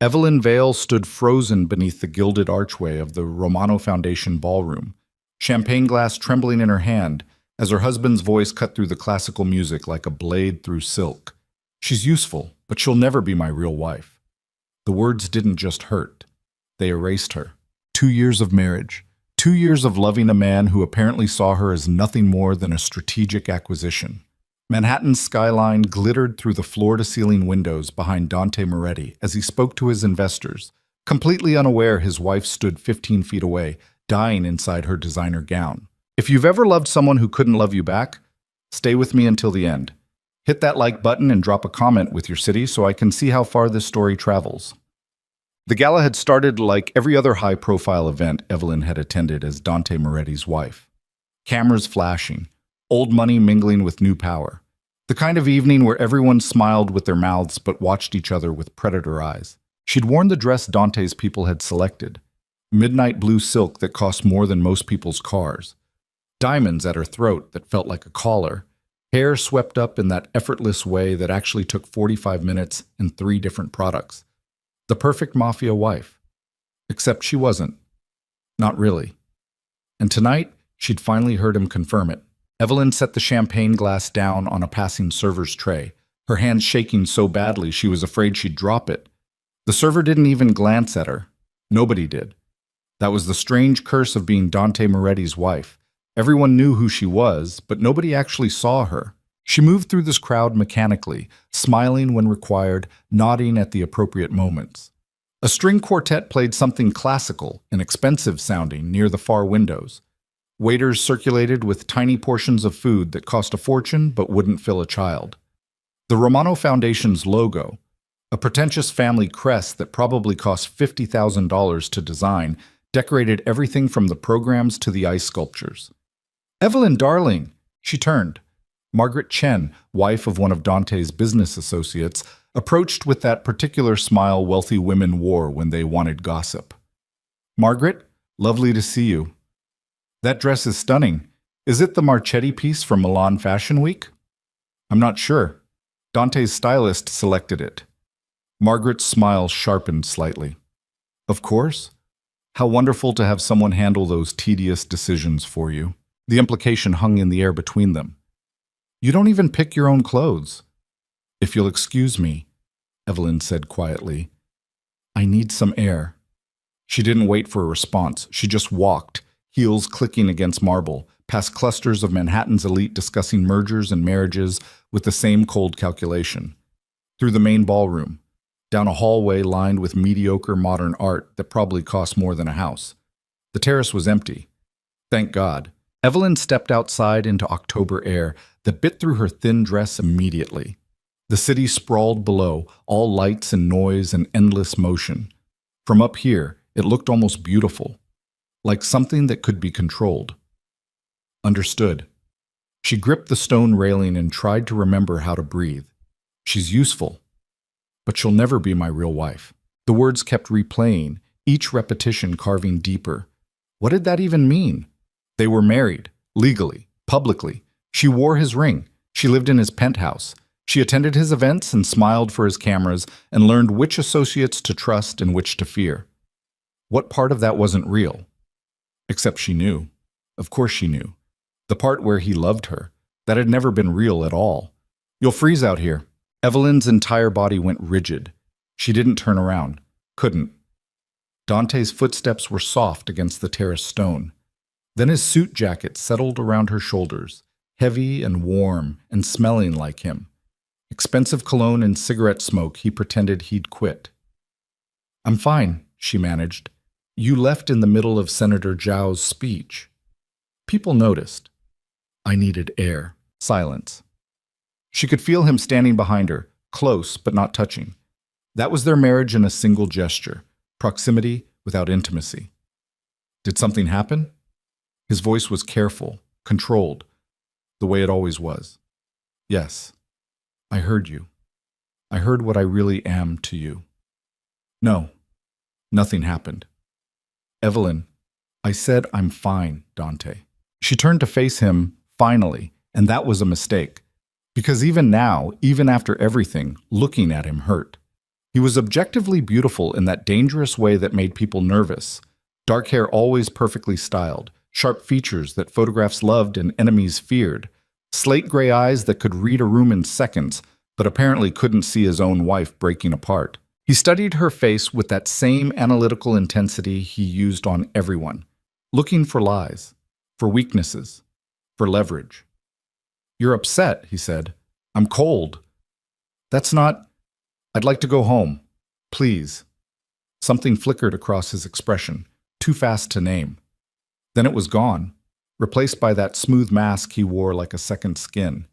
Evelyn Vale stood frozen beneath the gilded archway of the Romano Foundation ballroom, champagne glass trembling in her hand as her husband's voice cut through the classical music like a blade through silk. She's useful, but she'll never be my real wife. The words didn't just hurt. They erased her. 2 years of marriage. 2 years of loving a man who apparently saw her as nothing more than a strategic acquisition. Manhattan's skyline glittered through the floor-to-ceiling windows behind Dante Moretti as he spoke to his investors, completely unaware his wife stood 15 feet away, dying inside her designer gown. If you've ever loved someone who couldn't love you back, stay with me until the end. Hit that like button and drop a comment with your city so I can see how far this story travels. The gala had started like every other high-profile event Evelyn had attended as Dante Moretti's wife. Cameras flashing, old money mingling with new power. The kind of evening where everyone smiled with their mouths but watched each other with predator eyes. She'd worn the dress Dante's people had selected. Midnight blue silk that cost more than most people's cars. Diamonds at her throat that felt like a collar. Hair swept up in that effortless way that actually took 45 minutes and 3 different products. The perfect Mafia wife. Except she wasn't. Not really. And tonight, she'd finally heard him confirm it. Evelyn set the champagne glass down on a passing server's tray, her hands shaking so badly she was afraid she'd drop it. The server didn't even glance at her. Nobody did. That was the strange curse of being Dante Moretti's wife. Everyone knew who she was, but nobody actually saw her. She moved through this crowd mechanically, smiling when required, nodding at the appropriate moments. A string quartet played something classical and expensive sounding near the far windows. Waiters circulated with tiny portions of food that cost a fortune but wouldn't fill a child. The Romano Foundation's logo, a pretentious family crest that probably cost $50,000 to design, decorated everything from the programs to the ice sculptures. "Evelyn, darling," she turned. Margaret Chen, wife of one of Dante's business associates, approached with that particular smile wealthy women wore when they wanted gossip. "Margaret, lovely to see you. That dress is stunning. Is it the Marchetti piece from Milan Fashion Week?" "I'm not sure. Dante's stylist selected it." Margaret's smile sharpened slightly. "Of course. How wonderful to have someone handle those tedious decisions for you." The implication hung in the air between them. "You don't even pick your own clothes." "If you'll excuse me," Evelyn said quietly. "I need some air." She didn't wait for a response. She just walked, heels clicking against marble, past clusters of Manhattan's elite discussing mergers and marriages with the same cold calculation. Through the main ballroom, down a hallway lined with mediocre modern art that probably cost more than a house. The terrace was empty. Thank God. Evelyn stepped outside into October air that bit through her thin dress immediately. The city sprawled below, all lights and noise and endless motion. From up here, it looked almost beautiful, like something that could be controlled. Understood. She gripped the stone railing and tried to remember how to breathe. She's useful, but she'll never be my real wife. The words kept replaying, each repetition carving deeper. What did that even mean? They were married, legally, publicly. She wore his ring. She lived in his penthouse. She attended his events and smiled for his cameras and learned which associates to trust and which to fear. What part of that wasn't real? Except she knew. Of course she knew. The part where he loved her. That had never been real at all. "You'll freeze out here." Evelyn's entire body went rigid. She didn't turn around. Couldn't. Dante's footsteps were soft against the terrace stone. Then his suit jacket settled around her shoulders, heavy and warm and smelling like him. Expensive cologne and cigarette smoke he pretended he'd quit. "I'm fine," she managed. "You left in the middle of Senator Zhao's speech." People noticed. I needed air. Silence. She could feel him standing behind her, close but not touching. That was their marriage in a single gesture, proximity without intimacy. Did something happen? His voice was careful, controlled, the way it always was. "Yes, I heard you. I heard what I really am to you." "No, nothing happened." "Evelyn, I said I'm fine, Dante." She turned to face him, finally, and that was a mistake. Because even now, even after everything, looking at him hurt. He was objectively beautiful in that dangerous way that made people nervous. Dark hair always perfectly styled, sharp features that photographs loved and enemies feared, slate gray eyes that could read a room in seconds, but apparently couldn't see his own wife breaking apart. He studied her face with that same analytical intensity he used on everyone, looking for lies, for weaknesses, for leverage. "You're upset," he said. "I'm cold." "That's not... I'd like to go home. Please." Something flickered across his expression, too fast to name. Then it was gone, replaced by that smooth mask he wore like a second skin.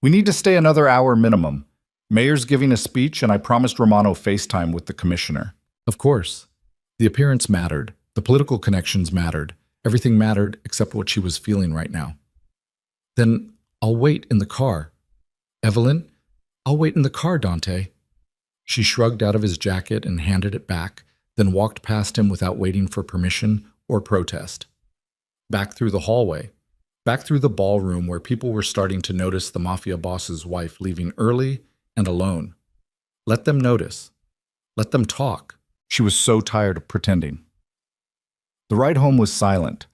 "We need to stay another hour minimum. Mayor's giving a speech, and I promised Romano FaceTime with the commissioner." Of course. The appearance mattered. The political connections mattered. Everything mattered except what she was feeling right now. "Then I'll wait in the car." "Evelyn, I'll wait in the car, Dante." She shrugged out of his jacket and handed it back, then walked past him without waiting for permission or protest. Back through the hallway, back through the ballroom where people were starting to notice the mafia boss's wife leaving early and alone. Let them notice. Let them talk. She was so tired of pretending. The ride home was silent.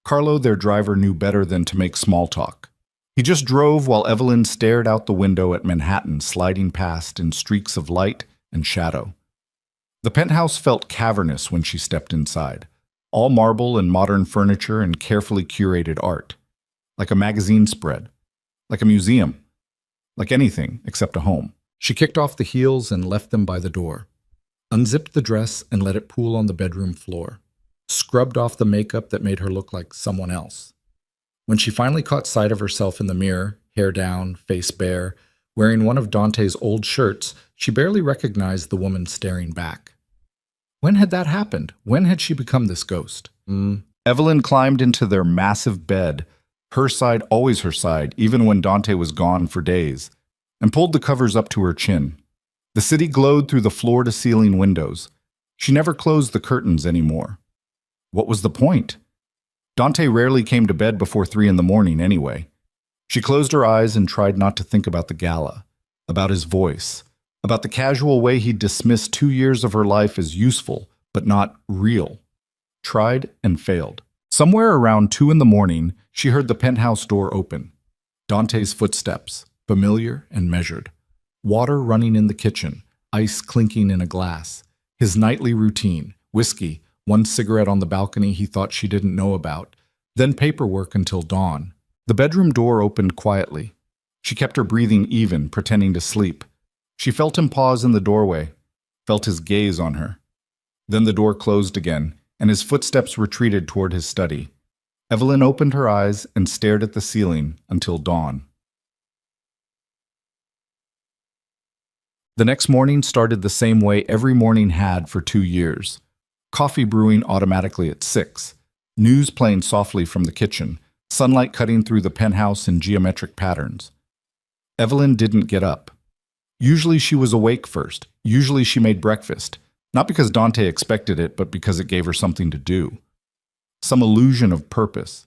Carlo, their driver, knew better than to make small talk. He just drove while Evelyn stared out the window at Manhattan sliding past in streaks of light and shadow. The penthouse felt cavernous when she stepped inside, all marble and modern furniture and carefully curated art, like a magazine spread, like a museum, like anything except a home. She kicked off the heels and left them by the door, unzipped the dress and let it pool on the bedroom floor, scrubbed off the makeup that made her look like someone else. When she finally caught sight of herself in the mirror, hair down, face bare, wearing one of Dante's old shirts, she barely recognized the woman staring back. When had that happened? When had she become this ghost? Evelyn climbed into their massive bed, her side always her side, even when Dante was gone for days, and pulled the covers up to her chin. The city glowed through the floor-to-ceiling windows. She never closed the curtains anymore. What was the point? Dante rarely came to bed before 3 in the morning anyway. She closed her eyes and tried not to think about the gala, about his voice, about the casual way he dismissed 2 years of her life as useful, but not real. Tried and failed. Somewhere around 2 in the morning, she heard the penthouse door open. Dante's footsteps, familiar and measured. Water running in the kitchen, ice clinking in a glass. His nightly routine, whiskey, one cigarette on the balcony he thought she didn't know about, then paperwork until dawn. The bedroom door opened quietly. She kept her breathing even, pretending to sleep. She felt him pause in the doorway, felt his gaze on her. Then the door closed again, and his footsteps retreated toward his study. Evelyn opened her eyes and stared at the ceiling until dawn. The next morning started the same way every morning had for 2 years. Coffee brewing automatically at 6, news playing softly from the kitchen, sunlight cutting through the penthouse in geometric patterns. Evelyn didn't get up. Usually she was awake first. Usually she made breakfast, not because Dante expected it, but because it gave her something to do. Some illusion of purpose.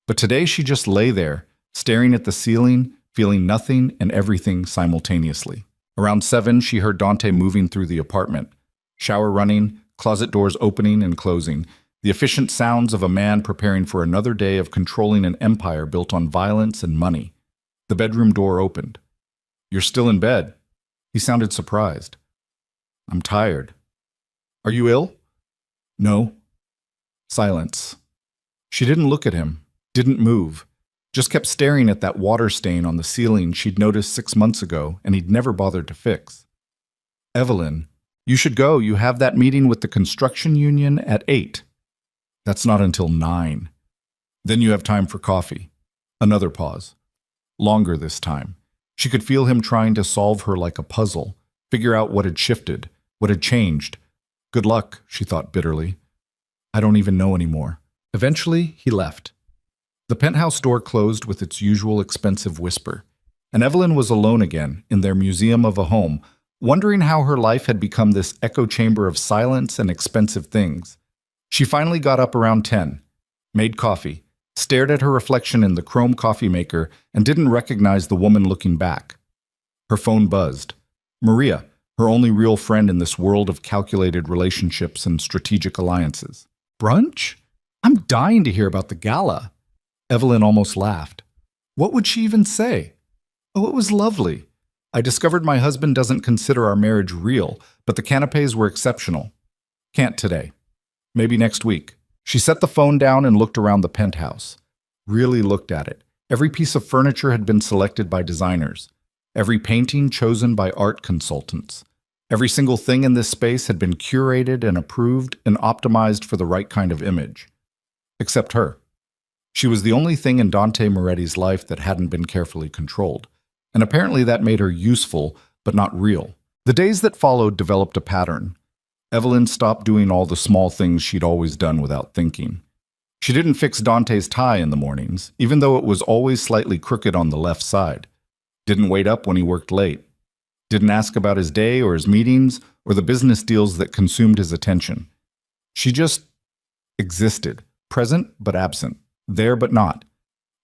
But today she just lay there, staring at the ceiling, feeling nothing and everything simultaneously. Around 7, she heard Dante moving through the apartment. Shower running, closet doors opening and closing, the efficient sounds of a man preparing for another day of controlling an empire built on violence and money. The bedroom door opened. "You're still in bed?" He sounded surprised. "I'm tired." "Are you ill?" "No." Silence. She didn't look at him, didn't move, just kept staring at that water stain on the ceiling she'd noticed 6 months ago and he'd never bothered to fix. "Evelyn, you should go. You have that meeting with the construction union at 8. "That's not until 9. "Then you have time for coffee." Another pause. Longer this time. She could feel him trying to solve her like a puzzle, figure out what had shifted, what had changed. Good luck, she thought bitterly. I don't even know anymore. Eventually, he left. The penthouse door closed with its usual expensive whisper, and Evelyn was alone again in their museum of a home, wondering how her life had become this echo chamber of silence and expensive things. She finally got up around 10, made coffee, stared at her reflection in the chrome coffee maker, and didn't recognize the woman looking back. Her phone buzzed. Maria, her only real friend in this world of calculated relationships and strategic alliances. Brunch? I'm dying to hear about the gala. Evelyn almost laughed. What would she even say? Oh, it was lovely. I discovered my husband doesn't consider our marriage real, but the canapés were exceptional. Can't today. Maybe next week. She set the phone down and looked around the penthouse. Really looked at it. Every piece of furniture had been selected by designers. Every painting chosen by art consultants. Every single thing in this space had been curated and approved and optimized for the right kind of image. Except her. She was the only thing in Dante Moretti's life that hadn't been carefully controlled. And apparently that made her useful, but not real. The days that followed developed a pattern. Evelyn stopped doing all the small things she'd always done without thinking. She didn't fix Dante's tie in the mornings, even though it was always slightly crooked on the left side. Didn't wait up when he worked late. Didn't ask about his day or his meetings or the business deals that consumed his attention. She just existed, present but absent, there but not.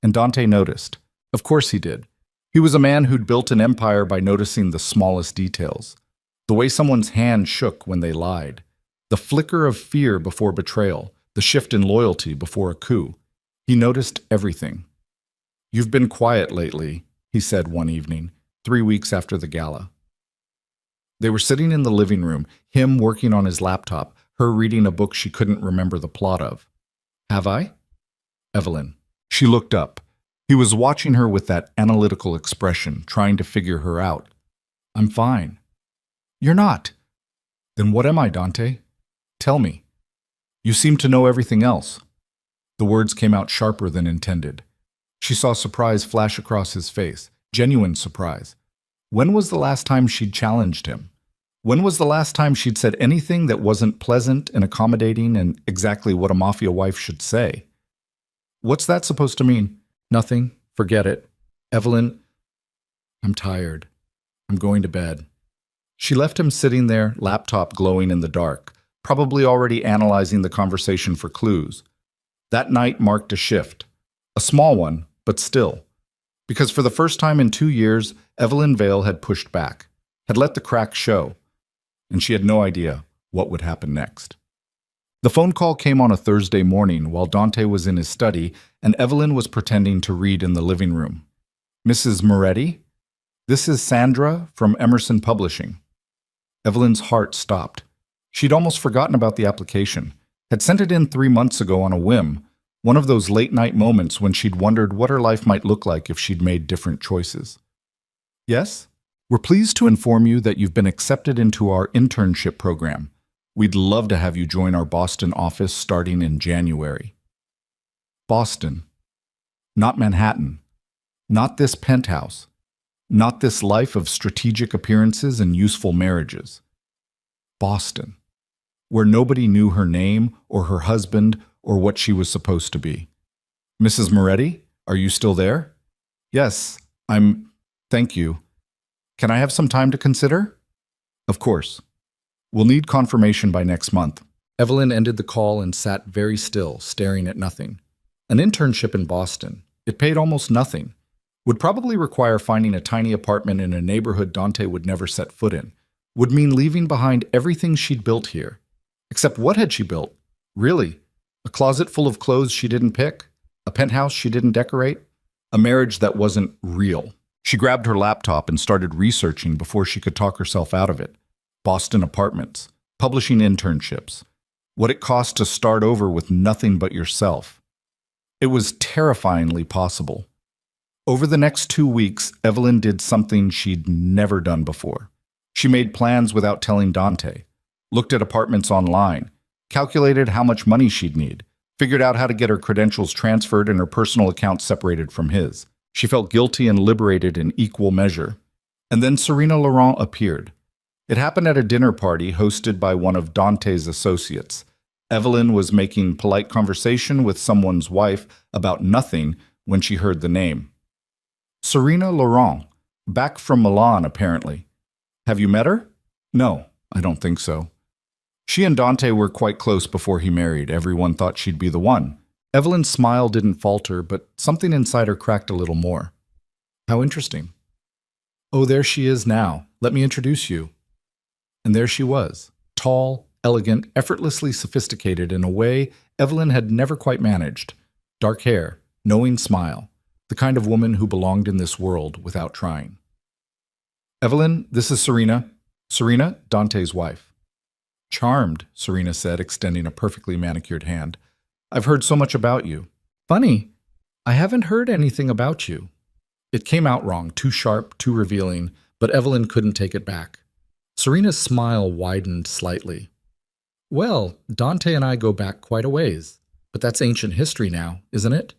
And Dante noticed. Of course he did. He was a man who'd built an empire by noticing the smallest details. The way someone's hand shook when they lied. The flicker of fear before betrayal. The shift in loyalty before a coup. He noticed everything. You've been quiet lately, he said one evening, 3 weeks after the gala. They were sitting in the living room, him working on his laptop, her reading a book she couldn't remember the plot of. Have I? Evelyn. She looked up. He was watching her with that analytical expression, trying to figure her out. I'm fine. You're not. Then what am I, Dante? Tell me. You seem to know everything else. The words came out sharper than intended. She saw surprise flash across his face, genuine surprise. When was the last time she'd challenged him? When was the last time she'd said anything that wasn't pleasant and accommodating and exactly what a mafia wife should say? What's that supposed to mean? Nothing. Forget it. Evelyn, I'm tired. I'm going to bed. She left him sitting there, laptop glowing in the dark, probably already analyzing the conversation for clues. That night marked a shift. A small one, but still. Because for the first time in 2 years, Evelyn Vale had pushed back, had let the cracks show, and she had no idea what would happen next. The phone call came on a Thursday morning while Dante was in his study and Evelyn was pretending to read in the living room. Mrs. Moretti? This is Sandra from Emerson Publishing. Evelyn's heart stopped. She'd almost forgotten about the application, had sent it in 3 months ago on a whim, one of those late-night moments when she'd wondered what her life might look like if she'd made different choices. Yes? We're pleased to inform you that you've been accepted into our internship program. We'd love to have you join our Boston office starting in January. Boston. Not Manhattan. Not this penthouse. Not this life of strategic appearances and useful marriages. Boston. Where nobody knew her name or her husband or what she was supposed to be. Mrs. Moretti, are you still there? Yes, Thank you. Can I have some time to consider? Of course. We'll need confirmation by next month. Evelyn ended the call and sat very still, staring at nothing. An internship in Boston. It paid almost nothing. Would probably require finding a tiny apartment in a neighborhood Dante would never set foot in. Would mean leaving behind everything she'd built here. Except what had she built? Really? A closet full of clothes she didn't pick? A penthouse she didn't decorate? A marriage that wasn't real. She grabbed her laptop and started researching before she could talk herself out of it. Boston apartments, publishing internships, what it cost to start over with nothing but yourself. It was terrifyingly possible. Over the next 2 weeks, Evelyn did something she'd never done before. She made plans without telling Dante, looked at apartments online, calculated how much money she'd need, figured out how to get her credentials transferred and her personal account separated from his. She felt guilty and liberated in equal measure. And then Serena Laurent appeared. It happened at a dinner party hosted by one of Dante's associates. Evelyn was making polite conversation with someone's wife about nothing when she heard the name. Serena Laurent, back from Milan apparently. Have you met her? No, I don't think so. She and Dante were quite close before he married. Everyone thought she'd be the one. Evelyn's smile didn't falter, but something inside her cracked a little more. How interesting. Oh, there she is now. Let me introduce you. And there she was, tall, elegant, effortlessly sophisticated in a way Evelyn had never quite managed. Dark hair, knowing smile, the kind of woman who belonged in this world without trying. Evelyn, this is Serena. Serena, Dante's wife. Charmed, Serena said, extending a perfectly manicured hand. I've heard so much about you. Funny, I haven't heard anything about you. It came out wrong, too sharp, too revealing, but Evelyn couldn't take it back. Serena's smile widened slightly. Well, Dante and I go back quite a ways, but that's ancient history now, isn't it?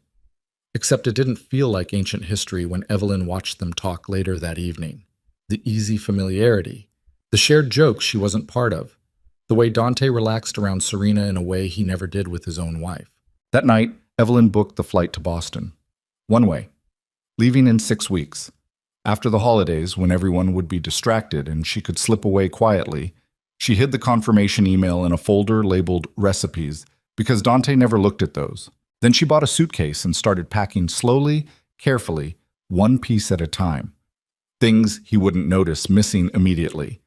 Except it didn't feel like ancient history when Evelyn watched them talk later that evening. The easy familiarity, the shared jokes she wasn't part of, the way Dante relaxed around Serena in a way he never did with his own wife. That night, Evelyn booked the flight to Boston. One way, leaving in 6 weeks. After the holidays, when everyone would be distracted and she could slip away quietly, she hid the confirmation email in a folder labeled Recipes because Dante never looked at those. Then she bought a suitcase and started packing slowly, carefully, one piece at a time. Things he wouldn't notice missing immediately.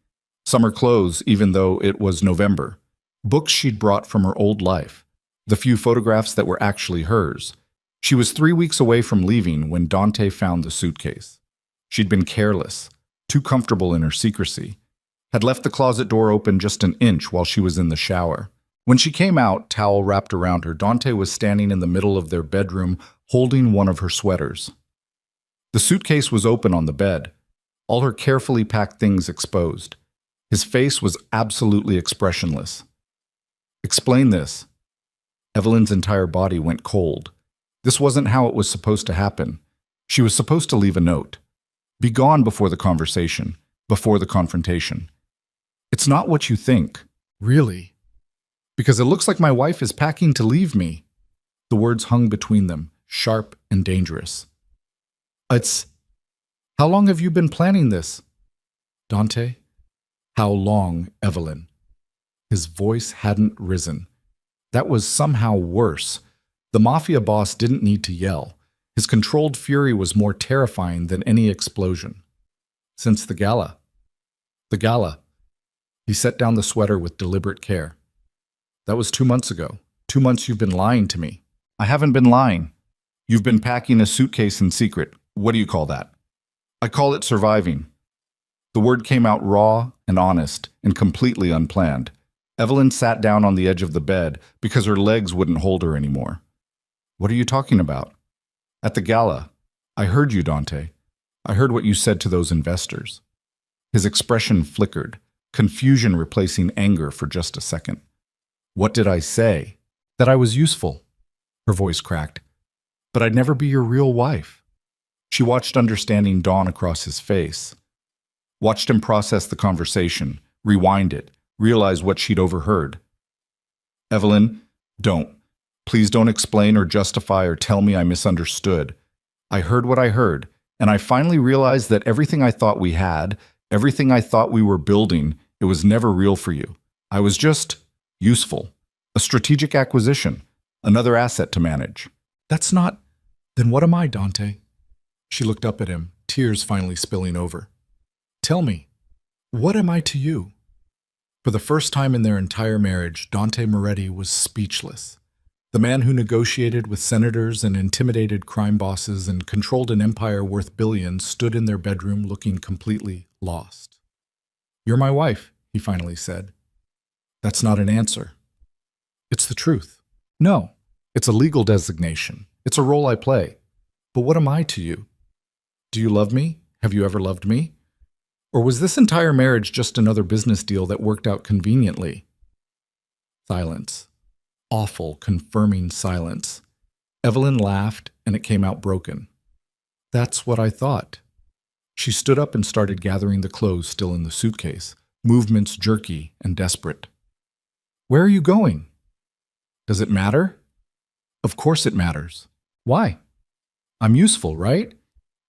Summer clothes, even though it was November. Books she'd brought from her old life. The few photographs that were actually hers. She was 3 weeks away from leaving when Dante found the suitcase. She'd been careless, too comfortable in her secrecy. Had left the closet door open just an inch while she was in the shower. When she came out, towel wrapped around her, Dante was standing in the middle of their bedroom holding one of her sweaters. The suitcase was open on the bed, all her carefully packed things exposed. His face was absolutely expressionless. Explain this. Evelyn's entire body went cold. This wasn't how it was supposed to happen. She was supposed to leave a note. Be gone before the conversation, before the confrontation. It's not what you think. Really? Because it looks like my wife is packing to leave me. The words hung between them, sharp and dangerous. How long have you been planning this? Dante? How long, Evelyn? His voice hadn't risen. That was somehow worse. The Mafia boss didn't need to yell. His controlled fury was more terrifying than any explosion. Since the gala. The gala. He set down the sweater with deliberate care. That was 2 months ago. 2 months you've been lying to me. I haven't been lying. You've been packing a suitcase in secret. What do you call that? I call it surviving. The word came out raw and honest and completely unplanned. Evelyn sat down on the edge of the bed because her legs wouldn't hold her anymore. What are you talking about? At the gala. I heard you, Dante. I heard what you said to those investors. His expression flickered, confusion replacing anger for just a second. What did I say? That I was useful. Her voice cracked. But I'd never be your real wife. She watched understanding dawn across his face. Watched him process the conversation, rewind it, realize what she'd overheard. Evelyn, don't. Please don't explain or justify or tell me I misunderstood. I heard what I heard, and I finally realized that everything I thought we had, everything I thought we were building, it was never real for you. I was just useful. A strategic acquisition. Another asset to manage. That's not... Then what am I, Dante? She looked up at him, tears finally spilling over. Tell me, what am I to you? For the first time in their entire marriage, Dante Moretti was speechless. The man who negotiated with senators and intimidated crime bosses and controlled an empire worth billions stood in their bedroom looking completely lost. You're my wife, he finally said. That's not an answer. It's the truth. No, it's a legal designation. It's a role I play. But what am I to you? Do you love me? Have you ever loved me? Or was this entire marriage just another business deal that worked out conveniently? Silence. Awful, confirming silence. Evelyn laughed, and it came out broken. That's what I thought. She stood up and started gathering the clothes still in the suitcase, movements jerky and desperate. Where are you going? Does it matter? Of course it matters. Why? I'm useful, right?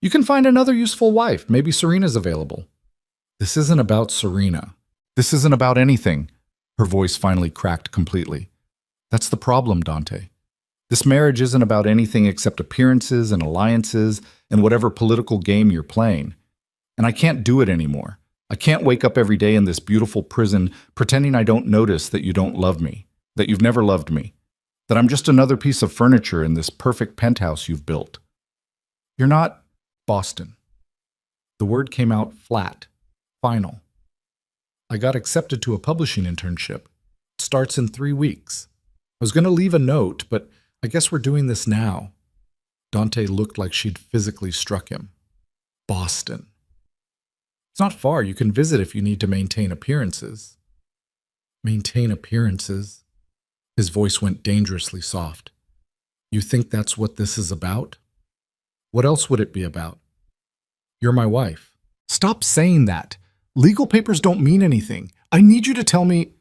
You can find another useful wife. Maybe Serena's available. This isn't about Serena. This isn't about anything. Her voice finally cracked completely. That's the problem, Dante. This marriage isn't about anything except appearances and alliances and whatever political game you're playing. And I can't do it anymore. I can't wake up every day in this beautiful prison pretending I don't notice that you don't love me, that you've never loved me, that I'm just another piece of furniture in this perfect penthouse you've built. You're not Boston. The word came out flat, final. I got accepted to a publishing internship. It starts in 3 weeks. I was going to leave a note, but I guess we're doing this now. Dante looked like she'd physically struck him. Boston. It's not far. You can visit if you need to maintain appearances. Maintain appearances? His voice went dangerously soft. You think that's what this is about? What else would it be about? You're my wife. Stop saying that. Legal papers don't mean anything. I need you to tell me...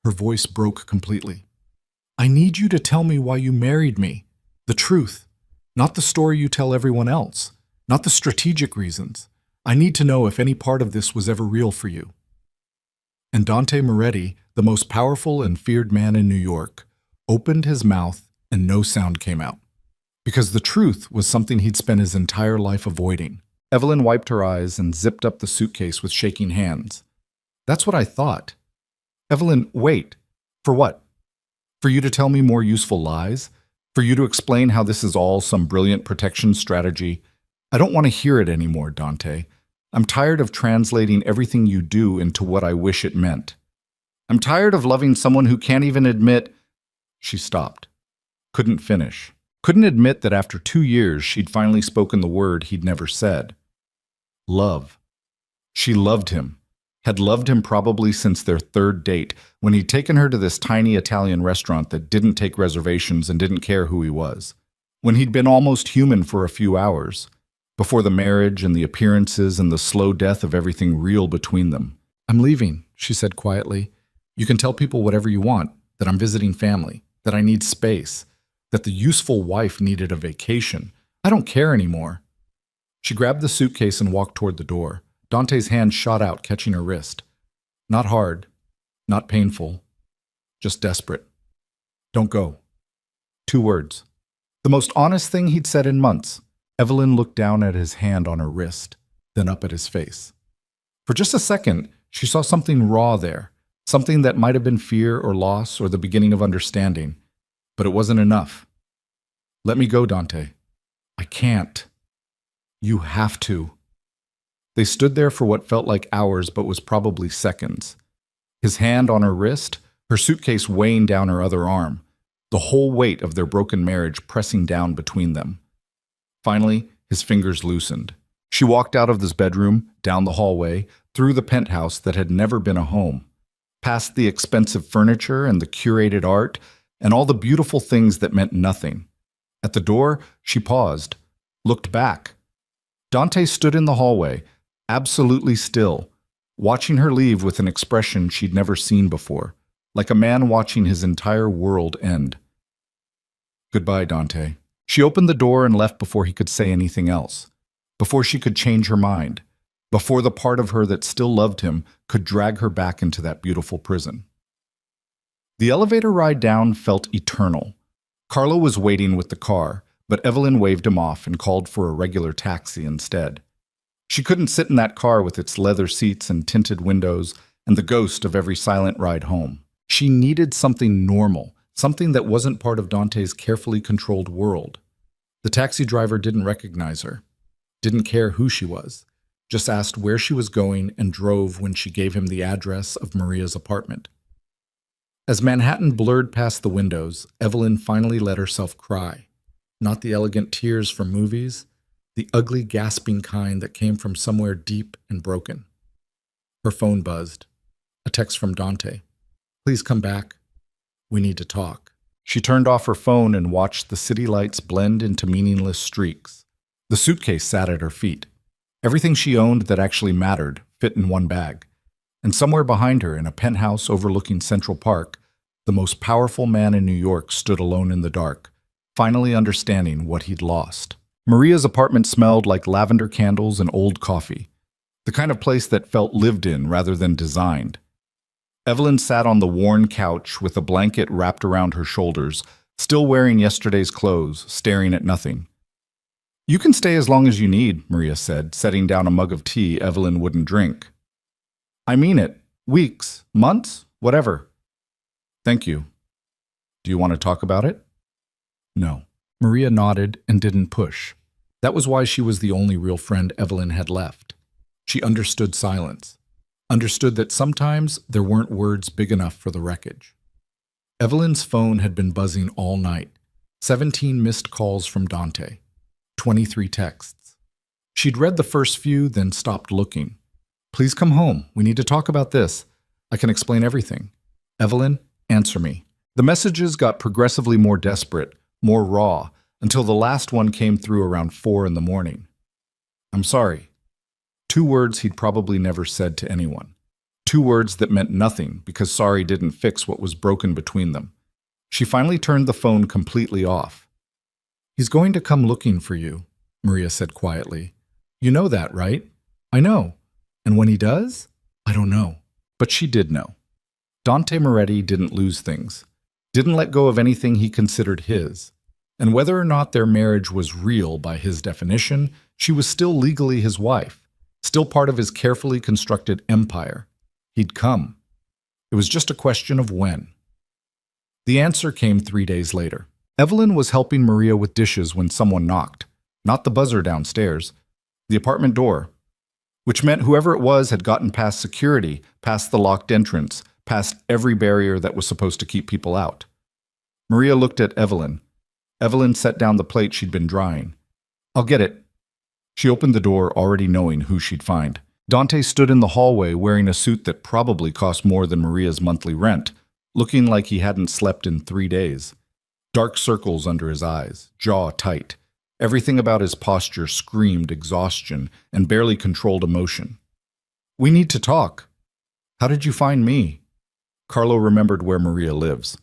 Her voice broke completely. I need you to tell me why you married me. The truth. Not the story you tell everyone else. Not the strategic reasons. I need to know if any part of this was ever real for you. And Dante Moretti, the most powerful and feared man in New York, opened his mouth and no sound came out. Because the truth was something he'd spent his entire life avoiding. Evelyn wiped her eyes and zipped up the suitcase with shaking hands. That's what I thought. Evelyn, wait. For what? For you to tell me more useful lies? For you to explain how this is all some brilliant protection strategy? I don't want to hear it anymore, Dante. I'm tired of translating everything you do into what I wish it meant. I'm tired of loving someone who can't even admit... She stopped. Couldn't finish. Couldn't admit that after 2 years she'd finally spoken the word he'd never said. Love. She loved him. Had loved him probably since their 3rd date, when he'd taken her to this tiny Italian restaurant that didn't take reservations and didn't care who he was. When he'd been almost human for a few hours. Before the marriage and the appearances and the slow death of everything real between them. I'm leaving, she said quietly. You can tell people whatever you want, that I'm visiting family, that I need space, that the useful wife needed a vacation. I don't care anymore. She grabbed the suitcase and walked toward the door. Dante's hand shot out, catching her wrist. Not hard, not painful, just desperate. Don't go. 2 words. The most honest thing he'd said in months. Evelyn looked down at his hand on her wrist, then up at his face. For just a second, she saw something raw there, something that might have been fear or loss or the beginning of understanding. But it wasn't enough. Let me go, Dante. I can't. You have to. They stood there for what felt like hours but was probably seconds. His hand on her wrist, her suitcase weighing down her other arm, the whole weight of their broken marriage pressing down between them. Finally, his fingers loosened. She walked out of this bedroom, down the hallway, through the penthouse that had never been a home, past the expensive furniture and the curated art, and all the beautiful things that meant nothing. At the door, she paused, looked back. Dante stood in the hallway, absolutely still, watching her leave with an expression she'd never seen before, like a man watching his entire world end. Goodbye, Dante. She opened the door and left before he could say anything else, before she could change her mind, before the part of her that still loved him could drag her back into that beautiful prison. The elevator ride down felt eternal. Carlo was waiting with the car, but Evelyn waved him off and called for a regular taxi instead. She couldn't sit in that car with its leather seats and tinted windows and the ghost of every silent ride home. She needed something normal, something that wasn't part of Dante's carefully controlled world. The taxi driver didn't recognize her, didn't care who she was, just asked where she was going and drove when she gave him the address of Maria's apartment. As Manhattan blurred past the windows, Evelyn finally let herself cry. Not the elegant tears from movies, the ugly, gasping kind that came from somewhere deep and broken. Her phone buzzed. A text from Dante. Please come back. We need to talk. She turned off her phone and watched the city lights blend into meaningless streaks. The suitcase sat at her feet. Everything she owned that actually mattered fit in one bag. And somewhere behind her, in a penthouse overlooking Central Park, the most powerful man in New York stood alone in the dark, finally understanding what he'd lost. Maria's apartment smelled like lavender candles and old coffee, the kind of place that felt lived in rather than designed. Evelyn sat on the worn couch with a blanket wrapped around her shoulders, still wearing yesterday's clothes, staring at nothing. You can stay as long as you need, Maria said, setting down a mug of tea Evelyn wouldn't drink. I mean it. Weeks, months, whatever. Thank you. Do you want to talk about it? No. Maria nodded and didn't push. That was why she was the only real friend Evelyn had left. She understood silence, understood that sometimes there weren't words big enough for the wreckage. Evelyn's phone had been buzzing all night. 17 missed calls from Dante. 23 texts. She'd read the first few, then stopped looking. Please come home. We need to talk about this. I can explain everything. Evelyn, answer me. The messages got progressively more desperate, more raw, until the last one came through around 4 in the morning. I'm sorry. 2 words he'd probably never said to anyone. 2 words that meant nothing because sorry didn't fix what was broken between them. She finally turned the phone completely off. He's going to come looking for you, Maria said quietly. You know that, right? I know. And when he does? I don't know. But she did know. Dante Moretti didn't lose things, didn't let go of anything he considered his. And whether or not their marriage was real by his definition, she was still legally his wife, still part of his carefully constructed empire. He'd come. It was just a question of when. The answer came 3 days later. Evelyn was helping Maria with dishes when someone knocked. Not the buzzer downstairs, the apartment door, which meant whoever it was had gotten past security, past the locked entrance, past every barrier that was supposed to keep people out. Maria looked at Evelyn. Evelyn set down the plate she'd been drying. I'll get it. She opened the door, already knowing who she'd find. Dante stood in the hallway wearing a suit that probably cost more than Maria's monthly rent, looking like he hadn't slept in 3 days. Dark circles under his eyes, jaw tight. Everything about his posture screamed exhaustion and barely controlled emotion. We need to talk. How did you find me? Carlo remembered where Maria lives.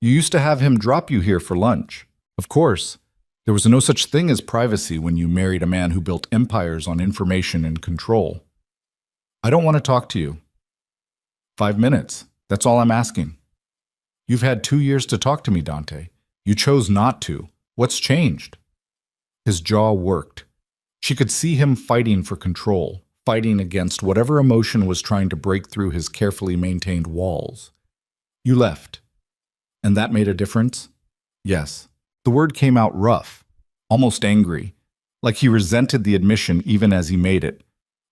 You used to have him drop you here for lunch. Of course. There was no such thing as privacy when you married a man who built empires on information and control. I don't want to talk to you. 5 minutes. That's all I'm asking. You've had 2 years to talk to me, Dante. You chose not to. What's changed? His jaw worked. She could see him fighting for control, fighting against whatever emotion was trying to break through his carefully maintained walls. You left. And that made a difference? Yes. The word came out rough, almost angry, like he resented the admission even as he made it.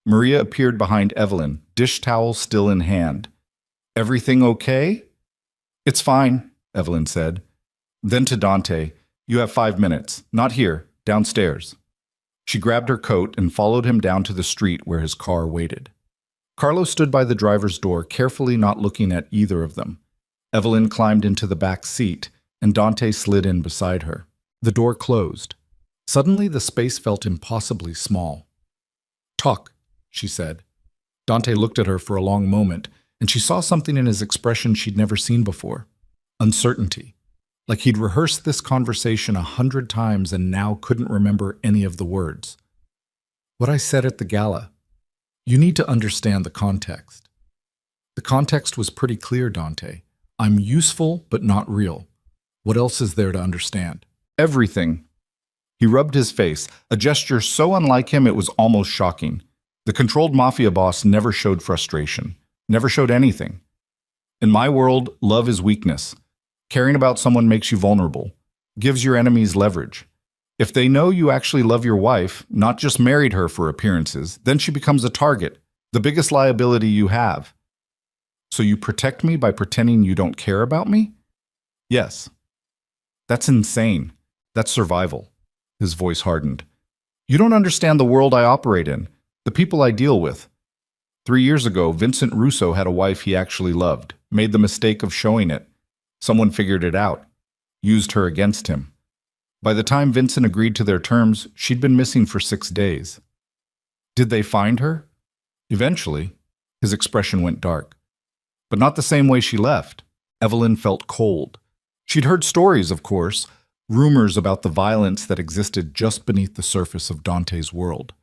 Maria appeared behind Evelyn, dish towel still in hand. Everything okay? It's fine, Evelyn said. Then to Dante, you have 5 minutes, not here, downstairs. She grabbed her coat and followed him down to the street where his car waited. Carlo stood by the driver's door, carefully not looking at either of them. Evelyn climbed into the back seat, and Dante slid in beside her. The door closed. Suddenly, the space felt impossibly small. Talk, she said. Dante looked at her for a long moment, and she saw something in his expression she'd never seen before. Uncertainty. Like he'd rehearsed this conversation 100 times and now couldn't remember any of the words. What I said at the gala. You need to understand the context. The context was pretty clear, Dante. I'm useful, but not real. What else is there to understand? Everything. He rubbed his face, a gesture so unlike him it was almost shocking. The controlled mafia boss never showed frustration, never showed anything. In my world, love is weakness. Caring about someone makes you vulnerable, gives your enemies leverage. If they know you actually love your wife, not just married her for appearances, then she becomes a target, the biggest liability you have. So you protect me by pretending you don't care about me? Yes. That's insane. That's survival. His voice hardened. You don't understand the world I operate in, the people I deal with. 3 years ago, Vincent Russo had a wife he actually loved, made the mistake of showing it. Someone figured it out, used her against him. By the time Vincent agreed to their terms, she'd been missing for 6 days. Did they find her? Eventually. His expression went dark. But not the same way she left. Evelyn felt cold. She'd heard stories, of course, rumors about the violence that existed just beneath the surface of Dante's world.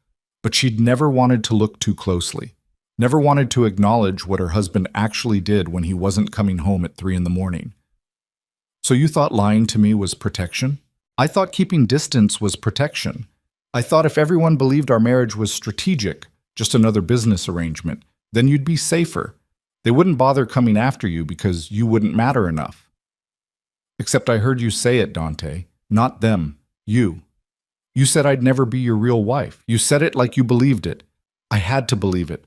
But she'd never wanted to look too closely, never wanted to acknowledge what her husband actually did when he wasn't coming home at 3 in the morning. So you thought lying to me was protection? I thought keeping distance was protection. I thought if everyone believed our marriage was strategic, just another business arrangement, Then you'd be safer. They wouldn't bother coming after you because you wouldn't matter enough. Except I heard you say it, Dante. Not them. You. You said I'd never be your real wife. You said it like you believed it. I had to believe it.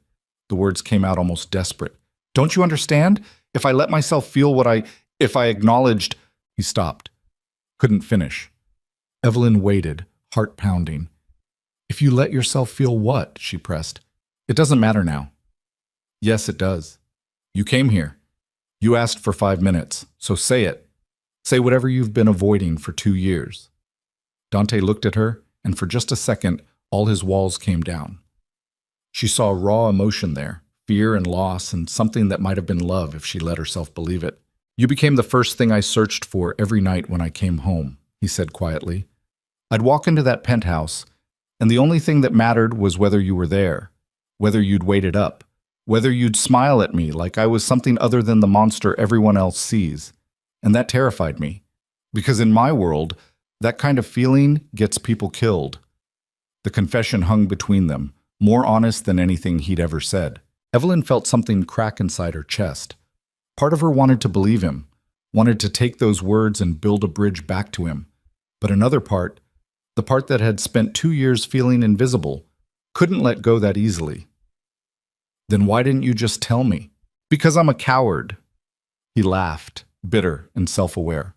The words came out almost desperate. Don't you understand? If I let myself feel if I acknowledged... He stopped. Couldn't finish. Evelyn waited, heart pounding. If you let yourself feel what? She pressed. It doesn't matter now. Yes, it does. You came here. You asked for 5 minutes, so say it. Say whatever you've been avoiding for 2 years. Dante looked at her, and for just a second, all his walls came down. She saw raw emotion there, fear and loss, and something that might have been love if she let herself believe it. You became the first thing I searched for every night when I came home, he said quietly. I'd walk into that penthouse, and the only thing that mattered was whether you were there, whether you'd waited up, whether you'd smile at me like I was something other than the monster everyone else sees. And that terrified me, because in my world, that kind of feeling gets people killed. The confession hung between them, more honest than anything he'd ever said. Evelyn felt something crack inside her chest. Part of her wanted to believe him, wanted to take those words and build a bridge back to him. But another part, the part that had spent 2 years feeling invisible, couldn't let go that easily. Then why didn't you just tell me? Because I'm a coward. He laughed, bitter and self-aware.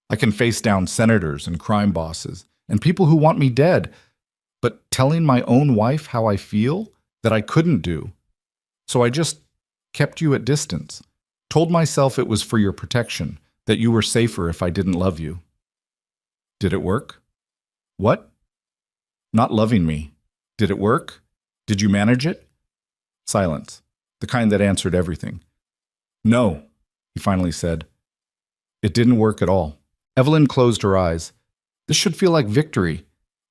I can face down senators and crime bosses and people who want me dead, but telling my own wife how I feel, that I couldn't do. So I just kept you at distance, told myself it was for your protection, that you were safer if I didn't love you. Did it work? What? Not loving me. Did it work? Did you manage it? Silence, the kind that answered everything. No, he finally said. It didn't work at all. Evelyn closed her eyes. This should feel like victory,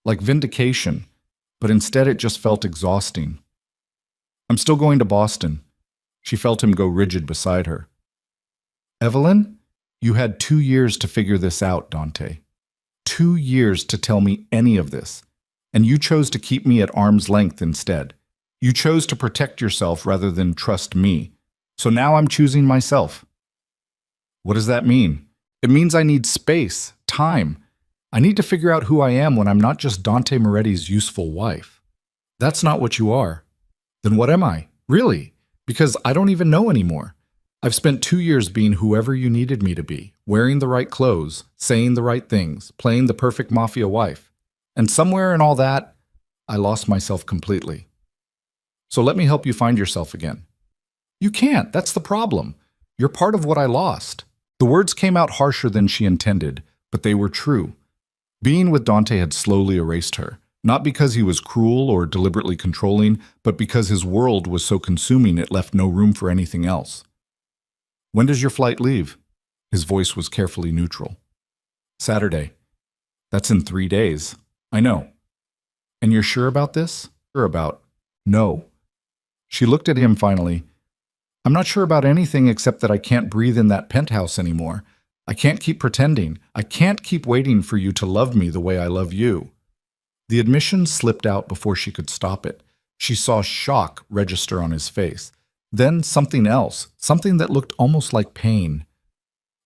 like vindication, but instead it just felt exhausting. I'm still going to Boston. She felt him go rigid beside her. Evelyn, you had 2 years to figure this out, Dante. 2 years to tell me any of this, and you chose to keep me at arm's length instead. You chose to protect yourself rather than trust me. So now I'm choosing myself. What does that mean? It means I need space, time. I need to figure out who I am when I'm not just Dante Moretti's useful wife. That's not what you are. Then what am I? Really? Because I don't even know anymore. I've spent 2 years being whoever you needed me to be, wearing the right clothes, saying the right things, playing the perfect mafia wife. And somewhere in all that, I lost myself completely. So let me help you find yourself again. You can't. That's the problem. You're part of what I lost. The words came out harsher than she intended, but they were true. Being with Dante had slowly erased her, not because he was cruel or deliberately controlling, but because his world was so consuming it left no room for anything else. When does your flight leave? His voice was carefully neutral. Saturday. That's in 3 days. I know. And you're sure about this? Sure about? No. She looked at him finally. I'm not sure about anything except that I can't breathe in that penthouse anymore. I can't keep pretending. I can't keep waiting for you to love me the way I love you. The admission slipped out before she could stop it. She saw shock register on his face. Then something else, something that looked almost like pain.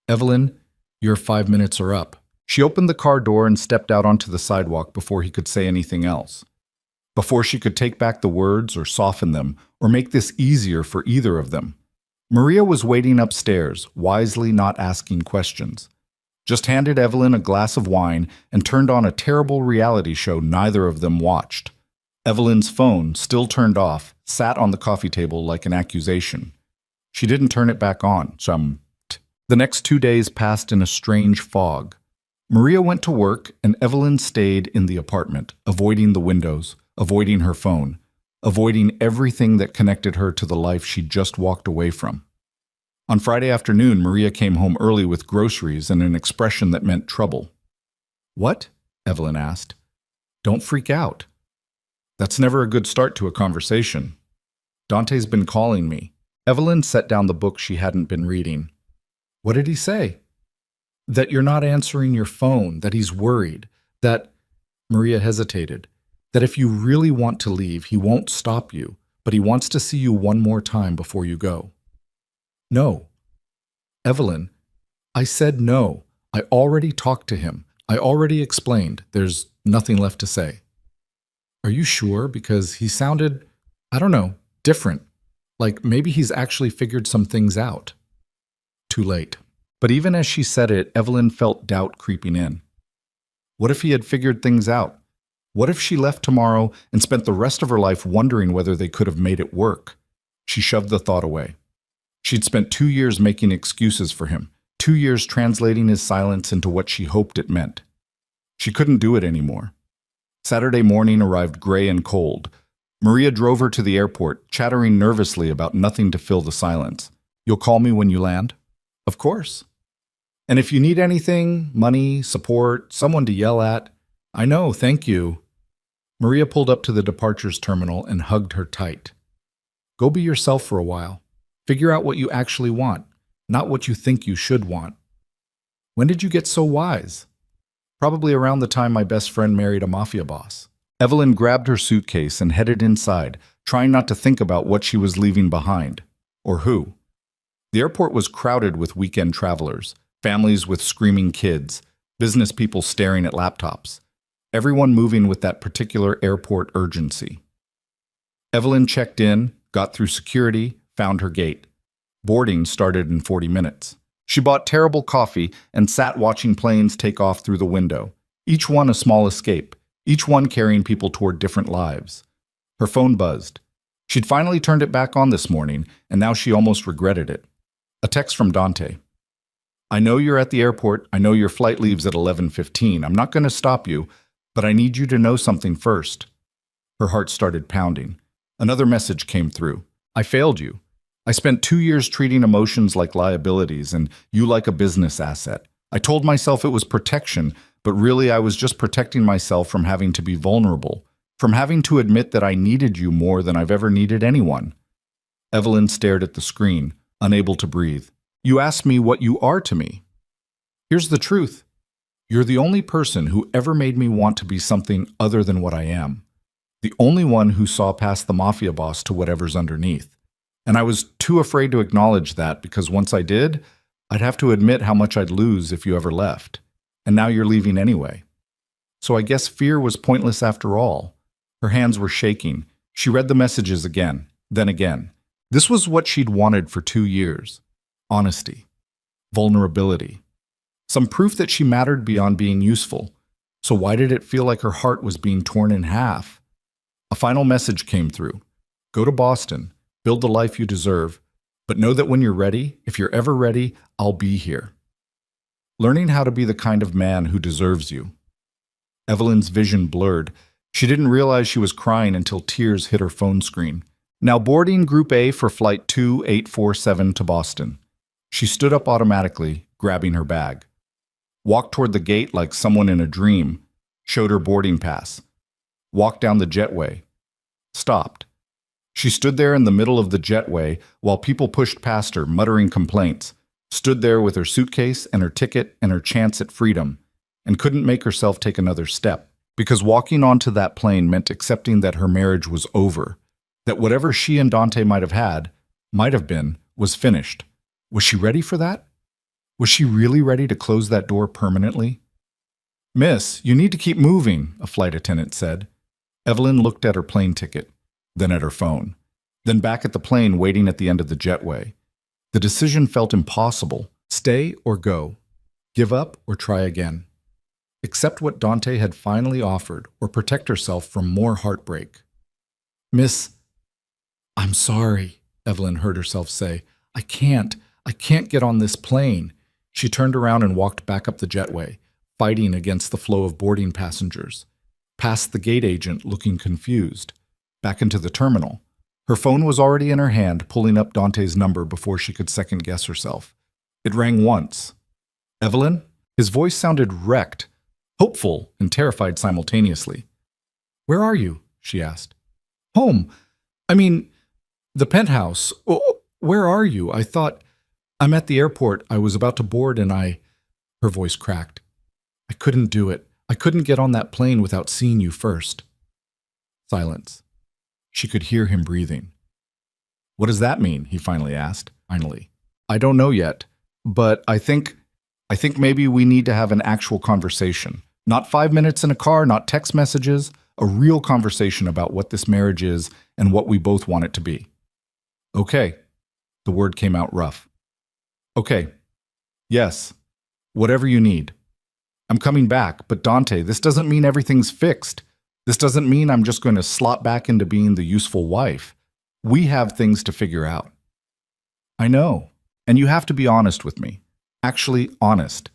Evelyn, your 5 minutes are up. She opened the car door and stepped out onto the sidewalk before he could say anything else. Before she could take back the words or soften them or make this easier for either of them. Maria was waiting upstairs, wisely not asking questions. Just handed Evelyn a glass of wine and turned on a terrible reality show neither of them watched. Evelyn's phone, still turned off, sat on the coffee table like an accusation. She didn't turn it back on. The next 2 days passed in a strange fog. Maria went to work and Evelyn stayed in the apartment, avoiding the windows, avoiding her phone, avoiding everything that connected her to the life she'd just walked away from. On Friday afternoon, Maria came home early with groceries and an expression that meant trouble. What? Evelyn asked. Don't freak out. That's never a good start to a conversation. Dante's been calling me. Evelyn set down the book she hadn't been reading. What did he say? That you're not answering your phone, that he's worried, that... Maria hesitated. That if you really want to leave, he won't stop you, but he wants to see you one more time before you go. No. Evelyn, I said no. I already talked to him. I already explained. There's nothing left to say. Are you sure? Because he sounded, I don't know, different. Like maybe he's actually figured some things out. Too late. But even as she said it, Evelyn felt doubt creeping in. What if he had figured things out? What if she left tomorrow and spent the rest of her life wondering whether they could have made it work? She shoved the thought away. She'd spent 2 years making excuses for him, 2 years translating his silence into what she hoped it meant. She couldn't do it anymore. Saturday morning arrived gray and cold. Maria drove her to the airport, chattering nervously about nothing to fill the silence. You'll call me when you land? Of course. And if you need anything, money, support, someone to yell at, I know, thank you. Maria pulled up to the departures terminal and hugged her tight. Go be yourself for a while. Figure out what you actually want, not what you think you should want. When did you get so wise? Probably around the time my best friend married a mafia boss. Evelyn grabbed her suitcase and headed inside, trying not to think about what she was leaving behind, or who. The airport was crowded with weekend travelers, families with screaming kids, business people staring at laptops, everyone moving with that particular airport urgency. Evelyn checked in, got through security, found her gate. Boarding started in 40 minutes. She bought terrible coffee and sat watching planes take off through the window, each one a small escape, each one carrying people toward different lives. Her phone buzzed. She'd finally turned it back on this morning, and now she almost regretted it. A text from Dante. I know you're at the airport. I know your flight leaves at 11:15. I'm not going to stop you, but I need you to know something first. Her heart started pounding. Another message came through. I failed you. I spent 2 years treating emotions like liabilities and you like a business asset. I told myself it was protection, but really I was just protecting myself from having to be vulnerable, from having to admit that I needed you more than I've ever needed anyone. Evelyn stared at the screen, unable to breathe. You asked me what you are to me. Here's the truth. You're the only person who ever made me want to be something other than what I am. The only one who saw past the mafia boss to whatever's underneath. And I was too afraid to acknowledge that because once I did, I'd have to admit how much I'd lose if you ever left. And now you're leaving anyway. So I guess fear was pointless after all. Her hands were shaking. She read the messages again, then again. This was what she'd wanted for 2 years. Honesty. Vulnerability. Some proof that she mattered beyond being useful. So why did it feel like her heart was being torn in half? A final message came through. Go to Boston. Build the life you deserve. But know that when you're ready, if you're ever ready, I'll be here. Learning how to be the kind of man who deserves you. Evelyn's vision blurred. She didn't realize she was crying until tears hit her phone screen. Now boarding Group A for Flight 2847 to Boston. She stood up automatically, grabbing her bag. Walked toward the gate like someone in a dream. Showed her boarding pass. Walked down the jetway. Stopped. She stood there in the middle of the jetway while people pushed past her, muttering complaints. Stood there with her suitcase and her ticket and her chance at freedom, and couldn't make herself take another step, because walking onto that plane meant accepting that her marriage was over, that whatever she and Dante might have been, was finished. Was she ready for that? Was she really ready to close that door permanently? Miss, you need to keep moving, a flight attendant said. Evelyn looked at her plane ticket, then at her phone, then back at the plane waiting at the end of the jetway. The decision felt impossible. Stay or go. Give up or try again. Accept what Dante had finally offered or protect herself from more heartbreak. Miss, I'm sorry, Evelyn heard herself say. I can't get on this plane. She turned around and walked back up the jetway, fighting against the flow of boarding passengers. Past the gate agent, looking confused. Back into the terminal. Her phone was already in her hand, pulling up Dante's number before she could second-guess herself. It rang once. Evelyn? His voice sounded wrecked, hopeful and terrified simultaneously. Where are you? She asked. Home. I mean, the penthouse. Oh, where are you? I thought... I'm at the airport. I was about to board and Her voice cracked. I couldn't do it. I couldn't get on that plane without seeing you first. Silence. She could hear him breathing. What does that mean? He finally asked. Finally. I don't know yet, but I think maybe we need to have an actual conversation. Not 5 minutes in a car, not text messages, a real conversation about what this marriage is and what we both want it to be. Okay. The word came out rough. Okay. Yes. Whatever you need. I'm coming back, but Dante, this doesn't mean everything's fixed. This doesn't mean I'm just going to slot back into being the useful wife. We have things to figure out. I know. And you have to be honest with me. Actually, honest.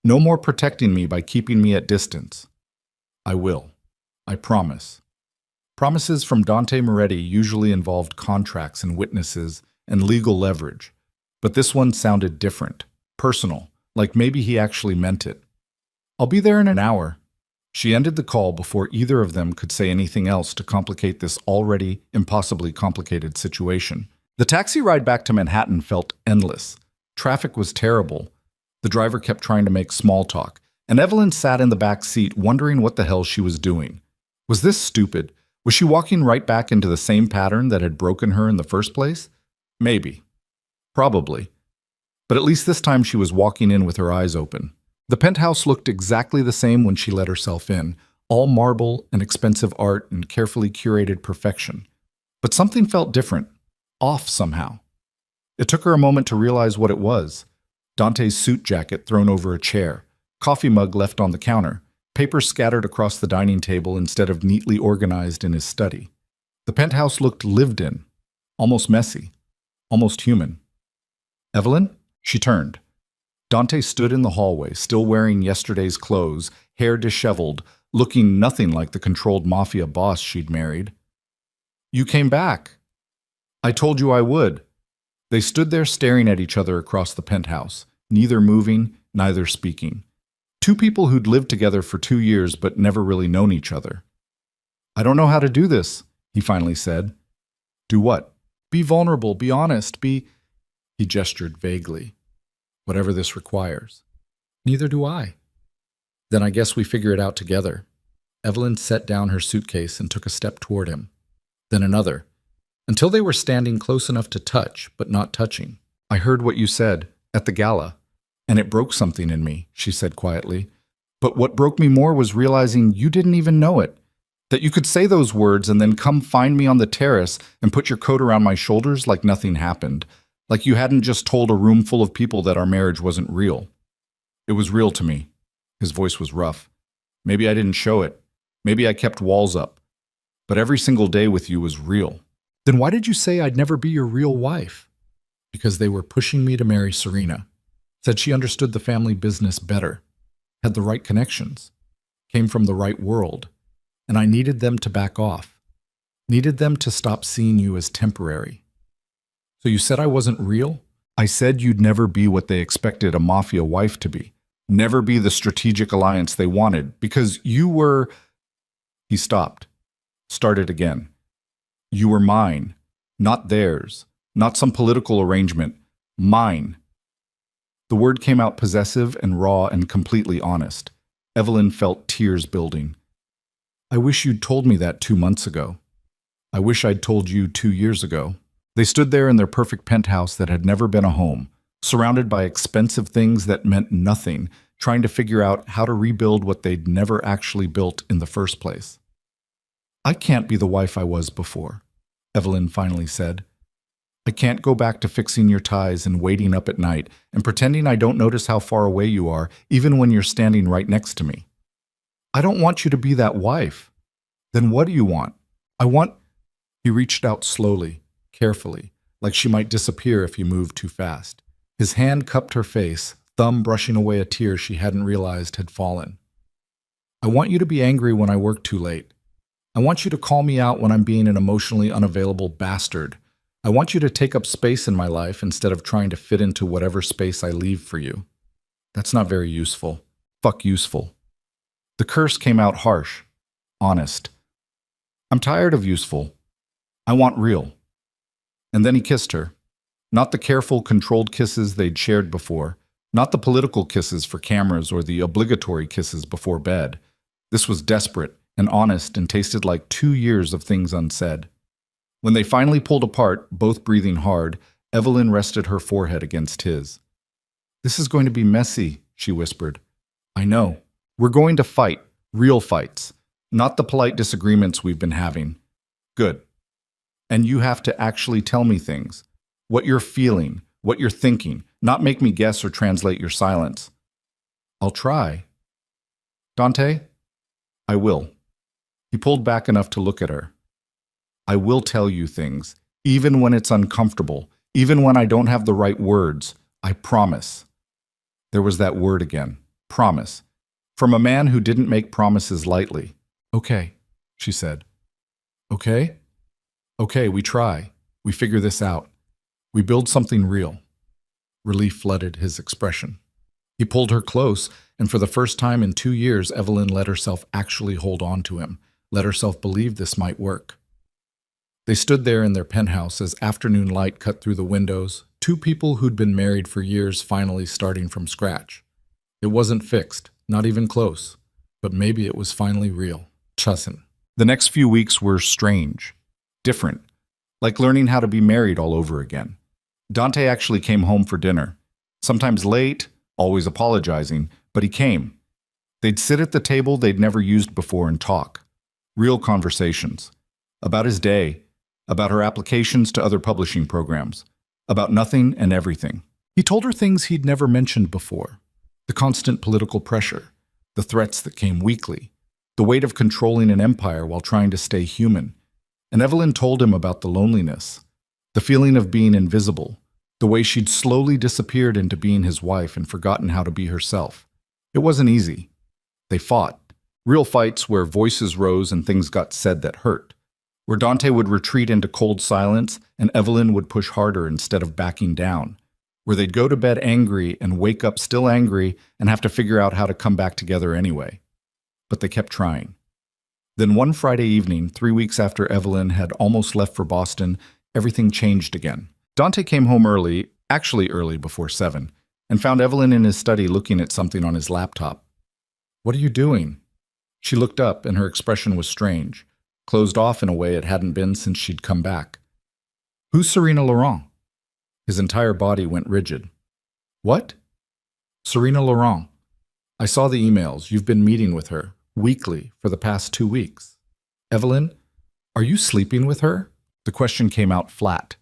No more protecting me by keeping me at distance. I will. I promise. Promises from Dante Moretti usually involved contracts and witnesses and legal leverage. But this one sounded different, personal, like maybe he actually meant it. I'll be there in an hour. She ended the call before either of them could say anything else to complicate this already impossibly complicated situation. The taxi ride back to Manhattan felt endless. Traffic was terrible. The driver kept trying to make small talk, and Evelyn sat in the back seat wondering what the hell she was doing. Was this stupid? Was she walking right back into the same pattern that had broken her in the first place? Maybe. Probably. But at least this time she was walking in with her eyes open. The penthouse looked exactly the same when she let herself in, all marble and expensive art and carefully curated perfection. But something felt different, off somehow. It took her a moment to realize what it was. Dante's suit jacket thrown over a chair, coffee mug left on the counter, papers scattered across the dining table instead of neatly organized in his study. The penthouse looked lived in, almost messy, almost human. Evelyn? She turned. Dante stood in the hallway, still wearing yesterday's clothes, hair disheveled, looking nothing like the controlled mafia boss she'd married. You came back. I told you I would. They stood there staring at each other across the penthouse, neither moving, neither speaking. Two people who'd lived together for 2 years but never really known each other. I don't know how to do this, he finally said. Do what? Be vulnerable, be honest, be... He gestured vaguely. Whatever this requires. Neither do I. Then I guess we figure it out together. Evelyn set down her suitcase and took a step toward him. Then another. Until they were standing close enough to touch, but not touching. I heard what you said, at the gala, and it broke something in me, she said quietly. But what broke me more was realizing you didn't even know it. That you could say those words and then come find me on the terrace and put your coat around my shoulders like nothing happened. Like you hadn't just told a room full of people that our marriage wasn't real. It was real to me. His voice was rough. Maybe I didn't show it. Maybe I kept walls up. But every single day with you was real. Then why did you say I'd never be your real wife? Because they were pushing me to marry Serena. Said she understood the family business better. Had the right connections. Came from the right world. And I needed them to back off. Needed them to stop seeing you as temporary. So you said I wasn't real? I said you'd never be what they expected a mafia wife to be. Never be the strategic alliance they wanted, because you were... He stopped. Started again. You were mine, not theirs, not some political arrangement. Mine. The word came out possessive and raw and completely honest. Evelyn felt tears building. I wish you'd told me that 2 months ago. I wish I'd told you 2 years ago. They stood there in their perfect penthouse that had never been a home, surrounded by expensive things that meant nothing, trying to figure out how to rebuild what they'd never actually built in the first place. I can't be the wife I was before, Evelyn finally said. I can't go back to fixing your ties and waiting up at night and pretending I don't notice how far away you are, even when you're standing right next to me. I don't want you to be that wife. Then what do you want? I want... He reached out slowly, carefully, like she might disappear if he moved too fast. His hand cupped her face, thumb brushing away a tear she hadn't realized had fallen. I want you to be angry when I work too late. I want you to call me out when I'm being an emotionally unavailable bastard. I want you to take up space in my life instead of trying to fit into whatever space I leave for you. That's not very useful. Fuck useful. The curse came out harsh, honest. I'm tired of useful. I want real. And then he kissed her. Not the careful, controlled kisses they'd shared before. Not the political kisses for cameras or the obligatory kisses before bed. This was desperate and honest and tasted like 2 years of things unsaid. When they finally pulled apart, both breathing hard, Evelyn rested her forehead against his. "This is going to be messy," she whispered. "I know. We're going to fight, real fights, not the polite disagreements we've been having." "Good. And you have to actually tell me things. What you're feeling, what you're thinking, not make me guess or translate your silence." "I'll try." "Dante, I will." He pulled back enough to look at her. "I will tell you things, even when it's uncomfortable, even when I don't have the right words. I promise." There was that word again, promise, from a man who didn't make promises lightly. "Okay," she said. "Okay? Okay, we try. We figure this out. We build something real." Relief flooded his expression. He pulled her close, and for the first time in 2 years, Evelyn let herself actually hold on to him, let herself believe this might work. They stood there in their penthouse as afternoon light cut through the windows, two people who'd been married for years finally starting from scratch. It wasn't fixed, not even close, but maybe it was finally real. Chassin. The next few weeks were strange, different, like learning how to be married all over again. Dante actually came home for dinner, sometimes late, always apologizing, but he came. They'd sit at the table they'd never used before and talk. Real conversations. About his day, about her applications to other publishing programs, about nothing and everything. He told her things he'd never mentioned before. The constant political pressure, the threats that came weekly, the weight of controlling an empire while trying to stay human. And Evelyn told him about the loneliness, the feeling of being invisible, the way she'd slowly disappeared into being his wife and forgotten how to be herself. It wasn't easy. They fought. Real fights where voices rose and things got said that hurt. Where Dante would retreat into cold silence and Evelyn would push harder instead of backing down. Where they'd go to bed angry and wake up still angry and have to figure out how to come back together anyway. But they kept trying. Then one Friday evening, 3 weeks after Evelyn had almost left for Boston, everything changed again. Dante came home early, actually early before 7, and found Evelyn in his study looking at something on his laptop. "What are you doing?" She looked up, and her expression was strange, closed off in a way it hadn't been since she'd come back. "Who's Serena Laurent?" His entire body went rigid. "What?" "Serena Laurent. I saw the emails. You've been meeting with her, weekly, for the past 2 weeks. Evelyn, are you sleeping with her?" The question came out flat,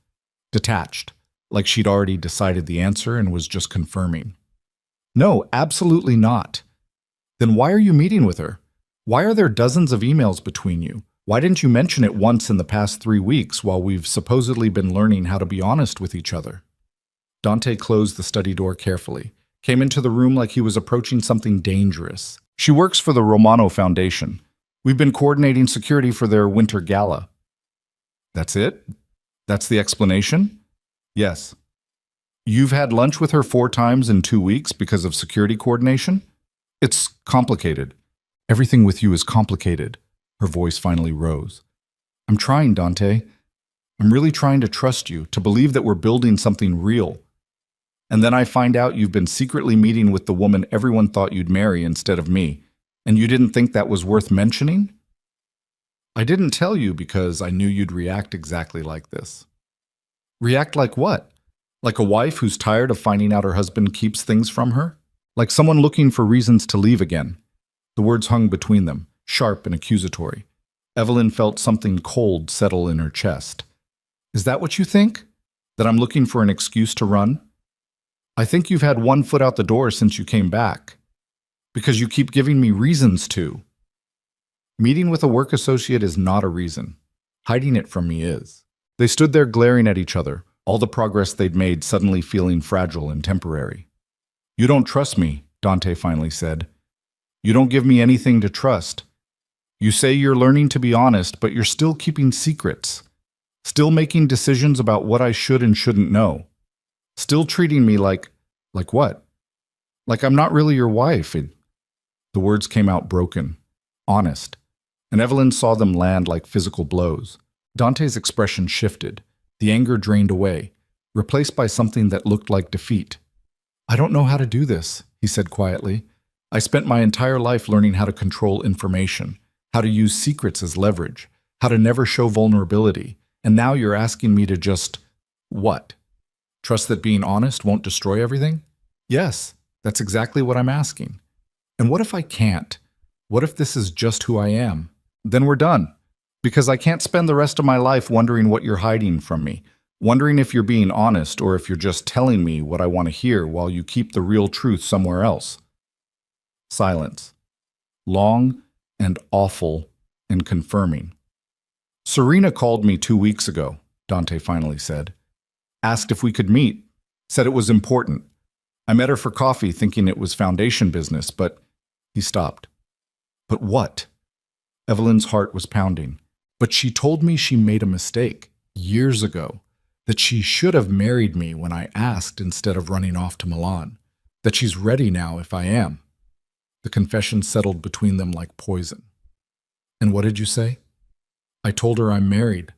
detached, like she'd already decided the answer and was just confirming. "No, absolutely not." "Then why are you meeting with her? Why are there dozens of emails between you? Why didn't you mention it once in the past 3 weeks while we've supposedly been learning how to be honest with each other?" Dante closed the study door carefully, came into the room like he was approaching something dangerous. "She works for the Romano Foundation. We've been coordinating security for their winter gala." "That's it? That's the explanation?" "Yes." "You've had lunch with her 4 times in 2 weeks because of security coordination?" "It's complicated. Everything with you is complicated." Her voice finally rose. "I'm trying, Dante. I'm really trying to trust you, to believe that we're building something real. And then I find out you've been secretly meeting with the woman everyone thought you'd marry instead of me, and you didn't think that was worth mentioning?" "I didn't tell you because I knew you'd react exactly like this." "React like what? Like a wife who's tired of finding out her husband keeps things from her? Like someone looking for reasons to leave again?" The words hung between them, sharp and accusatory. Evelyn felt something cold settle in her chest. "Is that what you think? That I'm looking for an excuse to run? I think you've had one foot out the door since you came back. Because you keep giving me reasons to." "Meeting with a work associate is not a reason. Hiding it from me is." They stood there glaring at each other, all the progress they'd made suddenly feeling fragile and temporary. "You don't trust me," Dante finally said. "You don't give me anything to trust. You say you're learning to be honest, but you're still keeping secrets. Still making decisions about what I should and shouldn't know. Still treating me like what? Like I'm not really your wife." The words came out broken, honest, and Evelyn saw them land like physical blows. Dante's expression shifted, the anger drained away, replaced by something that looked like defeat. "I don't know how to do this," he said quietly. "I spent my entire life learning how to control information, how to use secrets as leverage, how to never show vulnerability, And now you're asking me to just, what? Trust that being honest won't destroy everything? Yes, that's exactly what I'm asking. And what if I can't? What if this is just who I am? Then we're done. Because I can't spend the rest of my life wondering what you're hiding from me, wondering if you're being honest or if you're just telling me what I want to hear while you keep the real truth somewhere else. Silence. Long and awful and confirming. Serena called me 2 weeks ago, Dante finally said. Asked if we could meet. Said it was important. I met her for coffee thinking it was foundation business, but he stopped. But what? Evelyn's heart was pounding. But she told me she made a mistake years ago, that she should have married me when I asked instead of running off to Milan, that she's ready now if I am. The confession settled between them like poison. And what did you say? I told her I'm married.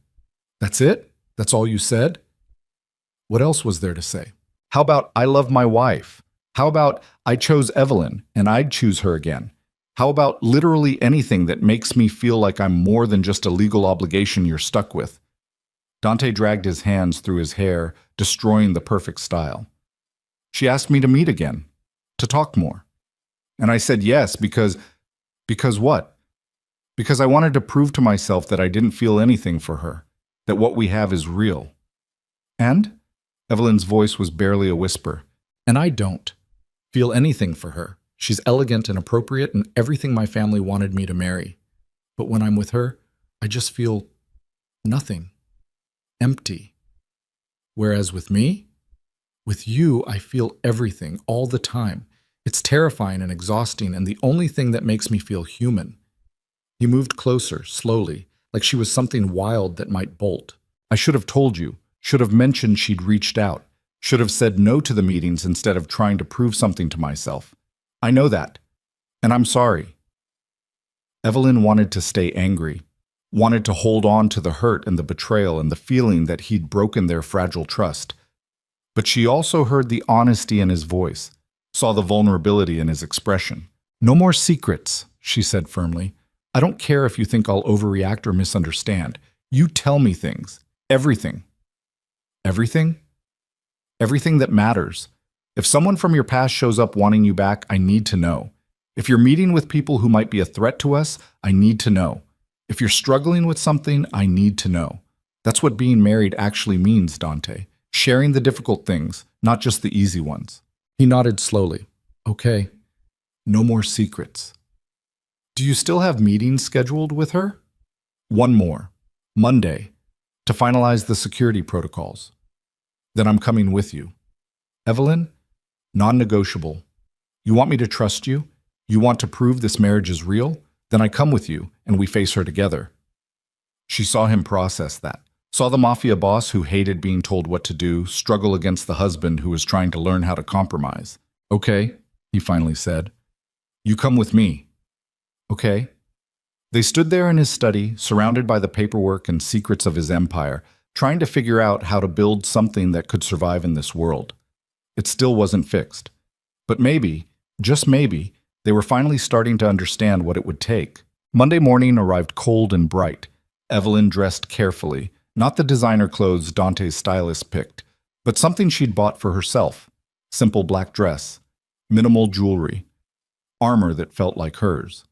That's it? That's all you said? What else was there to say? How about I love my wife? How about I chose Evelyn and I'd choose her again? How about literally anything that makes me feel like I'm more than just a legal obligation you're stuck with? Dante dragged his hands through his hair, destroying the perfect style. She asked me to meet again, to talk more. And I said yes because what? Because I wanted to prove to myself that I didn't feel anything for her, that what we have is real. And? Evelyn's voice was barely a whisper. And I don't feel anything for her. She's elegant and appropriate and everything my family wanted me to marry. But when I'm with her, I just feel nothing. Empty. Whereas with me, with you, I feel everything all the time. It's terrifying and exhausting and the only thing that makes me feel human. He moved closer, slowly, like she was something wild that might bolt. I should have told you, should have mentioned she'd reached out, should have said no to the meetings instead of trying to prove something to myself. I know that, and I'm sorry. Evelyn wanted to stay angry, wanted to hold on to the hurt and the betrayal and the feeling that he'd broken their fragile trust. But she also heard the honesty in his voice, saw the vulnerability in his expression. No more secrets, she said firmly. I don't care if you think I'll overreact or misunderstand. You tell me things. Everything. Everything? Everything that matters. If someone from your past shows up wanting you back, I need to know. If you're meeting with people who might be a threat to us, I need to know. If you're struggling with something, I need to know. That's what being married actually means, Dante. Sharing the difficult things, not just the easy ones. He nodded slowly. Okay. No more secrets. Do you still have meetings scheduled with her? One more. Monday. To finalize the security protocols. Then I'm coming with you. Evelyn? Non-negotiable. You want me to trust you? You want to prove this marriage is real? Then I come with you, and we face her together. She saw him process that. Saw the mafia boss who hated being told what to do struggle against the husband who was trying to learn how to compromise. Okay, he finally said. You come with me. Okay. They stood there in his study, surrounded by the paperwork and secrets of his empire, trying to figure out how to build something that could survive in this world. It still wasn't fixed. But maybe, just maybe, they were finally starting to understand what it would take. Monday morning arrived cold and bright. Evelyn dressed carefully, not the designer clothes Dante's stylist picked, but something she'd bought for herself. Simple black dress, minimal jewelry, armor that felt like hers.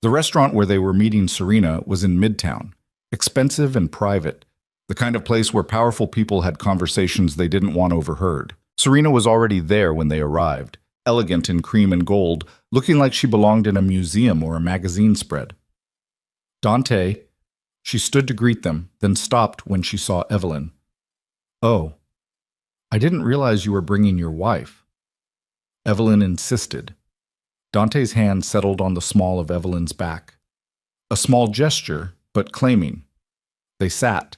The restaurant where they were meeting Serena was in Midtown, expensive and private, the kind of place where powerful people had conversations they didn't want overheard. Serena was already there when they arrived, elegant in cream and gold, looking like she belonged in a museum or a magazine spread. Dante, she stood to greet them, then stopped when she saw Evelyn. Oh, I didn't realize you were bringing your wife. Evelyn insisted. Dante's hand settled on the small of Evelyn's back. A small gesture, but claiming. They sat.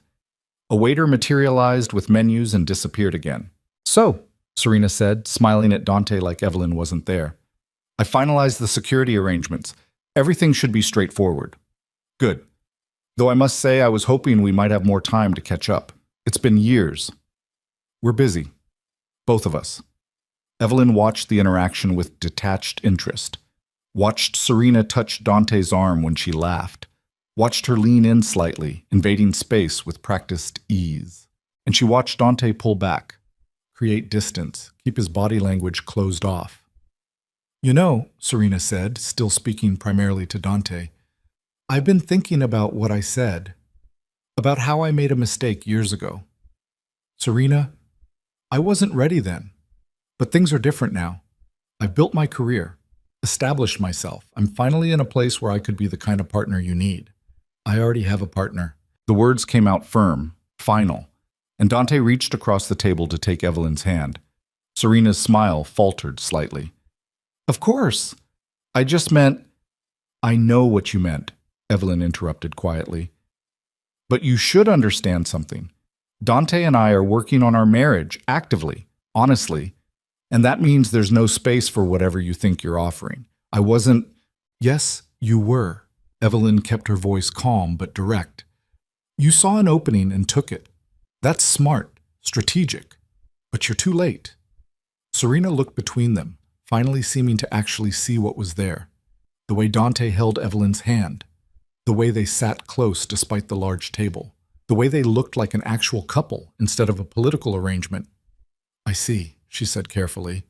A waiter materialized with menus and disappeared again. So, Serena said, smiling at Dante like Evelyn wasn't there. I finalized the security arrangements. Everything should be straightforward. Good. Though I must say I was hoping we might have more time to catch up. It's been years. We're busy. Both of us. Evelyn watched the interaction with detached interest. Watched Serena touch Dante's arm when she laughed. watched her lean in slightly, invading space with practiced ease. And she watched Dante pull back, create distance, keep his body language closed off. "You know," Serena said, still speaking primarily to Dante, "I've been thinking about what I said, about how I made a mistake years ago. Serena, I wasn't ready then, but things are different now. I've built my career, established myself. I'm finally in a place where I could be the kind of partner you need. I already have a partner." The words came out firm, final, and Dante reached across the table to take Evelyn's hand. Serena's smile faltered slightly. "Of course. I just meant—" "I know what you meant," Evelyn interrupted quietly. "But you should understand something. Dante and I are working on our marriage, actively, honestly, and that means there's no space for whatever you think you're offering. I wasn't—" "Yes, you were." Evelyn kept her voice calm but direct. "You saw an opening and took it. That's smart, strategic, but you're too late." Serena looked between them, finally seeming to actually see what was there. The way Dante held Evelyn's hand, the way they sat close despite the large table, the way they looked like an actual couple instead of a political arrangement. "I see," she said carefully.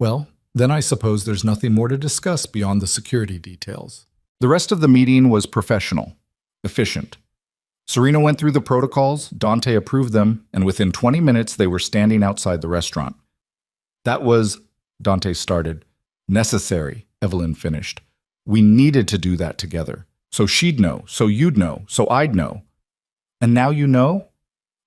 "Well, then I suppose there's nothing more to discuss beyond the security details." The rest of the meeting was professional, efficient. Serena went through the protocols, Dante approved them, and within 20 minutes they were standing outside the restaurant. "That was," Dante started. "Necessary," Evelyn finished. "We needed to do that together. So she'd know, so you'd know, so I'd know. And now you know?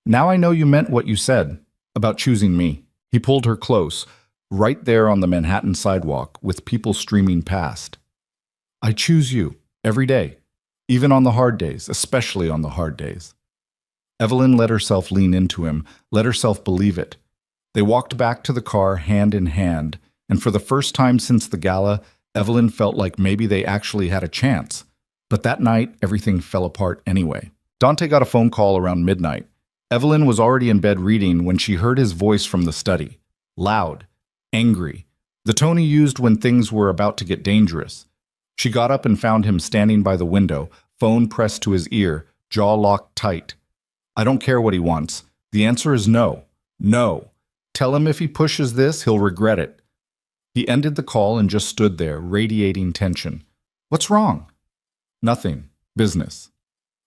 Now I know you meant what you said about choosing me." He pulled her close, right there on the Manhattan sidewalk, with people streaming past. "I choose you, every day, even on the hard days, especially on the hard days." Evelyn let herself lean into him, let herself believe it. They walked back to the car hand in hand, and for the first time since the gala, Evelyn felt like maybe they actually had a chance. But that night, everything fell apart anyway. Dante got a phone call around midnight. Evelyn was already in bed reading when she heard his voice from the study. Loud, angry, the tone he used when things were about to get dangerous. She got up and found him standing by the window, phone pressed to his ear, jaw locked tight. "I don't care what he wants. The answer is no. No. Tell him if he pushes this, he'll regret it." He ended the call and just stood there, radiating tension. "What's wrong?" "Nothing. Business."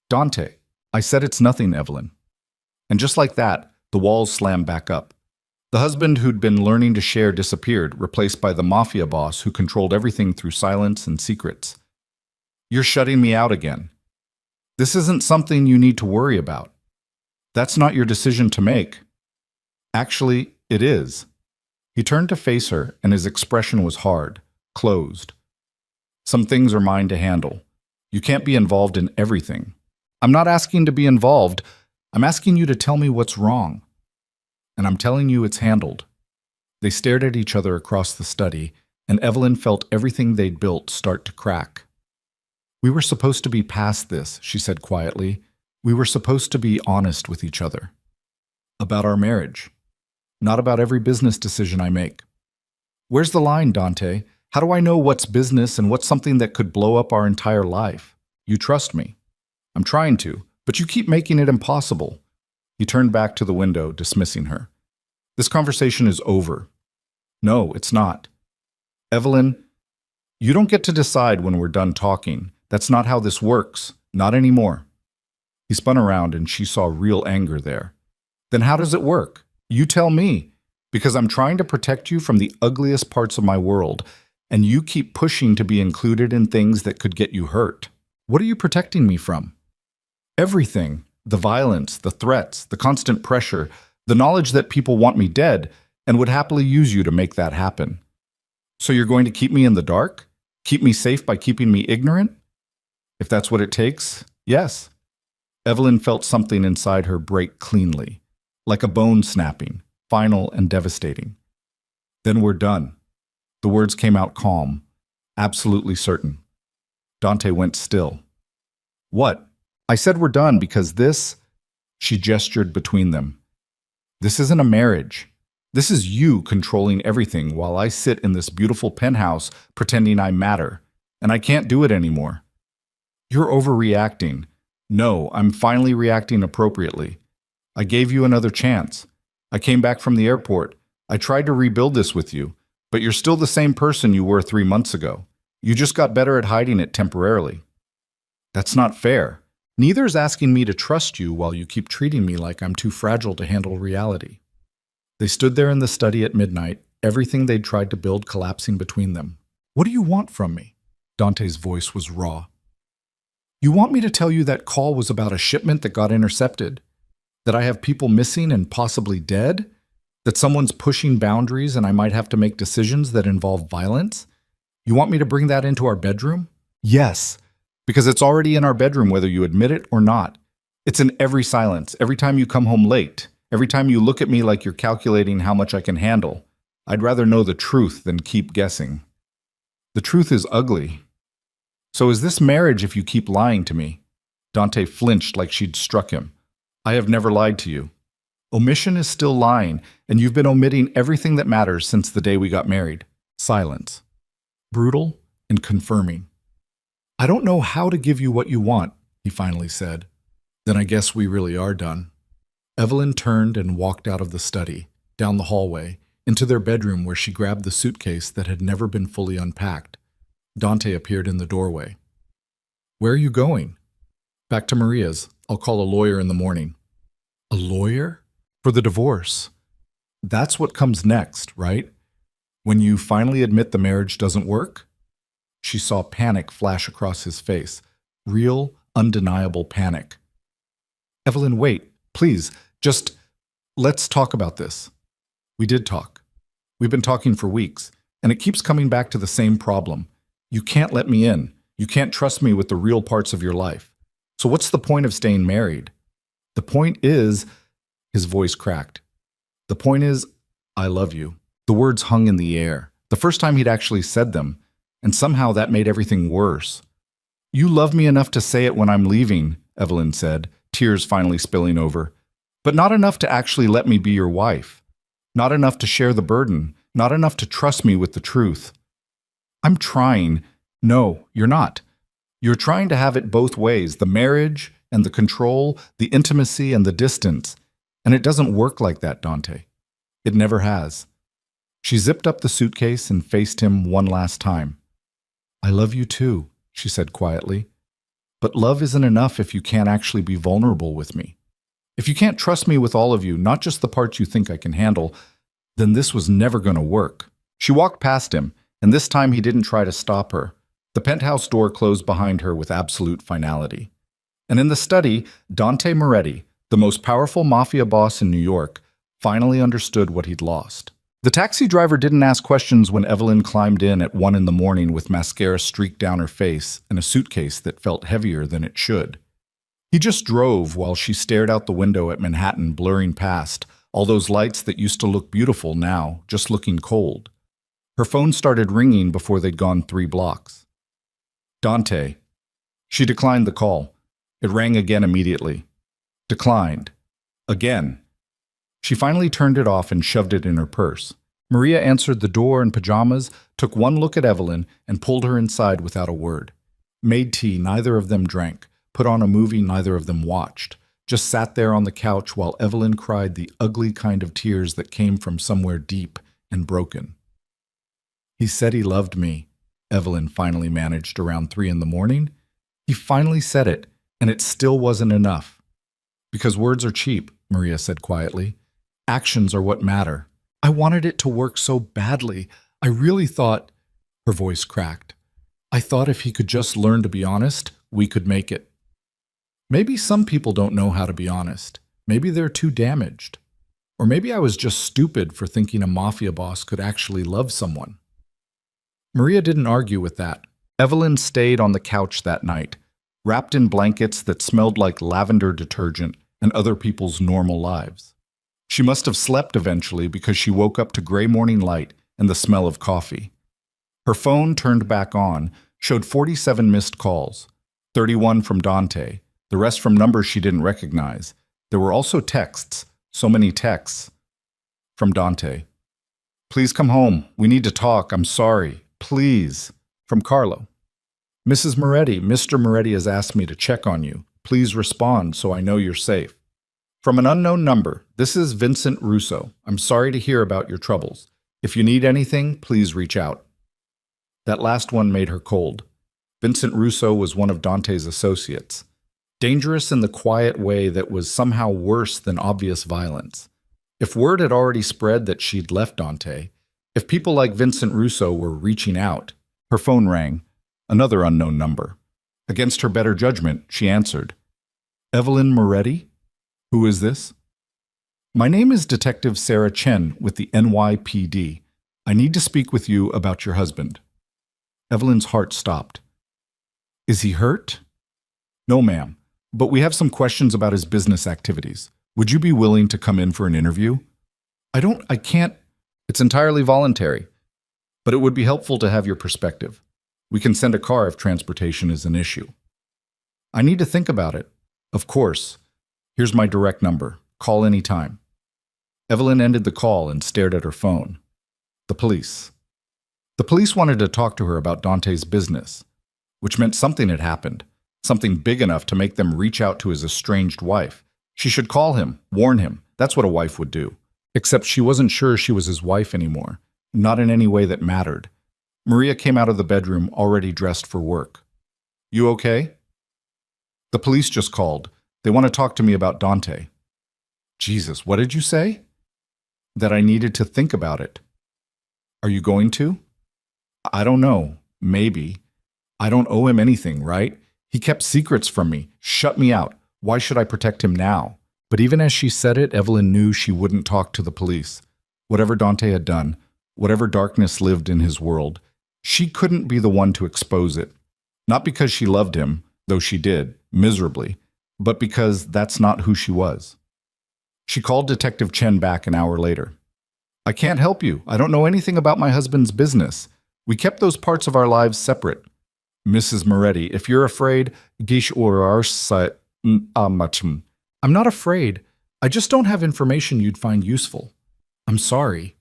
"Dante." "I said it's nothing, Evelyn." And just like that, the walls slammed back up. The husband who'd been learning to share disappeared, replaced by the Mafia boss who controlled everything through silence and secrets. "You're shutting me out again. This isn't something you need to worry about. That's not your decision to make." "Actually, it is." He turned to face her, and his expression was hard, closed. "Some things are mine to handle. You can't be involved in everything." "I'm not asking to be involved. I'm asking you to tell me what's wrong. And I'm telling you it's handled." They stared at each other across the study, and Evelyn felt everything they'd built start to crack. "We were supposed to be past this," she said quietly. "We were supposed to be honest with each other. About our marriage. Not about every business decision I make." "Where's the line, Dante? How do I know what's business and what's something that could blow up our entire life? You trust me." "I'm trying to, but you keep making it impossible." He turned back to the window, dismissing her. "This conversation is over." "No, it's not." "Evelyn, you don't get to decide when we're done talking. That's not how this works. Not anymore." He spun around and she saw real anger there. "Then how does it work? You tell me. Because I'm trying to protect you from the ugliest parts of my world, and you keep pushing to be included in things that could get you hurt. What are you protecting me from?" "Everything. The violence, the threats, the constant pressure, the knowledge that people want me dead and would happily use you to make that happen." "So you're going to keep me in the dark? Keep me safe by keeping me ignorant?" "If that's what it takes, yes." Evelyn felt something inside her break cleanly, like a bone snapping, final and devastating. "Then we're done." The words came out calm, absolutely certain. Dante went still. "What?" "I said we're done because this—" She gestured between them. "This isn't a marriage. This is you controlling everything while I sit in this beautiful penthouse pretending I matter, and I can't do it anymore." You're overreacting. No, I'm finally reacting appropriately. I gave you another chance. I came back from the airport. I tried to rebuild this with you, but you're still the same person you were 3 months ago. You just got better at hiding it temporarily. That's not fair. Neither's asking me to trust you while you keep treating me like I'm too fragile to handle reality. They stood there in the study at midnight, everything they'd tried to build collapsing between them. What do you want from me? Dante's voice was raw. You want me to tell you that call was about a shipment that got intercepted? That I have people missing and possibly dead? That someone's pushing boundaries and I might have to make decisions that involve violence? You want me to bring that into our bedroom? Yes, because it's already in our bedroom whether you admit it or not. It's in every silence, every time you come home late, every time you look at me like you're calculating how much I can handle. I'd rather know the truth than keep guessing. The truth is ugly. So is this marriage if you keep lying to me? Dante flinched like she'd struck him. I have never lied to you. Omission is still lying, and you've been omitting everything that matters since the day we got married. Silence. Brutal and confirming. I don't know how to give you what you want, he finally said. Then I guess we really are done. Evelyn turned and walked out of the study, down the hallway, into their bedroom where she grabbed the suitcase that had never been fully unpacked. Dante appeared in the doorway. Where are you going? Back to Maria's. I'll call a lawyer in the morning. A lawyer? For the divorce. That's what comes next, right? When you finally admit the marriage doesn't work? She saw panic flash across his face. Real, undeniable panic. Evelyn, wait. Please, just let's talk about this. We did talk. We've been talking for weeks, and it keeps coming back to the same problem. You can't let me in. You can't trust me with the real parts of your life. So what's the point of staying married? The point is, his voice cracked. The point is, I love you. The words hung in the air. The first time he'd actually said them, and somehow that made everything worse. You love me enough to say it when I'm leaving, Evelyn said, tears finally spilling over. But not enough to actually let me be your wife. Not enough to share the burden. Not enough to trust me with the truth. I'm trying. No, you're not. You're trying to have it both ways, the marriage and the control, the intimacy and the distance. And it doesn't work like that, Dante. It never has. She zipped up the suitcase and faced him one last time. I love you too, she said quietly. But love isn't enough if you can't actually be vulnerable with me. If you can't trust me with all of you, not just the parts you think I can handle, then this was never going to work. She walked past him, and this time he didn't try to stop her. The penthouse door closed behind her with absolute finality. And in the study, Dante Moretti, the most powerful mafia boss in New York, finally understood what he'd lost. The taxi driver didn't ask questions when Evelyn climbed in at 1 a.m. with mascara streaked down her face and a suitcase that felt heavier than it should. He just drove while she stared out the window at Manhattan blurring past, all those lights that used to look beautiful now, just looking cold. Her phone started ringing before they'd gone 3 blocks. Dante. She declined the call. It rang again immediately. Declined. Again. She finally turned it off and shoved it in her purse. Maria answered the door in pajamas, took one look at Evelyn, and pulled her inside without a word. Made tea neither of them drank, put on a movie neither of them watched, just sat there on the couch while Evelyn cried the ugly kind of tears that came from somewhere deep and broken. He said he loved me, Evelyn finally managed around 3 a.m. He finally said it, and it still wasn't enough. Because words are cheap, Maria said quietly. Actions are what matter. I wanted it to work so badly. I really thought, her voice cracked. I thought if he could just learn to be honest, we could make it. Maybe some people don't know how to be honest. Maybe they're too damaged. Or maybe I was just stupid for thinking a mafia boss could actually love someone. Maria didn't argue with that. Evelyn stayed on the couch that night, wrapped in blankets that smelled like lavender detergent and other people's normal lives. She must have slept eventually because she woke up to gray morning light and the smell of coffee. Her phone turned back on, showed 47 missed calls, 31 from Dante, the rest from numbers she didn't recognize. There were also texts, so many texts, from Dante. Please come home. We need to talk. I'm sorry. Please. From Carlo. Mrs. Moretti, Mr. Moretti has asked me to check on you. Please respond so I know you're safe. From an unknown number, this is Vincent Russo. I'm sorry to hear about your troubles. If you need anything, please reach out. That last one made her cold. Vincent Russo was one of Dante's associates. Dangerous in the quiet way that was somehow worse than obvious violence. If word had already spread that she'd left Dante, if people like Vincent Russo were reaching out, her phone rang. Another unknown number. Against her better judgment, she answered. Evelyn Moretti? Who is this? My name is Detective Sarah Chen with the NYPD. I need to speak with you about your husband. Evelyn's heart stopped. Is he hurt? No, ma'am, but we have some questions about his business activities. Would you be willing to come in for an interview? I can't. It's entirely voluntary, but it would be helpful to have your perspective. We can send a car if transportation is an issue. I need to think about it. Of course. Here's my direct number. Call anytime. Evelyn ended the call and stared at her phone. The police. The police wanted to talk to her about Dante's business, which meant something had happened, something big enough to make them reach out to his estranged wife. She should call him, warn him. That's what a wife would do. Except she wasn't sure she was his wife anymore, not in any way that mattered. Maria came out of the bedroom already dressed for work. You okay? The police just called. They want to talk to me about Dante. Jesus, what did you say? That I needed to think about it. Are you going to? I don't know. Maybe. I don't owe him anything, right? He kept secrets from me, shut me out. Why should I protect him now? But even as she said it, Evelyn knew she wouldn't talk to the police. Whatever Dante had done, whatever darkness lived in his world, she couldn't be the one to expose it. Not because she loved him, though she did, miserably, but because that's not who she was. She called Detective Chen back an hour later. I can't help you. I don't know anything about my husband's business. We kept those parts of our lives separate. Mrs. Moretti, if you're afraid, I'm not afraid. I just don't have information you'd find useful. I'm sorry.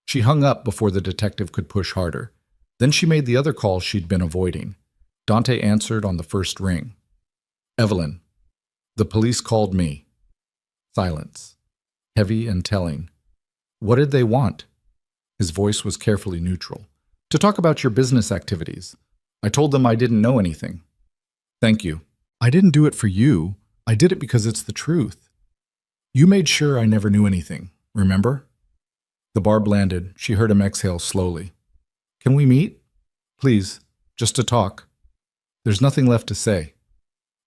She hung up before the detective could push harder. Then she made the other call she'd been avoiding. Dante answered on the first ring. Evelyn, the police called me. Silence. Heavy and telling. What did they want? His voice was carefully neutral. To talk about your business activities. I told them I didn't know anything. Thank you. I didn't do it for you. I did it because it's the truth. You made sure I never knew anything, remember? The barb landed. She heard him exhale slowly. Can we meet? Please, just to talk. There's nothing left to say.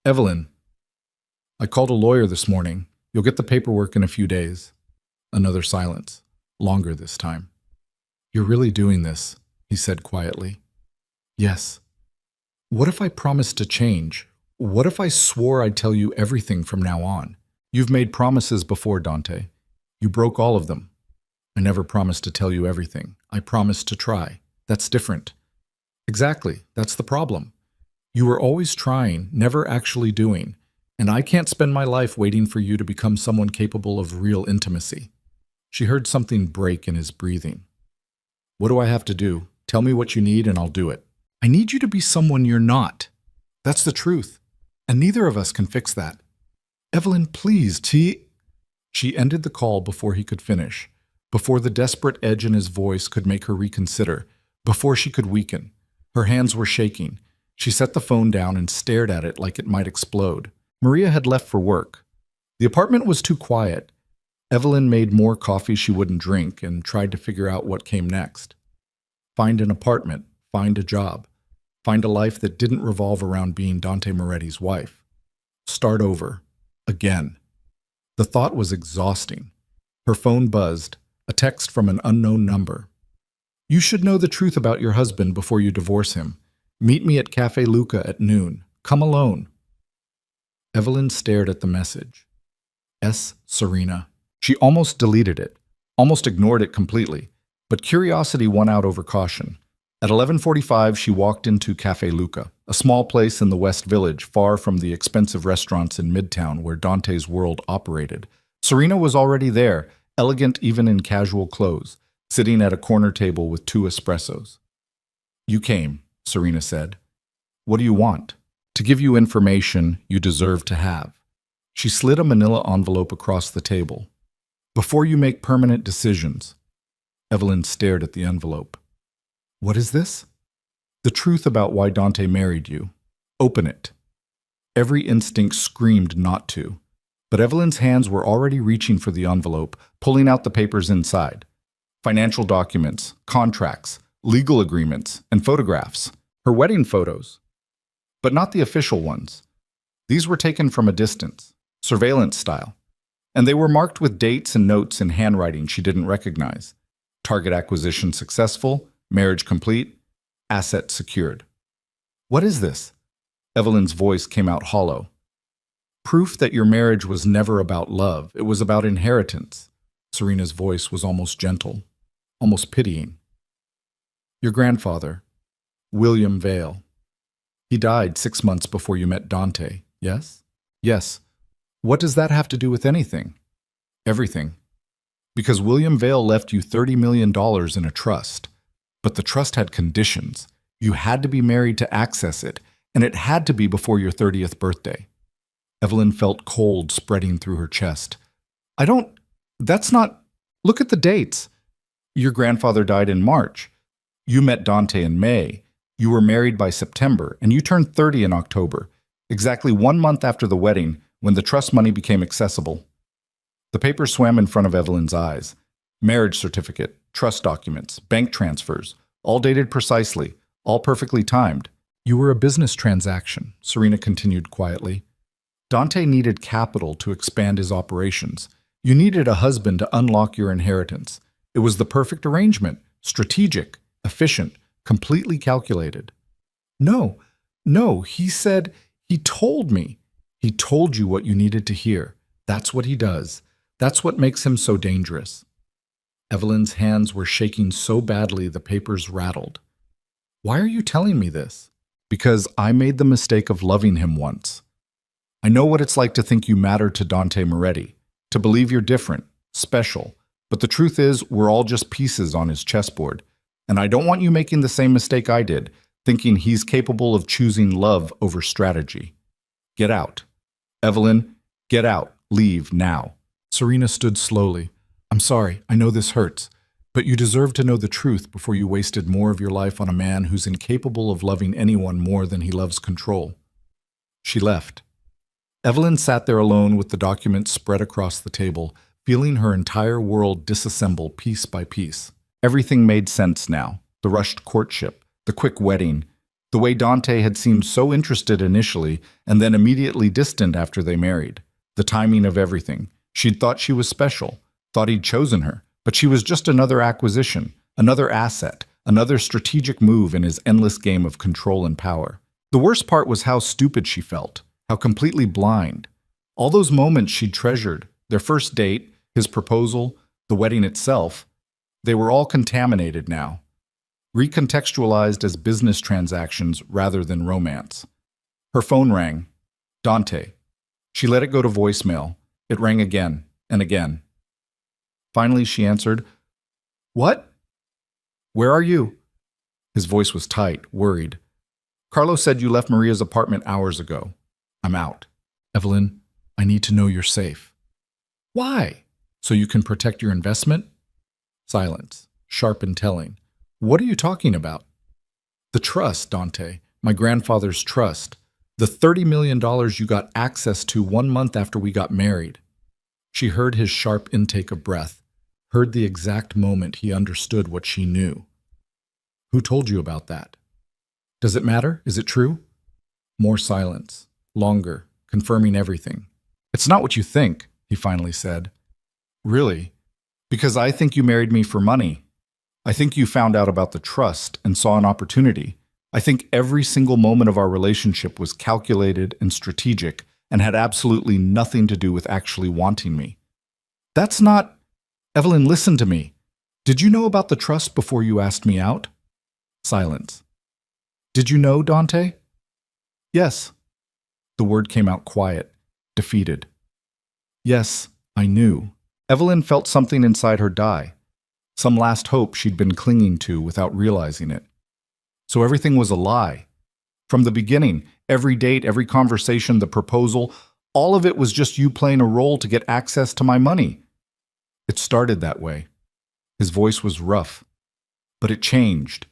Evelyn, I called a lawyer this morning. You'll get the paperwork in a few days. Another silence, longer this time. You're really doing this, he said quietly. Yes. What if I promised to change? What if I swore I'd tell you everything from now on? You've made promises before, Dante. You broke all of them. I never promised to tell you everything. I promised to try. That's different. Exactly. That's the problem. You were always trying, never actually doing. And I can't spend my life waiting for you to become someone capable of real intimacy. She heard something break in his breathing. What do I have to do? Tell me what you need and I'll do it. I need you to be someone you're not. That's the truth. And neither of us can fix that. Evelyn, please, She ended the call before he could finish, before the desperate edge in his voice could make her reconsider, before she could weaken. Her hands were shaking. She set the phone down and stared at it like it might explode. Maria had left for work. The apartment was too quiet. Evelyn made more coffee she wouldn't drink and tried to figure out what came next. Find an apartment, find a job, find a life that didn't revolve around being Dante Moretti's wife. Start over. Again. The thought was exhausting. Her phone buzzed, a text from an unknown number. You should know the truth about your husband before you divorce him. Meet me at Cafe Luca at noon. Come alone. Evelyn stared at the message. S. Serena. She almost deleted it, almost ignored it completely, but curiosity won out over caution. At 11:45, she walked into Cafe Luca, a small place in the West Village, far from the expensive restaurants in Midtown where Dante's world operated. Serena was already there, elegant even in casual clothes, sitting at a corner table with 2 espressos. You came, Serena said. What do you want? To give you information you deserve to have. She slid a manila envelope across the table. Before you make permanent decisions. Evelyn stared at the envelope. What is this? The truth about why Dante married you. Open it. Every instinct screamed not to, but Evelyn's hands were already reaching for the envelope, pulling out the papers inside. Financial documents, contracts, legal agreements, and photographs. Her wedding photos. But not the official ones. These were taken from a distance, surveillance style, and they were marked with dates and notes in handwriting she didn't recognize. Target acquisition successful, marriage complete, asset secured. What is this? Evelyn's voice came out hollow. Proof that your marriage was never about love, it was about inheritance. Serena's voice was almost gentle, almost pitying. Your grandfather, William Vale. He died 6 months before you met Dante, yes? Yes. What does that have to do with anything? Everything. Because William Vale left you $30 million in a trust. But the trust had conditions. You had to be married to access it, and it had to be before your 30th birthday. Evelyn felt cold spreading through her chest. That's not, look at the dates. Your grandfather died in March. You met Dante in May. You were married by September, and you turned 30 in October, exactly 1 month after the wedding when the trust money became accessible. The paper swam in front of Evelyn's eyes. Marriage certificate, trust documents, bank transfers, all dated precisely, all perfectly timed. You were a business transaction, Serena continued quietly. Dante needed capital to expand his operations. You needed a husband to unlock your inheritance. It was the perfect arrangement, strategic, efficient, completely calculated. No, he said, he told me. He told you what you needed to hear. That's what he does. That's what makes him so dangerous. Evelyn's hands were shaking so badly the papers rattled. Why are you telling me this? Because I made the mistake of loving him once. I know what it's like to think you matter to Dante Moretti, to believe you're different, special, but the truth is we're all just pieces on his chessboard, and I don't want you making the same mistake I did, thinking he's capable of choosing love over strategy. Get out. Evelyn, get out. Leave now. Serena stood slowly. I'm sorry, I know this hurts, but you deserve to know the truth before you wasted more of your life on a man who's incapable of loving anyone more than he loves control. She left. Evelyn sat there alone with the documents spread across the table, feeling her entire world disassemble piece by piece. Everything made sense now. The rushed courtship, the quick wedding, the way Dante had seemed so interested initially and then immediately distant after they married. The timing of everything. She'd thought she was special, thought he'd chosen her, but she was just another acquisition, another asset, another strategic move in his endless game of control and power. The worst part was how stupid she felt, how completely blind. All those moments she'd treasured, their first date, his proposal, the wedding itself, they were all contaminated now, recontextualized as business transactions rather than romance. Her phone rang. Dante. She let it go to voicemail. It rang again and again. Finally, she answered, What? Where are you? His voice was tight, worried. Carlos said you left Maria's apartment hours ago. I'm out. Evelyn, I need to know you're safe. Why? So you can protect your investment? Silence, sharp and telling. What are you talking about? The trust, Dante. My grandfather's trust. The $30 million you got access to 1 month after we got married. She heard his sharp intake of breath, heard the exact moment he understood what she knew. Who told you about that? Does it matter? Is it true? More silence, longer, confirming everything. It's not what you think, he finally said. Really? Because I think you married me for money. I think you found out about the trust and saw an opportunity. I think every single moment of our relationship was calculated and strategic and had absolutely nothing to do with actually wanting me. That's not... Evelyn, listen to me. Did you know about the trust before you asked me out? Silence. Did you know, Dante? Yes. The word came out quiet, defeated. Yes, I knew. Evelyn felt something inside her die, some last hope she'd been clinging to without realizing it. So everything was a lie. From the beginning, every date, every conversation, the proposal, all of it was just you playing a role to get access to my money. It started that way. His voice was rough, but it changed.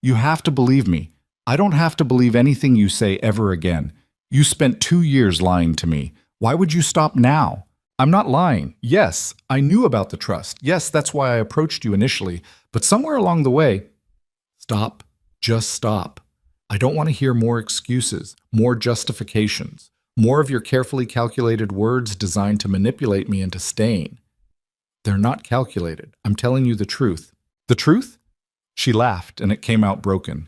You have to believe me. I don't have to believe anything you say ever again. You spent 2 years lying to me. Why would you stop now? I'm not lying. Yes, I knew about the trust. Yes, that's why I approached you initially. But somewhere along the way, stop. Just stop. I don't want to hear more excuses, more justifications, more of your carefully calculated words designed to manipulate me into staying. They're not calculated. I'm telling you the truth. The truth? She laughed, and it came out broken.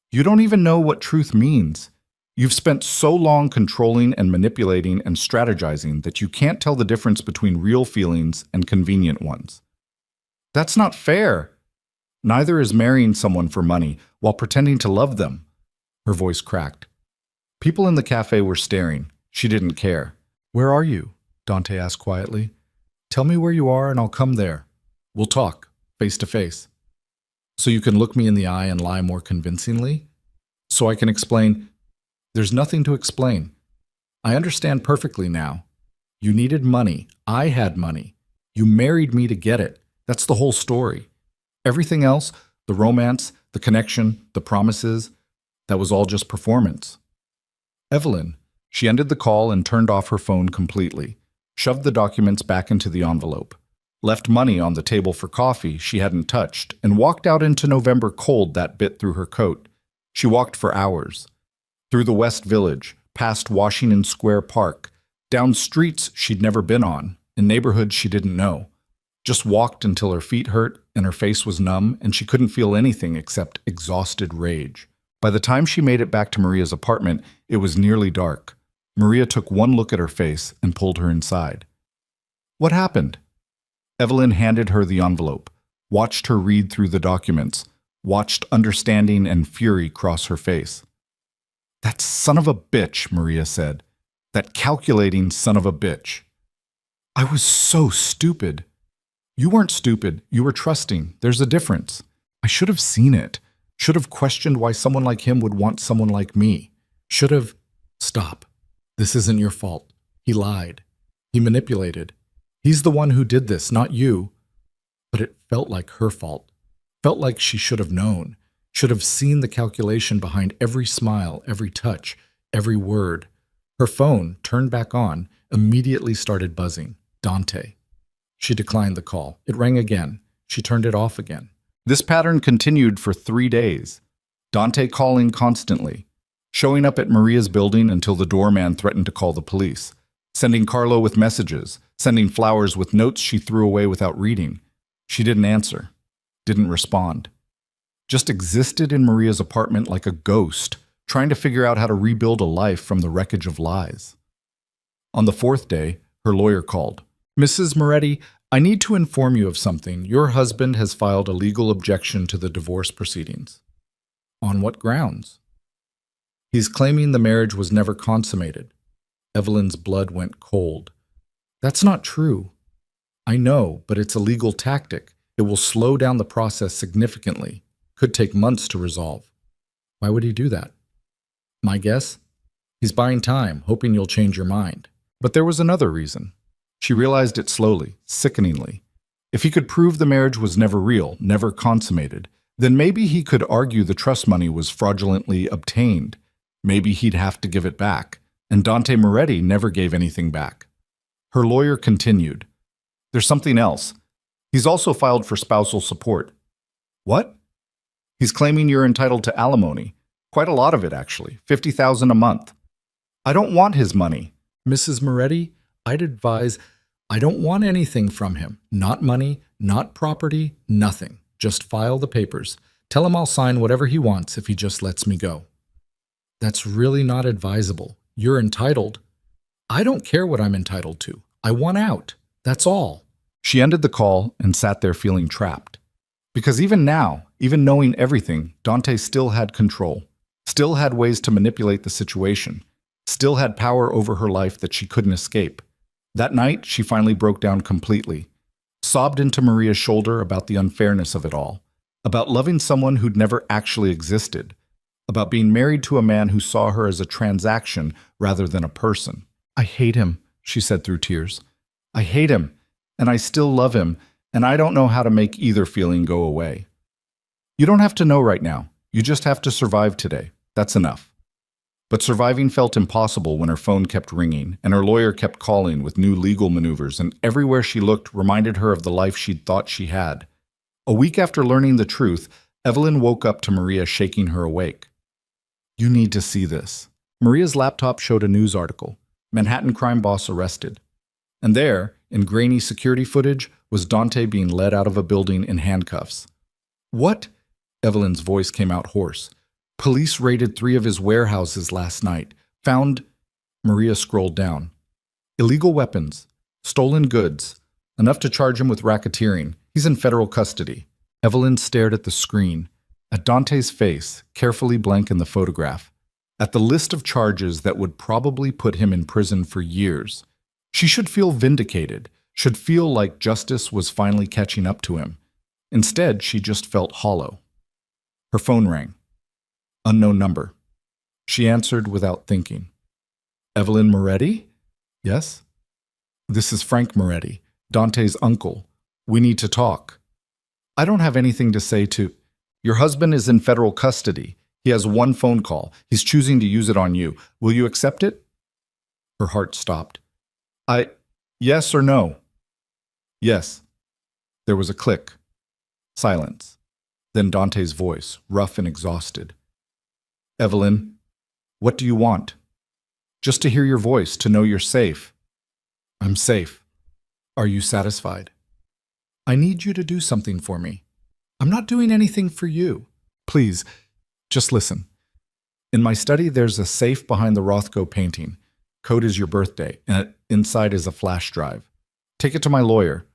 You don't even know what truth means. You've spent so long controlling and manipulating and strategizing that you can't tell the difference between real feelings and convenient ones. That's not fair. Neither is marrying someone for money while pretending to love them. Her voice cracked. People in the cafe were staring. She didn't care. Where are you? Dante asked quietly. Tell me where you are and I'll come there. We'll talk, face to face. So you can look me in the eye and lie more convincingly? So I can explain, there's nothing to explain. I understand perfectly now. You needed money. I had money. You married me to get it. That's the whole story. Everything else, the romance, the connection, the promises, that was all just performance. Evelyn, she ended the call and turned off her phone completely, shoved the documents back into the envelope, left money on the table for coffee she hadn't touched, and walked out into November cold that bit through her coat. She walked for hours. Through the West Village, past Washington Square Park, down streets she'd never been on, in neighborhoods she didn't know. Just walked until her feet hurt and her face was numb and she couldn't feel anything except exhausted rage. By the time she made it back to Maria's apartment, it was nearly dark. Maria took one look at her face and pulled her inside. What happened? Evelyn handed her the envelope, watched her read through the documents, watched understanding and fury cross her face. That son of a bitch, Maria said. That calculating son of a bitch. I was so stupid. You weren't stupid. You were trusting. There's a difference. I should have seen it. Should have questioned why someone like him would want someone like me. Should have... Stop. This isn't your fault. He lied. He manipulated. He's the one who did this, not you. But it felt like her fault. Felt like she should have known. Should have seen the calculation behind every smile, every touch, every word. Her phone, turned back on, immediately started buzzing. Dante. She declined the call. It rang again. She turned it off again. This pattern continued for 3 days. Dante calling constantly, showing up at Maria's building until the doorman threatened to call the police, sending Carlo with messages, sending flowers with notes she threw away without reading. She didn't answer, didn't respond. Just existed in Maria's apartment like a ghost, trying to figure out how to rebuild a life from the wreckage of lies. On the 4th day, her lawyer called. Mrs. Moretti, I need to inform you of something. Your husband has filed a legal objection to the divorce proceedings. On what grounds? He's claiming the marriage was never consummated. Evelyn's blood went cold. That's not true. I know, but it's a legal tactic. It will slow down the process significantly. Could take months to resolve. Why would he do that? My guess? He's buying time, hoping you'll change your mind. But there was another reason. She realized it slowly, sickeningly. If he could prove the marriage was never real, never consummated, then maybe he could argue the trust money was fraudulently obtained. Maybe he'd have to give it back. And Dante Moretti never gave anything back. Her lawyer continued. There's something else. He's also filed for spousal support. What? He's claiming you're entitled to alimony. Quite a lot of it, actually. $50,000 a month. I don't want his money. Mrs. Moretti, I'd advise, I don't want anything from him. Not money, not property, nothing. Just file the papers. Tell him I'll sign whatever he wants if he just lets me go. That's really not advisable. You're entitled. I don't care what I'm entitled to. I want out. That's all. She ended the call and sat there feeling trapped. Because even now, even knowing everything, Dante still had control. Still had ways to manipulate the situation. Still had power over her life that she couldn't escape. That night, she finally broke down completely. Sobbed into Maria's shoulder about the unfairness of it all. About loving someone who'd never actually existed. about being married to a man who saw her as a transaction rather than a person. I hate him, she said through tears. I hate him, and I still love him, and I don't know how to make either feeling go away. You don't have to know right now. You just have to survive today. That's enough. But surviving felt impossible when her phone kept ringing, and her lawyer kept calling with new legal maneuvers, and everywhere she looked reminded her of the life she'd thought she had. A week after learning the truth, Evelyn woke up to Maria shaking her awake. You need to see this. Maria's laptop showed a news article. Manhattan crime boss arrested. And there, in grainy security footage, was Dante being led out of a building in handcuffs. What? Evelyn's voice came out hoarse. Police raided 3 of his warehouses last night. Found... Maria scrolled down. Illegal weapons. Stolen goods. Enough to charge him with racketeering. He's in federal custody. Evelyn stared at the screen. At Dante's face, carefully blank in the photograph. At the list of charges that would probably put him in prison for years. She should feel vindicated. Should feel like justice was finally catching up to him. Instead, she just felt hollow. Her phone rang. Unknown number. She answered without thinking. Evelyn Moretti? Yes? This is Frank Moretti, Dante's uncle. We need to talk. I don't have anything to say to... Your husband is in federal custody. He has 1 phone call. He's choosing to use it on you. Will you accept it? Her heart stopped. Yes or no? Yes. There was a click. Silence. Then Dante's voice, rough and exhausted. Evelyn, what do you want? Just to hear your voice, to know you're safe. I'm safe. Are you satisfied? I need you to do something for me. I'm not doing anything for you. Please, just listen. In my study, there's a safe behind the Rothko painting. Code is your birthday, and inside is a flash drive. Take it to my lawyer.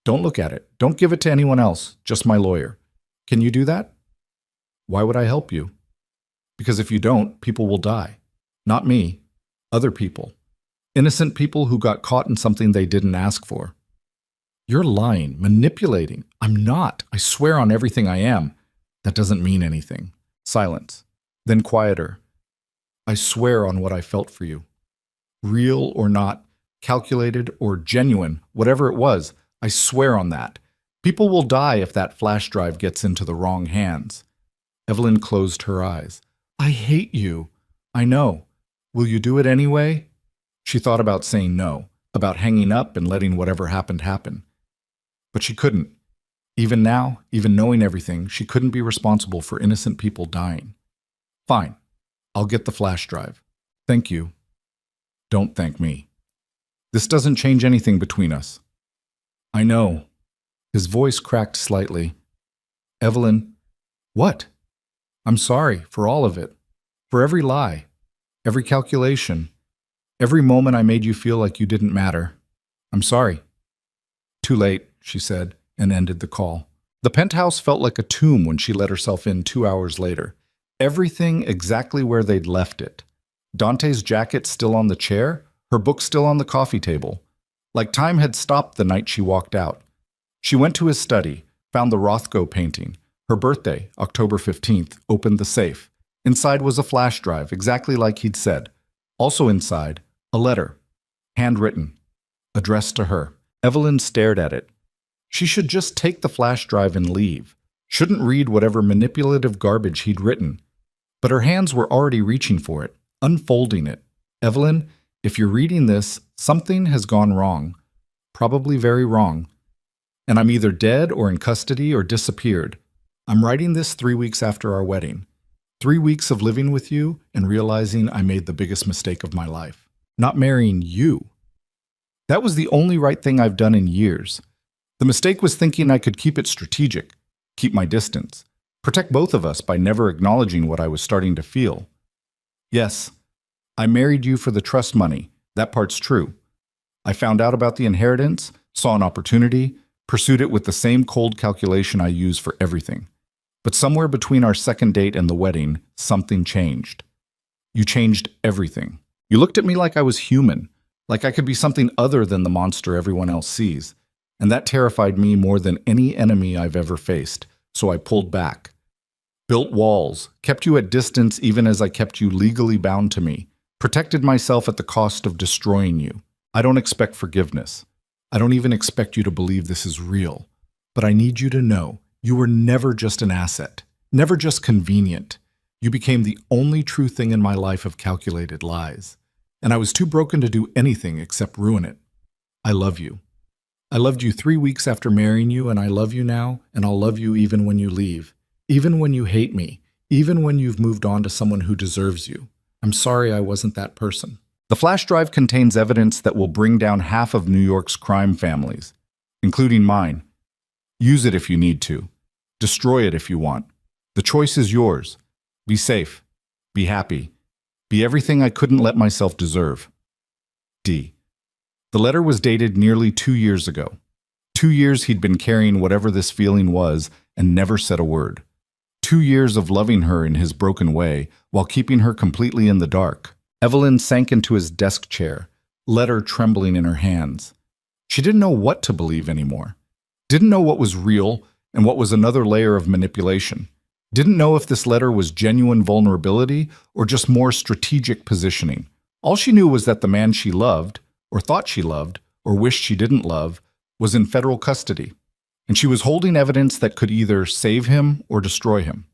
Don't look at it. Don't give it to anyone else, just my lawyer. Can you do that? Why would I help you? Because if you don't, people will die. Not me. Other people. Innocent people who got caught in something they didn't ask for. You're lying, manipulating. I'm not. I swear on everything I am. That doesn't mean anything. Silence. Then quieter. I swear on what I felt for you. Real or not, calculated or genuine, whatever it was, I swear on that. People will die if that flash drive gets into the wrong hands. Evelyn closed her eyes. I hate you. I know. Will you do it anyway? She thought about saying no, about hanging up and letting whatever happened happen. But she couldn't. Even now, even knowing everything, she couldn't be responsible for innocent people dying. Fine. I'll get the flash drive. Thank you. Don't thank me. This doesn't change anything between us. I know. His voice cracked slightly. Evelyn, what? I'm sorry for all of it. For every lie. Every calculation. Every moment I made you feel like you didn't matter. I'm sorry. Too late, she said, and ended the call. The penthouse felt like a tomb when she let herself in 2 hours later. Everything exactly where they'd left it. Dante's jacket still on the chair, her book still on the coffee table. Like time had stopped the night she walked out. She went to his study, found the Rothko painting. Her birthday, October 15th, opened the safe. Inside was a flash drive, exactly like he'd said. Also inside, a letter. Handwritten. Addressed to her. Evelyn stared at it. She should just take the flash drive and leave. Shouldn't read whatever manipulative garbage he'd written. But her hands were already reaching for it, unfolding it. Evelyn, if you're reading this, something has gone wrong. Probably very wrong. And I'm either dead or in custody or disappeared. I'm writing this 3 weeks after our wedding. 3 weeks of living with you and realizing I made the biggest mistake of my life. Not marrying you. That was the only right thing I've done in years. The mistake was thinking I could keep it strategic, keep my distance, protect both of us by never acknowledging what I was starting to feel. Yes, I married you for the trust money. That part's true. I found out about the inheritance, saw an opportunity, pursued it with the same cold calculation I use for everything. But somewhere between our second date and the wedding, something changed. You changed everything. You looked at me like I was human, like I could be something other than the monster everyone else sees. And that terrified me more than any enemy I've ever faced, so I pulled back. Built walls, kept you at distance even as I kept you legally bound to me, protected myself at the cost of destroying you. I don't expect forgiveness. I don't even expect you to believe this is real. But I need you to know you were never just an asset, never just convenient. You became the only true thing in my life of calculated lies. And I was too broken to do anything except ruin it. I love you. I loved you 3 weeks after marrying you, and I love you now, and I'll love you even when you leave. Even when you hate me, even when you've moved on to someone who deserves you. I'm sorry I wasn't that person. The flash drive contains evidence that will bring down half of New York's crime families, including mine. Use it if you need to. Destroy it if you want. The choice is yours. Be safe. Be happy. Be everything I couldn't let myself deserve. D. The letter was dated nearly 2 years ago. 2 years he'd been carrying whatever this feeling was and never said a word. 2 years of loving her in his broken way while keeping her completely in the dark. Evelyn sank into his desk chair, letter trembling in her hands. She didn't know what to believe anymore. Didn't know what was real and what was another layer of manipulation. Didn't know if this letter was genuine vulnerability or just more strategic positioning. All she knew was that the man she loved, or thought she loved, or wished she didn't love, was in federal custody. And she was holding evidence that could either save him or destroy him.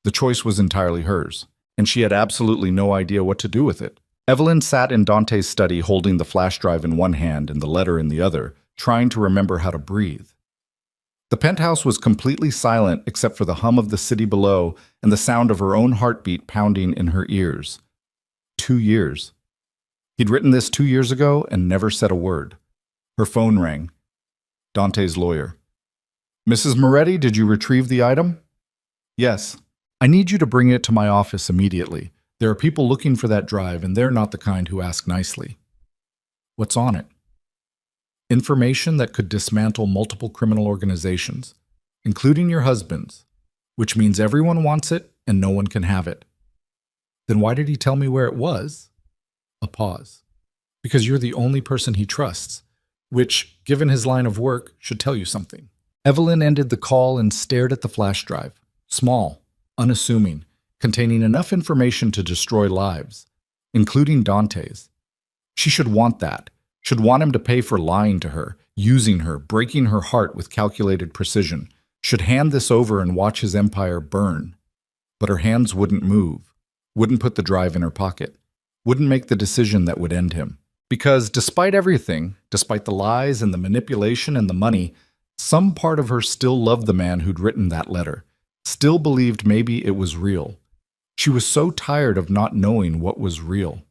The choice was entirely hers, and she had absolutely no idea what to do with it. Evelyn sat in Dante's study holding the flash drive in one hand and the letter in the other, trying to remember how to breathe. The penthouse was completely silent except for the hum of the city below and the sound of her own heartbeat pounding in her ears. 2 years. He'd written this 2 years ago and never said a word. Her phone rang. Dante's lawyer. Mrs. Moretti, did you retrieve the item? Yes. I need you to bring it to my office immediately. There are people looking for that drive, and they're not the kind who ask nicely. What's on it? Information that could dismantle multiple criminal organizations, including your husband's, which means everyone wants it and no one can have it. Then why did he tell me where it was? A pause. Because you're the only person he trusts, which, given his line of work, should tell you something. Evelyn ended the call and stared at the flash drive. Small, unassuming, containing enough information to destroy lives, including Dante's. She should want that, should want him to pay for lying to her, using her, breaking her heart with calculated precision, should hand this over and watch his empire burn. But her hands wouldn't move, wouldn't put the drive in her pocket, wouldn't make the decision that would end him. Because despite everything, despite the lies and the manipulation and the money, some part of her still loved the man who'd written that letter, still believed maybe it was real. She was so tired of not knowing what was real.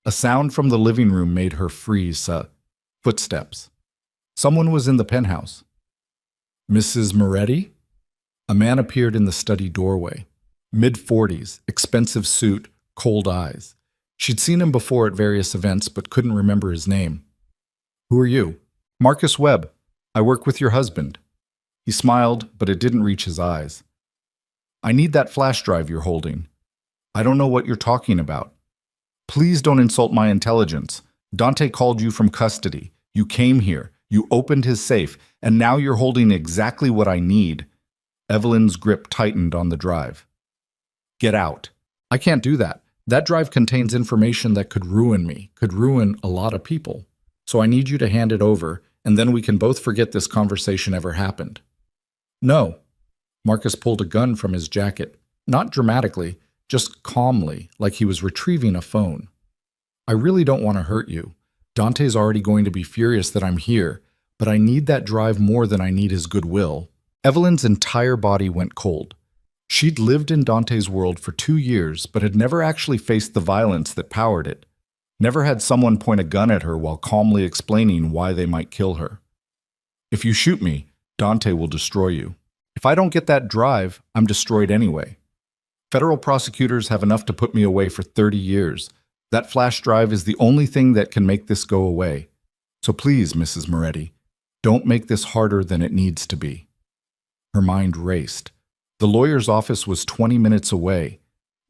A sound from the living room made her freeze. Footsteps. Someone was in the penthouse. Mrs. Moretti? A man appeared in the study doorway. Mid-40s, expensive suit, cold eyes. She'd seen him before at various events, but couldn't remember his name. Who are you? Marcus Webb. I work with your husband. He smiled, but it didn't reach his eyes. I need that flash drive you're holding. I don't know what you're talking about. Please don't insult my intelligence. Dante called you from custody. You came here. You opened his safe, and now you're holding exactly what I need. Evelyn's grip tightened on the drive. Get out. I can't do that. That drive contains information that could ruin me, could ruin a lot of people. So I need you to hand it over, and then we can both forget this conversation ever happened. No. Marcus pulled a gun from his jacket, not dramatically, just calmly, like he was retrieving a phone. I really don't want to hurt you. Dante's already going to be furious that I'm here, but I need that drive more than I need his goodwill. Evelyn's entire body went cold. She'd lived in Dante's world for 2 years, but had never actually faced the violence that powered it. Never had someone point a gun at her while calmly explaining why they might kill her. If you shoot me, Dante will destroy you. If I don't get that drive, I'm destroyed anyway. Federal prosecutors have enough to put me away for 30 years. That flash drive is the only thing that can make this go away. So please, Mrs. Moretti, don't make this harder than it needs to be. Her mind raced. The lawyer's office was 20 minutes away.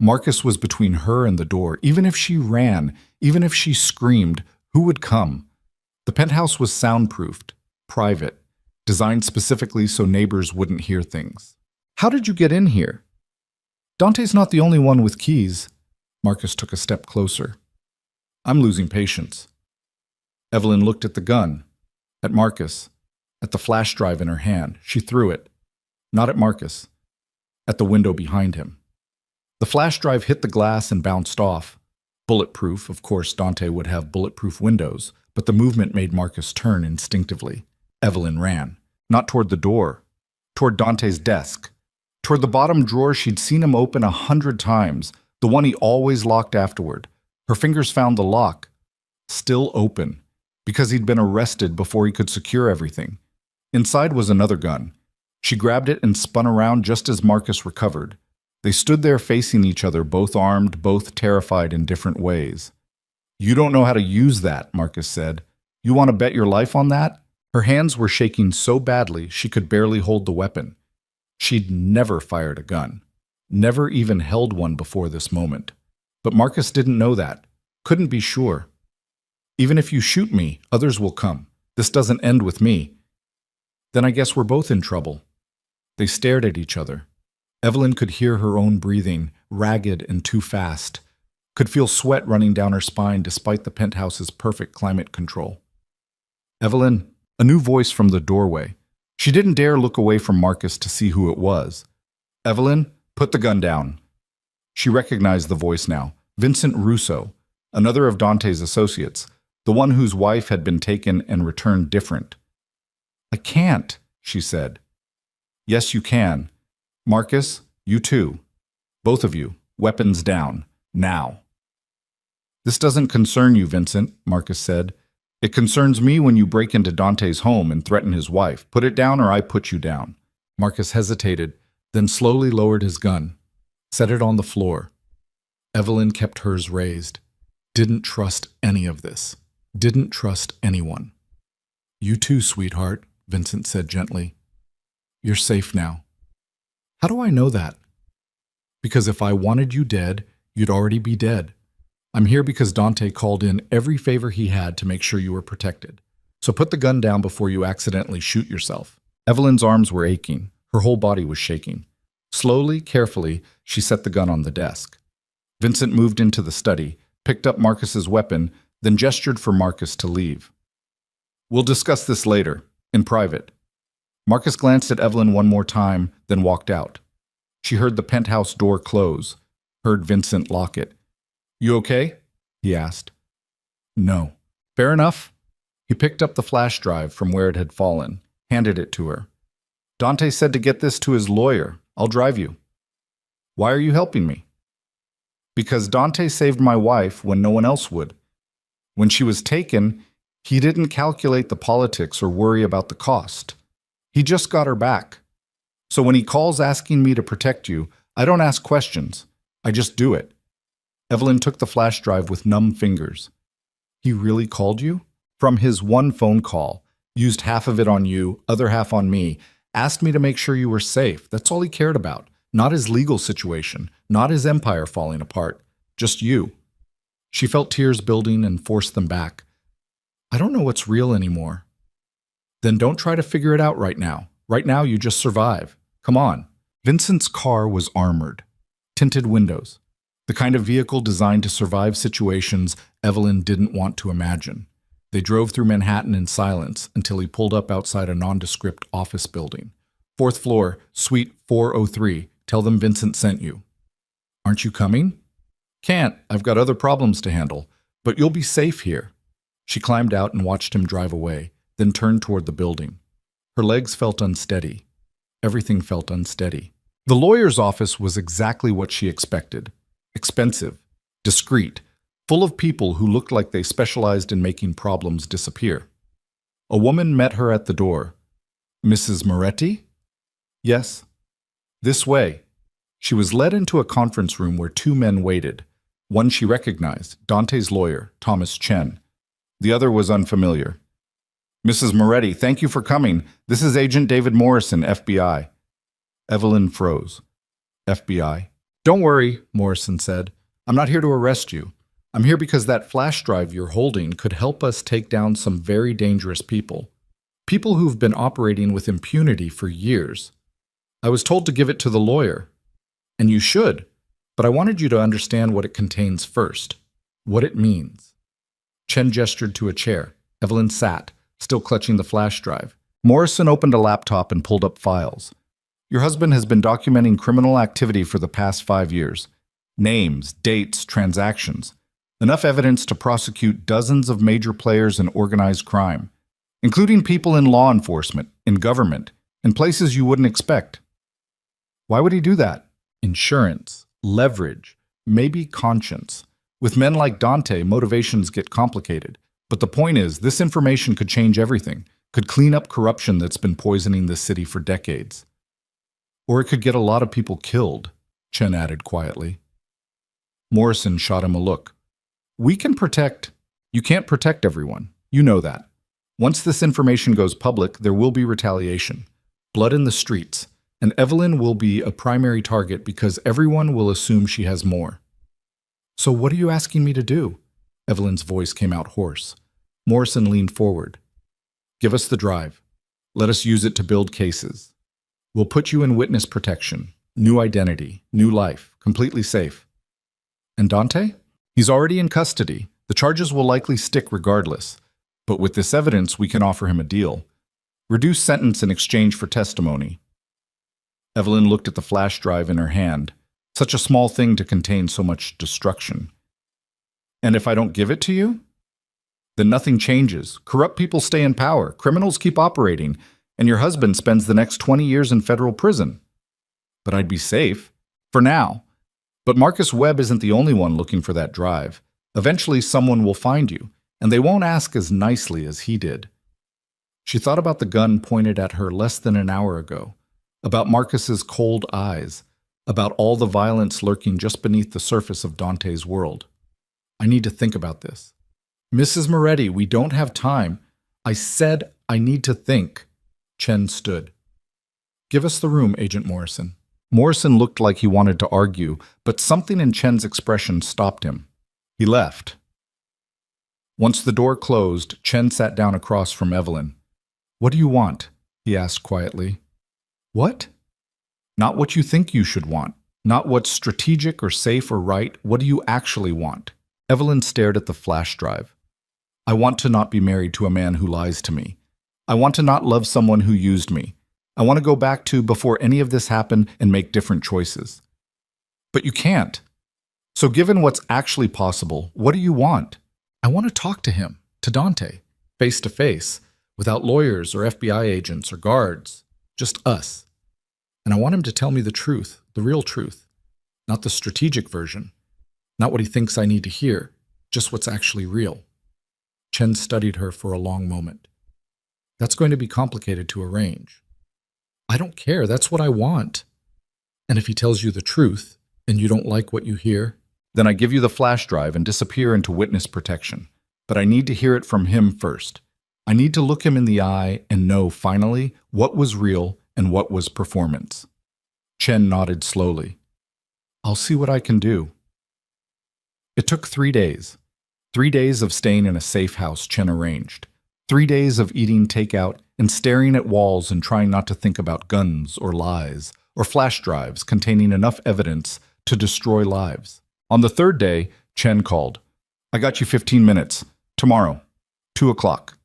Marcus was between her and the door. Even if she ran, even if she screamed, who would come? The penthouse was soundproofed, private, designed specifically so neighbors wouldn't hear things. How did you get in here? Dante's not the only one with keys. Marcus took a step closer. I'm losing patience. Evelyn looked at the gun, at Marcus, at the flash drive in her hand. She threw it. Not at Marcus, at the window behind him. The flash drive hit the glass and bounced off. Bulletproof, of course Dante would have bulletproof windows, but the movement made Marcus turn instinctively. Evelyn ran, not toward the door, toward Dante's desk, toward the bottom drawer she'd seen him open 100 times, the one he always locked afterward. Her fingers found the lock, still open, because he'd been arrested before he could secure everything. Inside was another gun. She grabbed it and spun around just as Marcus recovered. They stood there facing each other, both armed, both terrified in different ways. You don't know how to use that, Marcus said. You want to bet your life on that? Her hands were shaking so badly she could barely hold the weapon. She'd never fired a gun, never even held one before this moment. But Marcus didn't know that, couldn't be sure. Even if you shoot me, others will come. This doesn't end with me. Then I guess we're both in trouble. They stared at each other. Evelyn could hear her own breathing, ragged and too fast, could feel sweat running down her spine despite the penthouse's perfect climate control. Evelyn, a new voice from the doorway. She didn't dare look away from Marcus to see who it was. Evelyn, put the gun down. She recognized the voice now. Vincent Russo, another of Dante's associates, the one whose wife had been taken and returned different. I can't, she said. Yes, you can. Marcus, you too. Both of you, weapons down, now. This doesn't concern you, Vincent, Marcus said. It concerns me when you break into Dante's home and threaten his wife. Put it down or I put you down. Marcus hesitated, then slowly lowered his gun, set it on the floor. Evelyn kept hers raised. Didn't trust any of this. Didn't trust anyone. You too, sweetheart, Vincent said gently. You're safe now. How do I know that? Because if I wanted you dead, you'd already be dead. I'm here because Dante called in every favor he had to make sure you were protected. So put the gun down before you accidentally shoot yourself. Evelyn's arms were aching. Her whole body was shaking. Slowly, carefully, she set the gun on the desk. Vincent moved into the study, picked up Marcus's weapon, then gestured for Marcus to leave. We'll discuss this later, in private. Marcus glanced at Evelyn one more time, then walked out. She heard the penthouse door close, heard Vincent lock it. You okay? He asked. No. Fair enough. He picked up the flash drive from where it had fallen, handed it to her. Dante said to get this to his lawyer. I'll drive you. Why are you helping me? Because Dante saved my wife when no one else would. When she was taken, he didn't calculate the politics or worry about the cost. He just got her back. So when he calls asking me to protect you, I don't ask questions. I just do it. Evelyn took the flash drive with numb fingers. He really called you? From his one phone call, used half of it on you, other half on me, asked me to make sure you were safe. That's all he cared about. Not his legal situation, not his empire falling apart. Just you. She felt tears building and forced them back. I don't know what's real anymore. Then don't try to figure it out right now. Right now, you just survive. Come on. Vincent's car was armored. Tinted windows. The kind of vehicle designed to survive situations Evelyn didn't want to imagine. They drove through Manhattan in silence until he pulled up outside a nondescript office building. 4th floor, suite 403. Tell them Vincent sent you. Aren't you coming? Can't. I've got other problems to handle. But you'll be safe here. She climbed out and watched him drive away, then turned toward the building. Her legs felt unsteady. Everything felt unsteady. The lawyer's office was exactly what she expected. Expensive, discreet, full of people who looked like they specialized in making problems disappear. A woman met her at the door. Mrs. Moretti? Yes. This way. She was led into a conference room where 2 men waited. One she recognized, Dante's lawyer, Thomas Chen. The other was unfamiliar. Mrs. Moretti, thank you for coming. This is Agent David Morrison, FBI. Evelyn froze. FBI. Don't worry, Morrison said. I'm not here to arrest you. I'm here because that flash drive you're holding could help us take down some very dangerous people. People who've been operating with impunity for years. I was told to give it to the lawyer. And you should, but I wanted you to understand what it contains first, what it means. Chen gestured to a chair. Evelyn sat, still clutching the flash drive. Morrison opened a laptop and pulled up files. Your husband has been documenting criminal activity for the past 5 years. Names, dates, transactions. Enough evidence to prosecute dozens of major players in organized crime, including people in law enforcement, in government, in places you wouldn't expect. Why would he do that? Insurance, leverage, maybe conscience. With men like Dante, motivations get complicated. But the point is, this information could change everything, could clean up corruption that's been poisoning the city for decades. Or it could get a lot of people killed, Chen added quietly. Morrison shot him a look. You can't protect everyone. You know that. Once this information goes public, there will be retaliation. Blood in the streets. And Evelyn will be a primary target because everyone will assume she has more. So what are you asking me to do? Evelyn's voice came out hoarse. Morrison leaned forward. Give us the drive. Let us use it to build cases. We'll put you in witness protection. New identity, new life, completely safe. And Dante? He's already in custody. The charges will likely stick regardless. But with this evidence, we can offer him a deal. Reduce sentence in exchange for testimony. Evelyn looked at the flash drive in her hand. Such a small thing to contain so much destruction. And if I don't give it to you? Then nothing changes. Corrupt people stay in power. Criminals keep operating. And your husband spends the next 20 years in federal prison. But I'd be safe. For now. But Marcus Webb isn't the only one looking for that drive. Eventually someone will find you, and they won't ask as nicely as he did. She thought about the gun pointed at her less than an hour ago, about Marcus's cold eyes, about all the violence lurking just beneath the surface of Dante's world. I need to think about this. Mrs. Moretti, we don't have time. I said I need to think. Chen stood. Give us the room, Agent Morrison. Morrison looked like he wanted to argue, but something in Chen's expression stopped him. He left. Once the door closed, Chen sat down across from Evelyn. What do you want? He asked quietly. What? Not what you think you should want. Not what's strategic or safe or right. What do you actually want? Evelyn stared at the flash drive. I want to not be married to a man who lies to me. I want to not love someone who used me. I want to go back to before any of this happened and make different choices. But you can't. So given what's actually possible, what do you want? I want to talk to him, to Dante, face to face, without lawyers or FBI agents or guards, just us. And I want him to tell me the truth, the real truth, not the strategic version, not what he thinks I need to hear, just what's actually real. Chen studied her for a long moment. That's going to be complicated to arrange. I don't care, that's what I want. And if he tells you the truth, and you don't like what you hear, then I give you the flash drive and disappear into witness protection. But I need to hear it from him first. I need to look him in the eye and know, finally, what was real and what was performance. Chen nodded slowly. I'll see what I can do. It took 3 days. 3 days of staying in a safe house Chen arranged. 3 days of eating takeout and staring at walls and trying not to think about guns or lies or flash drives containing enough evidence to destroy lives. On the 3rd day, Chen called. I got you 15 minutes. Tomorrow, 2 o'clock.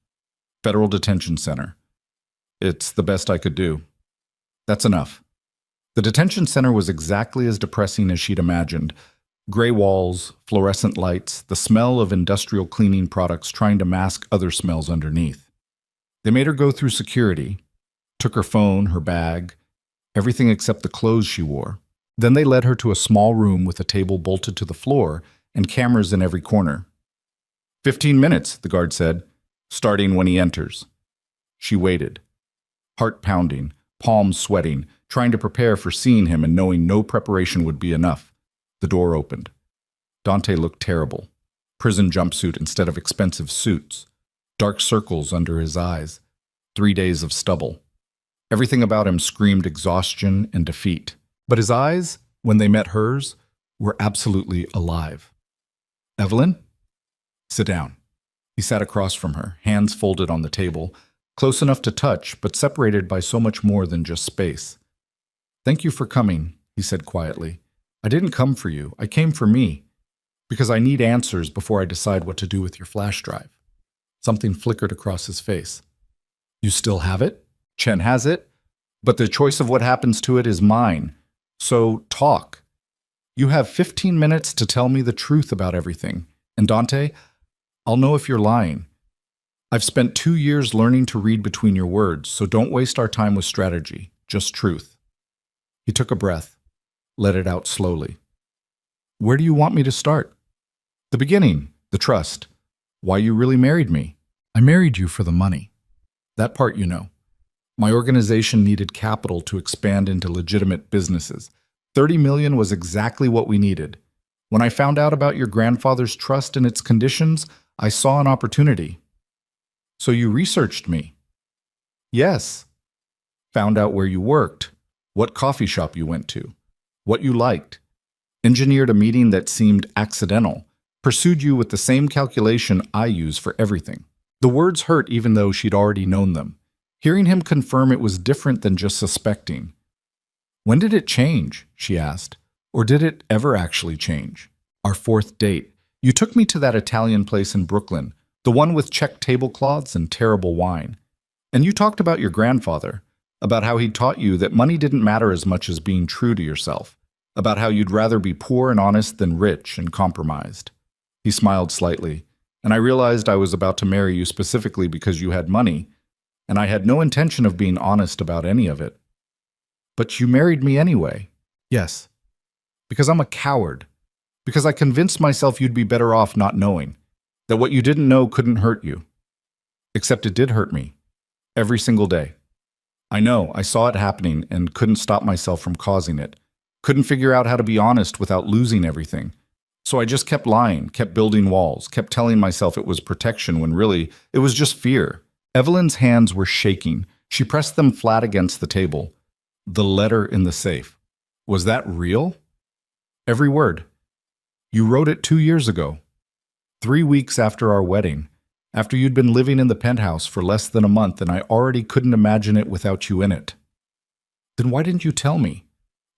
Federal Detention Center. It's the best I could do. That's enough. The detention center was exactly as depressing as she'd imagined. Gray walls, fluorescent lights, the smell of industrial cleaning products trying to mask other smells underneath. They made her go through security, took her phone, her bag, everything except the clothes she wore. Then they led her to a small room with a table bolted to the floor and cameras in every corner. 15 minutes, the guard said, starting when he enters. She waited, heart pounding, palms sweating, trying to prepare for seeing him and knowing no preparation would be enough. The door opened. Dante looked terrible. Prison jumpsuit instead of expensive suits. Dark circles under his eyes. 3 days of stubble. Everything about him screamed exhaustion and defeat. But his eyes, when they met hers, were absolutely alive. Evelyn? Sit down. He sat across from her, hands folded on the table, close enough to touch, but separated by so much more than just space. Thank you for coming, he said quietly. I didn't come for you. I came for me. Because I need answers before I decide what to do with your flash drive. Something flickered across his face. You still have it? Chen has it, but the choice of what happens to it is mine. So talk. You have 15 minutes to tell me the truth about everything. And Dante, I'll know if you're lying. I've spent 2 years learning to read between your words, so don't waste our time with strategy, just truth. He took a breath, let it out slowly. Where do you want me to start? The beginning, the trust. Why you really married me. I married you for the money. That part you know. My organization needed capital to expand into legitimate businesses. 30 million was exactly what we needed. When I found out about your grandfather's trust and its conditions, I saw an opportunity. So you researched me? Yes. Found out where you worked, what coffee shop you went to, what you liked. Engineered a meeting that seemed accidental. Pursued you with the same calculation I use for everything. The words hurt even though she'd already known them. Hearing him confirm it was different than just suspecting. When did it change? She asked. Or did it ever actually change? Our 4th date. You took me to that Italian place in Brooklyn, the one with checked tablecloths and terrible wine. And you talked about your grandfather, about how he taught you that money didn't matter as much as being true to yourself, about how you'd rather be poor and honest than rich and compromised. He smiled slightly, and I realized I was about to marry you specifically because you had money, and I had no intention of being honest about any of it. But you married me anyway. Yes. Because I'm a coward. Because I convinced myself you'd be better off not knowing, that what you didn't know couldn't hurt you. Except it did hurt me. Every single day. I know, I saw it happening and couldn't stop myself from causing it. Couldn't figure out how to be honest without losing everything. So I just kept lying, kept building walls, kept telling myself it was protection when really it was just fear. Evelyn's hands were shaking. She pressed them flat against the table. The letter in the safe. Was that real? Every word. You wrote it 2 years ago. 3 weeks after our wedding. After you'd been living in the penthouse for less than a month and I already couldn't imagine it without you in it. Then why didn't you tell me?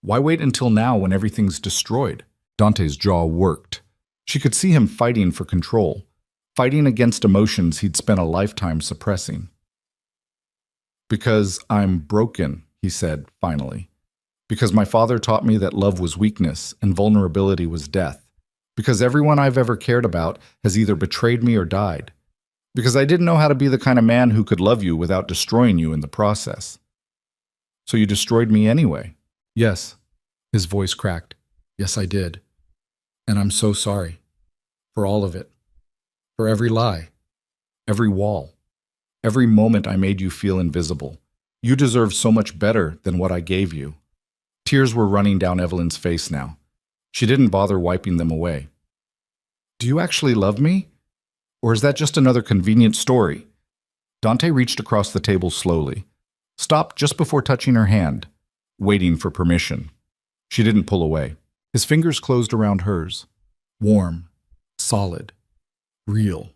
Why wait until now when everything's destroyed? Dante's jaw worked. She could see him fighting for control, fighting against emotions he'd spent a lifetime suppressing. Because I'm broken, he said, finally. Because my father taught me that love was weakness and vulnerability was death. Because everyone I've ever cared about has either betrayed me or died. Because I didn't know how to be the kind of man who could love you without destroying you in the process. So you destroyed me anyway. Yes. His voice cracked. Yes, I did. And I'm so sorry. For all of it. For every lie. Every wall. Every moment I made you feel invisible. You deserve so much better than what I gave you. Tears were running down Evelyn's face now. She didn't bother wiping them away. Do you actually love me? Or is that just another convenient story? Dante reached across the table slowly, stopped just before touching her hand, waiting for permission. She didn't pull away. His fingers closed around hers. Warm, solid, real.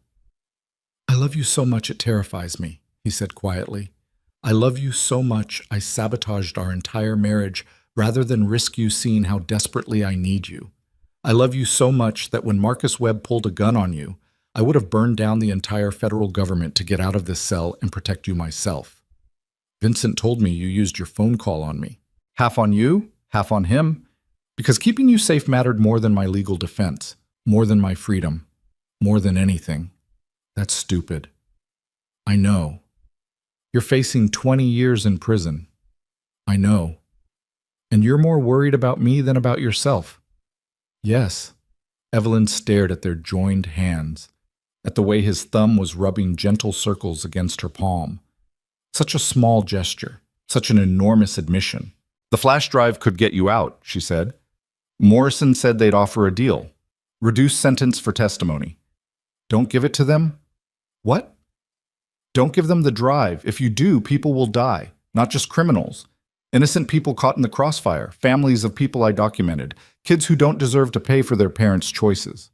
I love you so much it terrifies me, he said quietly. I love you so much I sabotaged our entire marriage rather than risk you seeing how desperately I need you. I love you so much that when Marcus Webb pulled a gun on you, I would have burned down the entire federal government to get out of this cell and protect you myself. Vincent told me you used your phone call on me. Half on you, half on him. Because keeping you safe mattered more than my legal defense, more than my freedom, more than anything. That's stupid. I know. You're facing 20 years in prison. I know. And you're more worried about me than about yourself. Yes. Evelyn stared at their joined hands, at the way his thumb was rubbing gentle circles against her palm. Such a small gesture, such an enormous admission. The flash drive could get you out, she said. Morrison said they'd offer a deal. Reduced sentence for testimony. Don't give it to them? What? Don't give them the drive. If you do, people will die, not just criminals. Innocent people caught in the crossfire, families of people I documented, kids who don't deserve to pay for their parents' choices.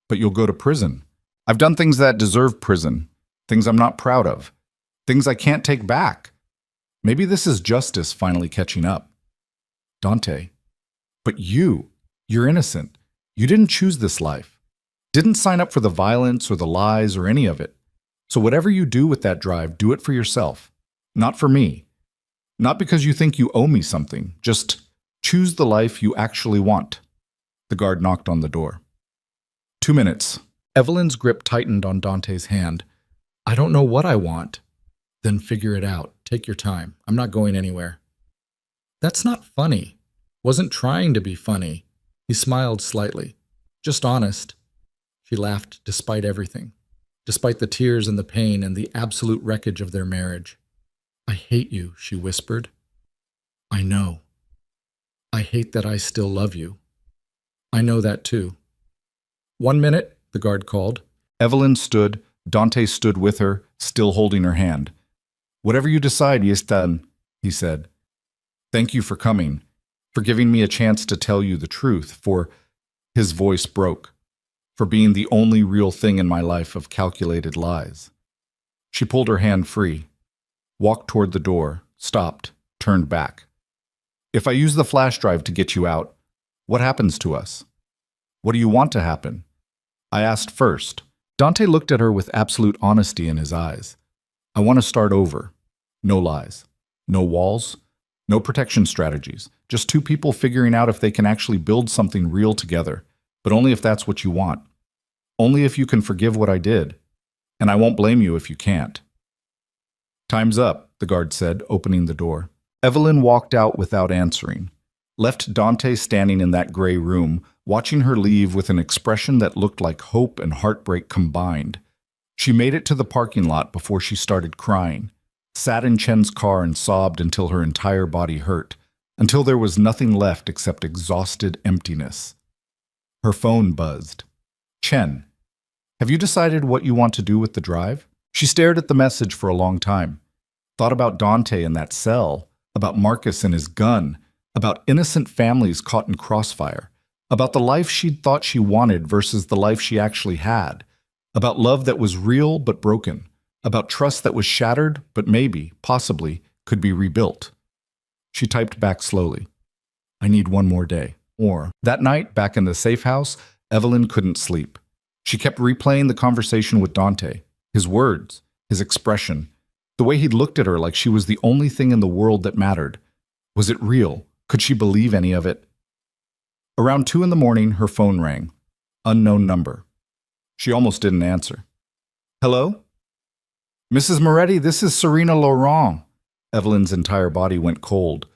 But you'll go to prison. I've done things that deserve prison, things I'm not proud of, things I can't take back. Maybe this is justice finally catching up. Dante. But you, You're innocent. You didn't choose this life. Didn't sign up for the violence or the lies or any of it. So whatever you do with that drive, do it for yourself. Not for me. Not because you think you owe me something. Just choose the life you actually want. The guard knocked on the door. 2 minutes. Evelyn's grip tightened on Dante's hand. I don't know what I want. Then figure it out. Take your time. I'm not going anywhere. That's not funny. Wasn't trying to be funny. He smiled slightly. Just honest. She laughed despite everything. Despite the tears and the pain and the absolute wreckage of their marriage. I hate you, she whispered. I know. I hate that I still love you. I know that too. 1 minute, the guard called. Evelyn stood. Dante stood with her, still holding her hand. Whatever you decide, Yistan, he said. Thank you for coming, for giving me a chance to tell you the truth, for his voice broke, for being the only real thing in my life of calculated lies. She pulled her hand free, walked toward the door, stopped, turned back. If I use the flash drive to get you out, what happens to us? What do you want to happen? I asked first. Dante looked at her with absolute honesty in his eyes. I want to start over. No lies. No walls. No protection strategies. Just two people figuring out if they can actually build something real together, but only if that's what you want. Only if you can forgive what I did. And I won't blame you if you can't. Time's up, the guard said, opening the door. Evelyn walked out without answering, left Dante standing in that gray room, watching her leave with an expression that looked like hope and heartbreak combined. She made it to the parking lot before she started crying, sat in Chen's car and sobbed until her entire body hurt, until there was nothing left except exhausted emptiness. Her phone buzzed. Chen, have you decided what you want to do with the drive? She stared at the message for a long time, thought about Dante in that cell, about Marcus and his gun, about innocent families caught in crossfire, about the life she'd thought she wanted versus the life she actually had, about love that was real but broken, about trust that was shattered but maybe, possibly, could be rebuilt. She typed back slowly. I need one more day. Or, that night, back in the safe house, Evelyn couldn't sleep. She kept replaying the conversation with Dante, his words, his expression, the way he'd looked at her like she was the only thing in the world that mattered. Was it real? Could she believe any of it? Around 2 a.m, her phone rang. Unknown number. She almost didn't answer. Hello? Mrs. Moretti, this is Serena Laurent. Evelyn's entire body went cold.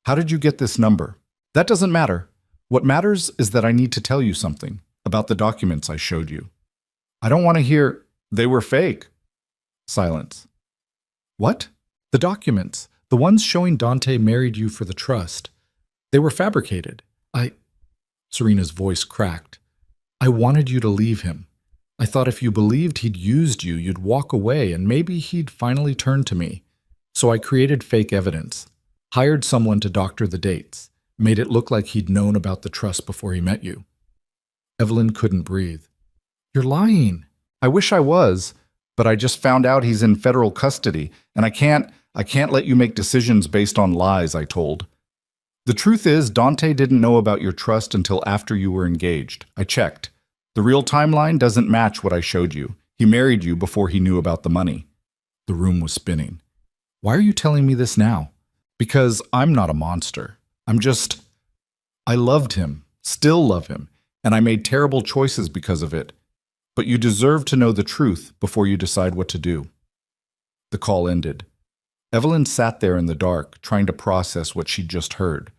How did you get this number? That doesn't matter. What matters is that I need to tell you something about the documents I showed you. I don't want to hear, they were fake. Silence. What? The documents. The ones showing Dante married you for the trust. They were fabricated. Serena's voice cracked. I wanted you to leave him. I thought if you believed he'd used you, you'd walk away and maybe he'd finally turn to me. So I created fake evidence, hired someone to doctor the dates, made it look like he'd known about the trust before he met you. Evelyn couldn't breathe. You're lying. I wish I was, but I just found out he's in federal custody, and I can't let you make decisions based on lies, I told. The truth is, Dante didn't know about your trust until after you were engaged. I checked. The real timeline doesn't match what I showed you. He married you before he knew about the money. The room was spinning. Why are you telling me this now? Because I'm not a monster. I loved him, still love him, and I made terrible choices because of it. But you deserve to know the truth before you decide what to do. The call ended. Evelyn sat there in the dark, trying to process what she'd just heard.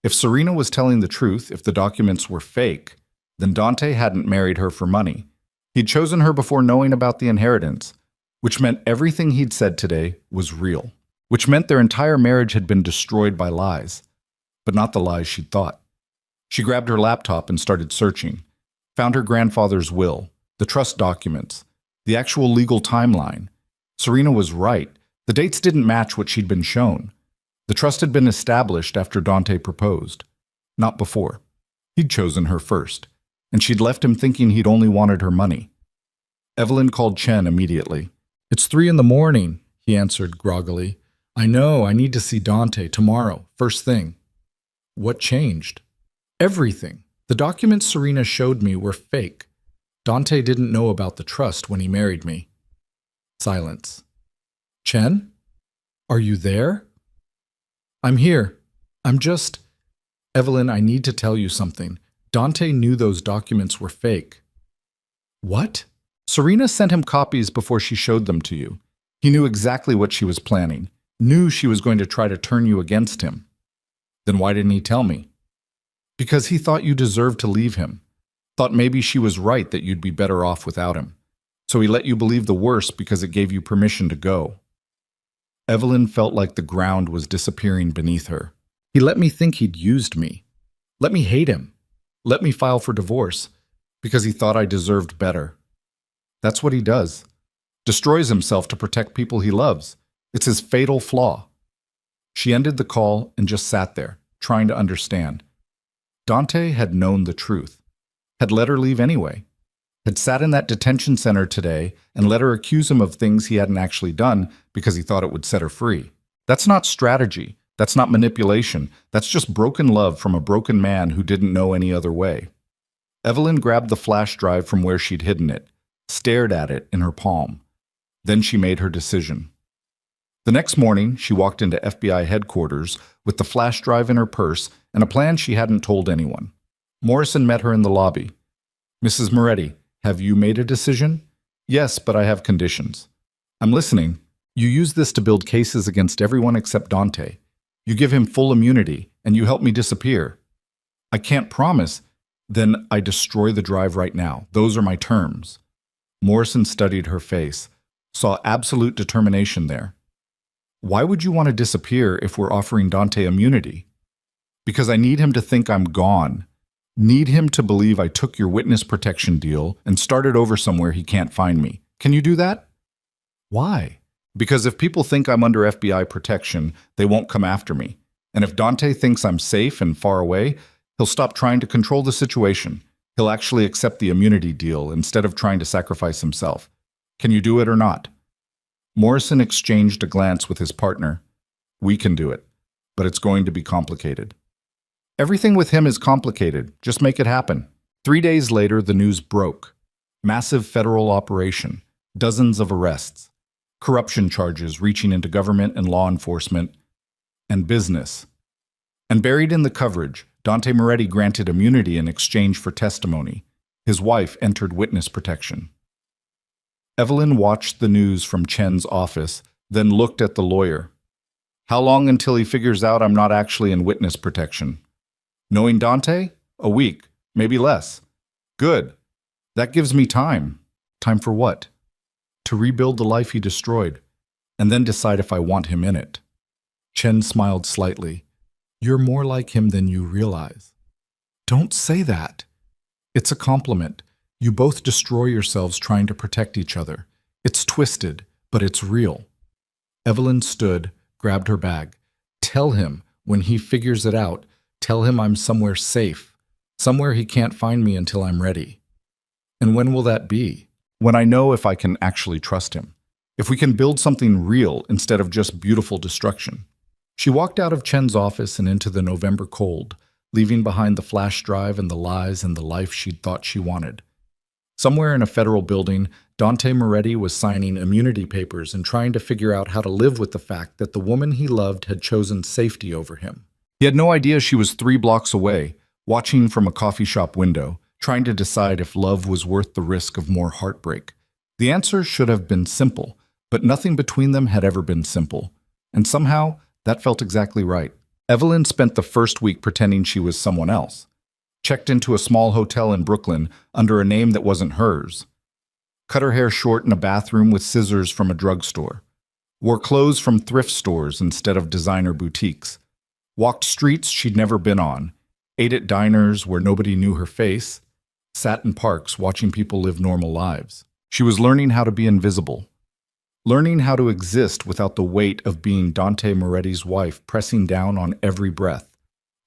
If Serena was telling the truth, if the documents were fake, then Dante hadn't married her for money. He'd chosen her before knowing about the inheritance, which meant everything he'd said today was real, which meant their entire marriage had been destroyed by lies, but not the lies she'd thought. She grabbed her laptop and started searching, found her grandfather's will, the trust documents, the actual legal timeline. Serena was right. The dates didn't match what she'd been shown. The trust had been established after Dante proposed, not before. He'd chosen her first, and she'd left him thinking he'd only wanted her money. Evelyn called Chen immediately. It's 3 a.m, he answered groggily. I know, I need to see Dante tomorrow, first thing. What changed? Everything. The documents Serena showed me were fake. Dante didn't know about the trust when he married me. Silence. Chen? Are you there? I'm here. I'm just... Evelyn, I need to tell you something. Dante knew those documents were fake. What? Serena sent him copies before she showed them to you. He knew exactly what she was planning, knew she was going to try to turn you against him. Then why didn't he tell me? Because he thought you deserved to leave him. Thought maybe she was right that you'd be better off without him. So he let you believe the worst because it gave you permission to go. Evelyn felt like the ground was disappearing beneath her. He let me think he'd used me. Let me hate him. Let me file for divorce because he thought I deserved better. That's what he does. Destroys himself to protect people he loves. It's his fatal flaw. She ended the call and just sat there, trying to understand. Dante had known the truth, had let her leave anyway, had sat in that detention center today and let her accuse him of things he hadn't actually done because he thought it would set her free. That's not strategy. That's not manipulation. That's just broken love from a broken man who didn't know any other way. Evelyn grabbed the flash drive from where she'd hidden it, stared at it in her palm. Then she made her decision. The next morning, she walked into FBI headquarters with the flash drive in her purse and a plan she hadn't told anyone. Morrison met her in the lobby. Mrs. Moretti, have you made a decision? Yes, but I have conditions. I'm listening. You use this to build cases against everyone except Dante. You give him full immunity, and you help me disappear. I can't promise. Then I destroy the drive right now. Those are my terms. Morrison studied her face, saw absolute determination there. Why would you want to disappear if we're offering Dante immunity? Because I need him to think I'm gone. Need him to believe I took your witness protection deal and started over somewhere he can't find me. Can you do that? Why? Because if people think I'm under FBI protection, they won't come after me. And if Dante thinks I'm safe and far away, he'll stop trying to control the situation. He'll actually accept the immunity deal instead of trying to sacrifice himself. Can you do it or not? Morrison exchanged a glance with his partner. We can do it, but it's going to be complicated. Everything with him is complicated. Just make it happen. 3 days later, the news broke. Massive federal operation. Dozens of arrests. Corruption charges reaching into government and law enforcement and business. And buried in the coverage, Dante Moretti granted immunity in exchange for testimony. His wife entered witness protection. Evelyn watched the news from Chen's office, then looked at the lawyer. How long until he figures out I'm not actually in witness protection? Knowing Dante? A week, maybe less. Good. That gives me time. Time for what? To rebuild the life he destroyed, and then decide if I want him in it. Chen smiled slightly. You're more like him than you realize. Don't say that. It's a compliment. You both destroy yourselves trying to protect each other. It's twisted, but it's real. Evelyn stood, grabbed her bag. Tell him, when he figures it out, tell him I'm somewhere safe, somewhere he can't find me until I'm ready. And when will that be? When I know if I can actually trust him. If we can build something real instead of just beautiful destruction. She walked out of Chen's office and into the November cold, leaving behind the flash drive and the lies and the life she'd thought she wanted. Somewhere in a federal building, Dante Moretti was signing immunity papers and trying to figure out how to live with the fact that the woman he loved had chosen safety over him. He had no idea she was 3 blocks away, watching from a coffee shop window, trying to decide if love was worth the risk of more heartbreak. The answer should have been simple, but nothing between them had ever been simple. And somehow, that felt exactly right. Evelyn spent the first week pretending she was someone else. Checked into a small hotel in Brooklyn under a name that wasn't hers. Cut her hair short in a bathroom with scissors from a drugstore. Wore clothes from thrift stores instead of designer boutiques. Walked streets she'd never been on. Ate at diners where nobody knew her face. Sat in parks watching people live normal lives. She was learning how to be invisible. Learning how to exist without the weight of being Dante Moretti's wife pressing down on every breath.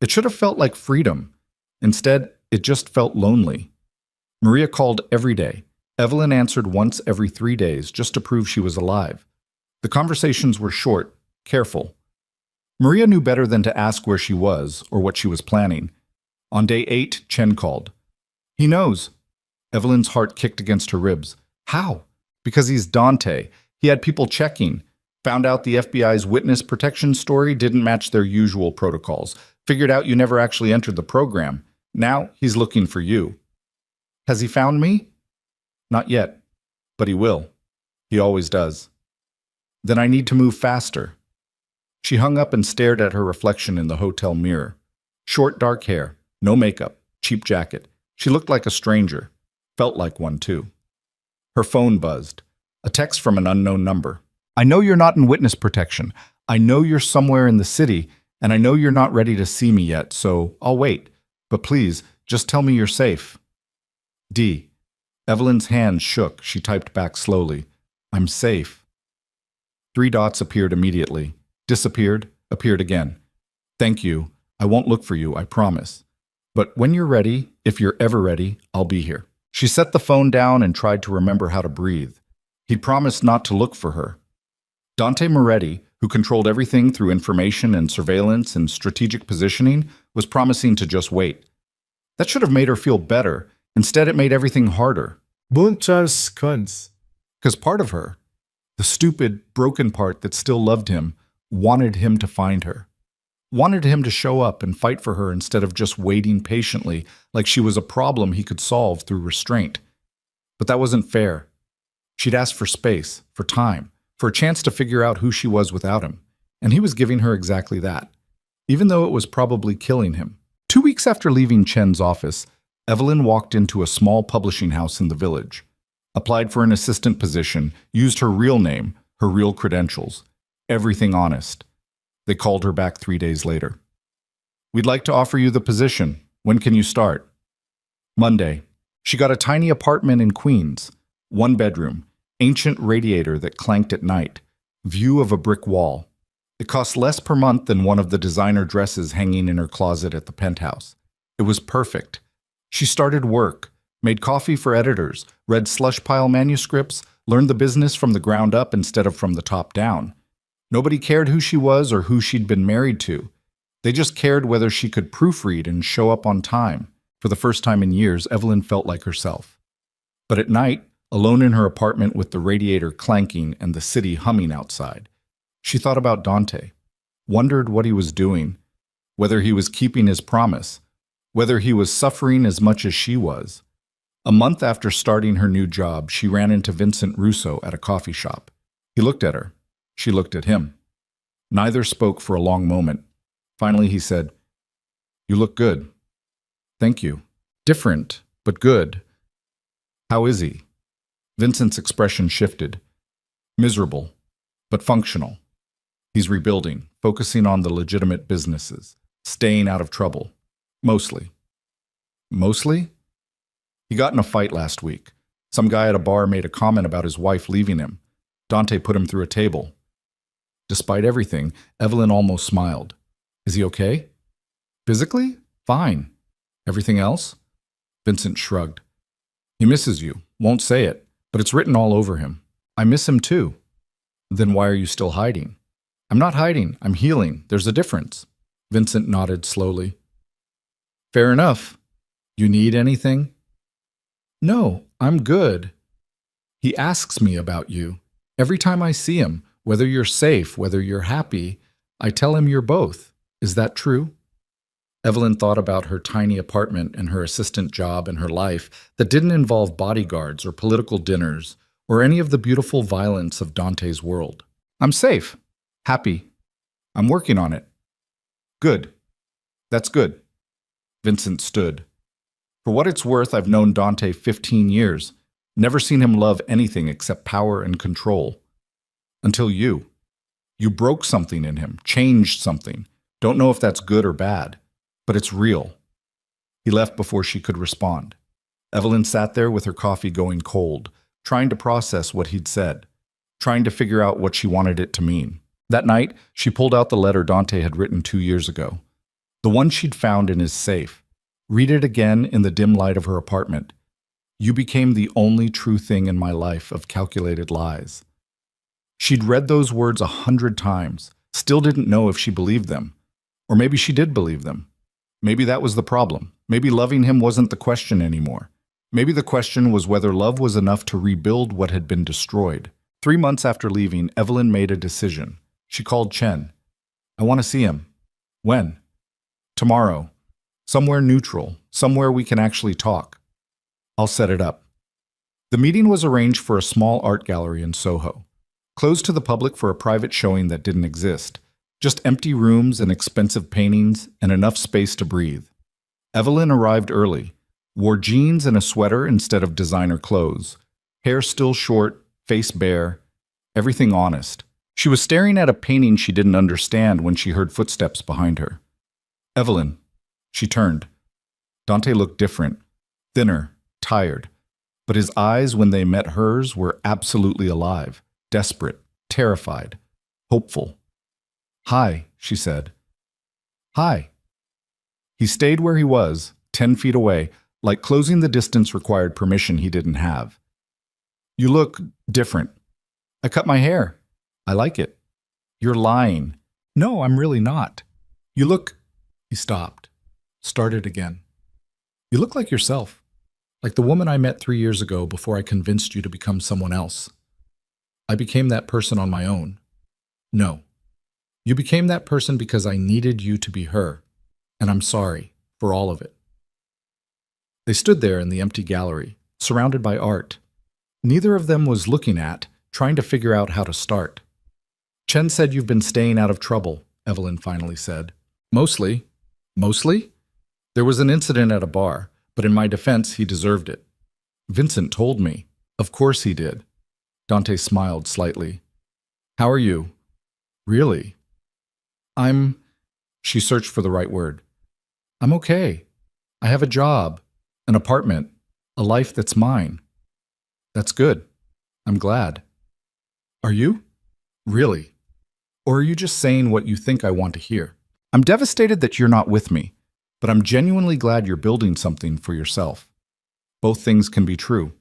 It should have felt like freedom. Instead, it just felt lonely. Maria called every day. Evelyn answered once every 3 days just to prove she was alive. The conversations were short, careful. Maria knew better than to ask where she was or what she was planning. On day 8, Chen called. He knows. Evelyn's heart kicked against her ribs. How? Because he's Dante. He had people checking. Found out the FBI's witness protection story didn't match their usual protocols. Figured out you never actually entered the program. Now he's looking for you. Has he found me? Not yet, but he will. He always does. Then I need to move faster. She hung up and stared at her reflection in the hotel mirror. Short, dark hair, no makeup, cheap jacket. She looked like a stranger. Felt like one, too. Her phone buzzed. A text from an unknown number. I know you're not in witness protection. I know you're somewhere in the city, and I know you're not ready to see me yet, so I'll wait. But please, just tell me you're safe. D. Evelyn's hands shook. She typed back slowly. I'm safe. 3 dots appeared immediately. Disappeared, appeared again. Thank you. I won't look for you, I promise. But when you're ready, if you're ever ready, I'll be here. She set the phone down and tried to remember how to breathe. He'd promised not to look for her. Dante Moretti, who controlled everything through information and surveillance and strategic positioning, was promising to just wait. That should have made her feel better. Instead, it made everything harder. Bunchas Kunz. Because part of her, the stupid, broken part that still loved him, wanted him to find her. Wanted him to show up and fight for her instead of just waiting patiently like she was a problem he could solve through restraint. But that wasn't fair. She'd asked for space, for time, for a chance to figure out who she was without him, and he was giving her exactly that, even though it was probably killing him. 2 weeks after leaving Chen's office, Evelyn walked into a small publishing house in the village, applied for an assistant position, used her real name, her real credentials, everything honest. They called her back 3 days later. We'd like to offer you the position. When can you start? Monday. She got a tiny apartment in Queens, 1 bedroom, ancient radiator that clanked at night, view of a brick wall. It cost less per month than one of the designer dresses hanging in her closet at the penthouse. It was perfect. She started work, made coffee for editors, read slush pile manuscripts, learned the business from the ground up instead of from the top down. Nobody cared who she was or who she'd been married to. They just cared whether she could proofread and show up on time. For the first time in years, Evelyn felt like herself. But at night, alone in her apartment with the radiator clanking and the city humming outside, she thought about Dante, wondered what he was doing, whether he was keeping his promise, whether he was suffering as much as she was. A month after starting her new job, she ran into Vincent Russo at a coffee shop. He looked at her. She looked at him. Neither spoke for a long moment. Finally, he said, "You look good." "Thank you. Different, but good." "How is he?" Vincent's expression shifted. "Miserable, but functional. He's rebuilding, focusing on the legitimate businesses, staying out of trouble. Mostly." "Mostly?" "He got in a fight last week. Some guy at a bar made a comment about his wife leaving him. Dante put him through a table." Despite everything, Evelyn almost smiled. "Is he okay?" "Physically? Fine. Everything else?" Vincent shrugged. "He misses you. Won't say it, but it's written all over him. I miss him too." "Then why are you still hiding?" "I'm not hiding. I'm healing. There's a difference." Vincent nodded slowly. "Fair enough. You need anything?" "No, I'm good." "He asks me about you. Every time I see him, whether you're safe, whether you're happy, I tell him you're both. Is that true?" Evelyn thought about her tiny apartment and her assistant job and her life that didn't involve bodyguards or political dinners or any of the beautiful violence of Dante's world. "I'm safe. Happy. I'm working on it." "Good. That's good." Vincent stood. "For what it's worth, I've known Dante 15 years. Never seen him love anything except power and control. Until you. You broke something in him, changed something. Don't know if that's good or bad, but it's real." He left before she could respond. Evelyn sat there with her coffee going cold, trying to process what he'd said, trying to figure out what she wanted it to mean. That night, she pulled out the letter Dante had written 2 years ago, the one she'd found in his safe. Read it again in the dim light of her apartment. "You became the only true thing in my life of calculated lies." She'd read those words 100 times, still didn't know if she believed them. Or maybe she did believe them. Maybe that was the problem. Maybe loving him wasn't the question anymore. Maybe the question was whether love was enough to rebuild what had been destroyed. 3 months after leaving, Evelyn made a decision. She called Chen. I want to see him. When? Tomorrow. Somewhere neutral. Somewhere we can actually talk. I'll set it up. The meeting was arranged for a small art gallery in Soho, closed to the public for a private showing that didn't exist. Just empty rooms and expensive paintings and enough space to breathe. Evelyn arrived early, wore jeans and a sweater instead of designer clothes, hair still short, face bare, everything honest. She was staring at a painting she didn't understand when she heard footsteps behind her. Evelyn. She turned. Dante looked different, thinner, tired, but his eyes, when they met hers, were absolutely alive, desperate, terrified, hopeful. Hi, she said. Hi. He stayed where he was, 10 feet away, like closing the distance required permission he didn't have. You look different. I cut my hair. I like it. You're lying. No, I'm really not. You look... He stopped. Started again. You look like yourself. Like the woman I met 3 years ago before I convinced you to become someone else. I became that person on my own. No. You became that person because I needed you to be her. And I'm sorry for all of it. They stood there in the empty gallery, surrounded by art. Neither of them was looking at, trying to figure out how to start. Chen said you've been staying out of trouble, Evelyn finally said. Mostly. Mostly? There was an incident at a bar, but in my defense, he deserved it. Vincent told me. Of course he did. Dante smiled slightly. How are you? Really? She searched for the right word. I'm okay. I have a job, an apartment, a life that's mine. That's good. I'm glad. Are you? Really? Or are you just saying what you think I want to hear? I'm devastated that you're not with me, but I'm genuinely glad you're building something for yourself. Both things can be true.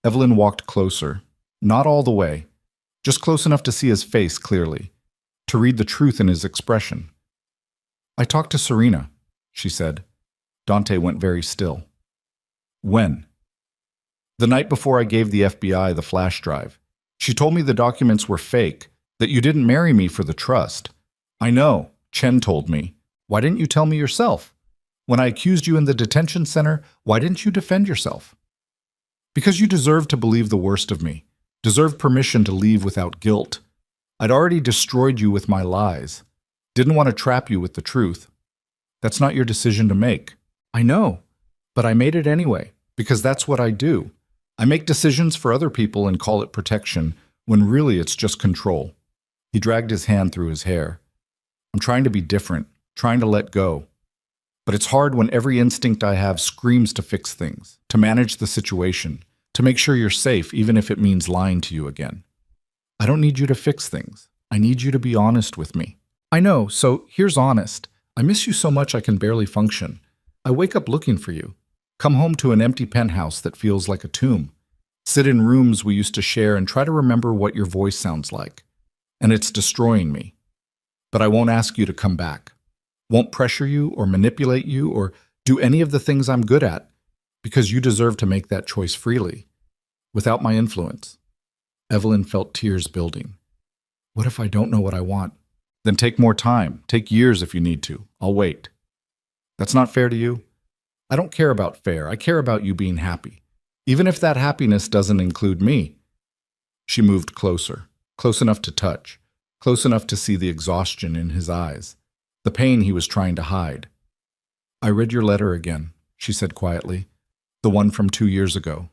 Evelyn walked closer, not all the way, just close enough to see his face clearly, to read the truth in his expression. I talked to Serena, she said. Dante went very still. When? The night before I gave the FBI the flash drive. She told me the documents were fake, that you didn't marry me for the trust. I know, Chen told me. Why didn't you tell me yourself? When I accused you in the detention center, why didn't you defend yourself? Because you deserved to believe the worst of me, deserved permission to leave without guilt. I'd already destroyed you with my lies. Didn't want to trap you with the truth. That's not your decision to make. I know, but I made it anyway, because that's what I do. I make decisions for other people and call it protection, when really it's just control. He dragged his hand through his hair. I'm trying to be different, trying to let go. But it's hard when every instinct I have screams to fix things, to manage the situation, to make sure you're safe, even if it means lying to you again. I don't need you to fix things. I need you to be honest with me. I know, so here's honest. I miss you so much I can barely function. I wake up looking for you. Come home to an empty penthouse that feels like a tomb. Sit in rooms we used to share and try to remember what your voice sounds like. And it's destroying me. But I won't ask you to come back. Won't pressure you or manipulate you or do any of the things I'm good at, because you deserve to make that choice freely, without my influence. Evelyn felt tears building. What if I don't know what I want? Then take more time. Take years if you need to. I'll wait. That's not fair to you? I don't care about fair. I care about you being happy, even if that happiness doesn't include me. She moved closer, close enough to touch, close enough to see the exhaustion in his eyes, the pain he was trying to hide. I read your letter again, she said quietly, the one from 2 years ago.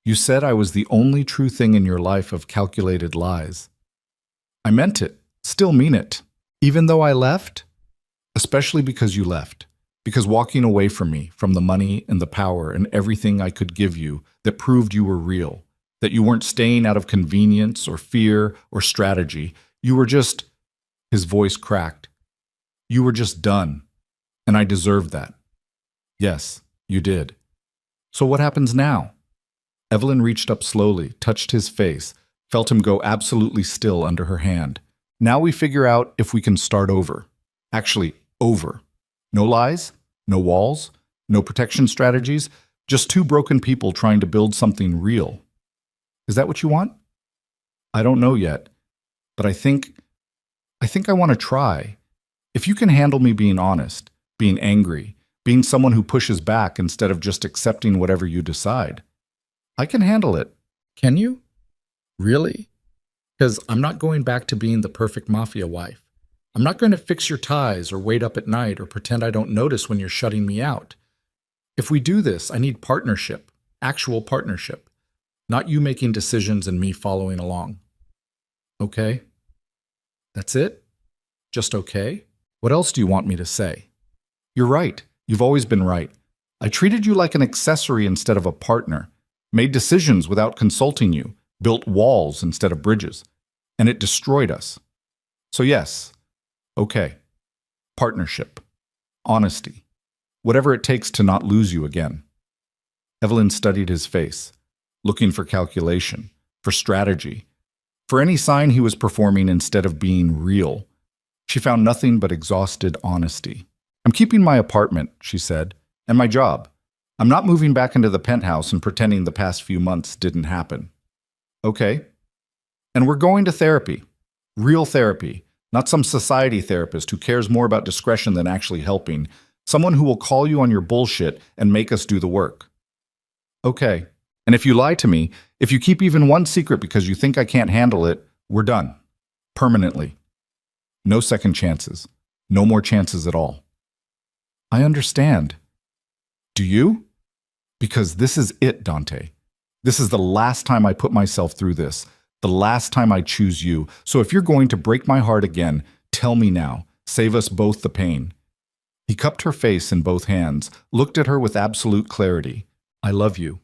You said I was the only true thing in your life of calculated lies. I meant it, still mean it, even though I left, especially because you left. Because walking away from me, from the money and the power and everything I could give you that proved you were real, that you weren't staying out of convenience or fear or strategy, you were just, his voice cracked, you were just done, and I deserved that. Yes, you did. So what happens now? Evelyn reached up slowly, touched his face, felt him go absolutely still under her hand. Now we figure out if we can start over. Actually, over. No lies? No walls, no protection strategies, just two broken people trying to build something real. Is that what you want? I don't know yet, but I think I want to try. If you can handle me being honest, being angry, being someone who pushes back instead of just accepting whatever you decide, I can handle it. Can you? Really? Because I'm not going back to being the perfect mafia wife. I'm not going to fix your ties or wait up at night or pretend I don't notice when you're shutting me out. If we do this, I need partnership, actual partnership, not you making decisions and me following along. Okay? That's it? Just okay? What else do you want me to say? You're right. You've always been right. I treated you like an accessory instead of a partner, made decisions without consulting you, built walls instead of bridges, and it destroyed us. So yes, okay. Partnership. Honesty. Whatever it takes to not lose you again. Evelyn studied his face, looking for calculation, for strategy, for any sign he was performing instead of being real. She found nothing but exhausted honesty. I'm keeping my apartment, she said, and my job. I'm not moving back into the penthouse and pretending the past few months didn't happen. Okay. And we're going to therapy. Real therapy. Not some society therapist who cares more about discretion than actually helping. Someone who will call you on your bullshit and make us do the work. Okay. And if you lie to me, if you keep even one secret because you think I can't handle it, we're done. Permanently. No second chances. No more chances at all. I understand. Do you? Because this is it, Dante. This is the last time I put myself through this. The last time I choose you. So if you're going to break my heart again, tell me now. Save us both the pain. He cupped her face in both hands, looked at her with absolute clarity. I love you.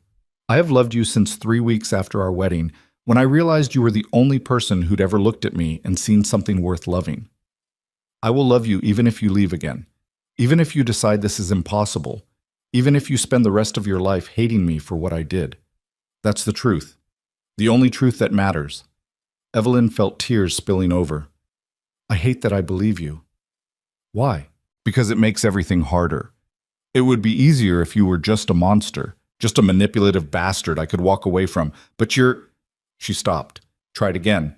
I have loved you since 3 weeks after our wedding, when I realized you were the only person who'd ever looked at me and seen something worth loving. I will love you even if you leave again. Even if you decide this is impossible. Even if you spend the rest of your life hating me for what I did. That's the truth. The only truth that matters. Evelyn felt tears spilling over. I hate that I believe you. Why? Because it makes everything harder. It would be easier if you were just a monster, just a manipulative bastard I could walk away from, but you're... She stopped, tried again.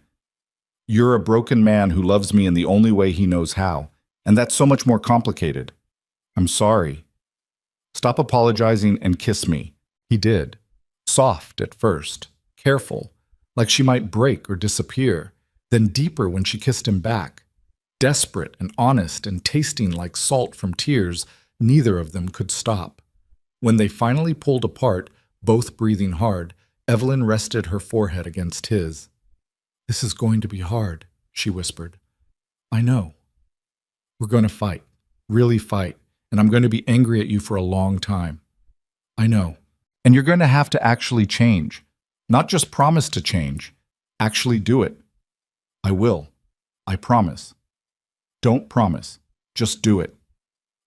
You're a broken man who loves me in the only way he knows how, and that's so much more complicated. I'm sorry. Stop apologizing and kiss me. He did. Soft at first, careful, like she might break or disappear, then deeper when she kissed him back. Desperate and honest and tasting like salt from tears, neither of them could stop. When they finally pulled apart, both breathing hard, Evelyn rested her forehead against his. This is going to be hard, she whispered. I know. We're going to fight, really fight, and I'm going to be angry at you for a long time. I know. And you're going to have to actually change. Not just promise to change. Actually do it. I will. I promise. Don't promise. Just do it.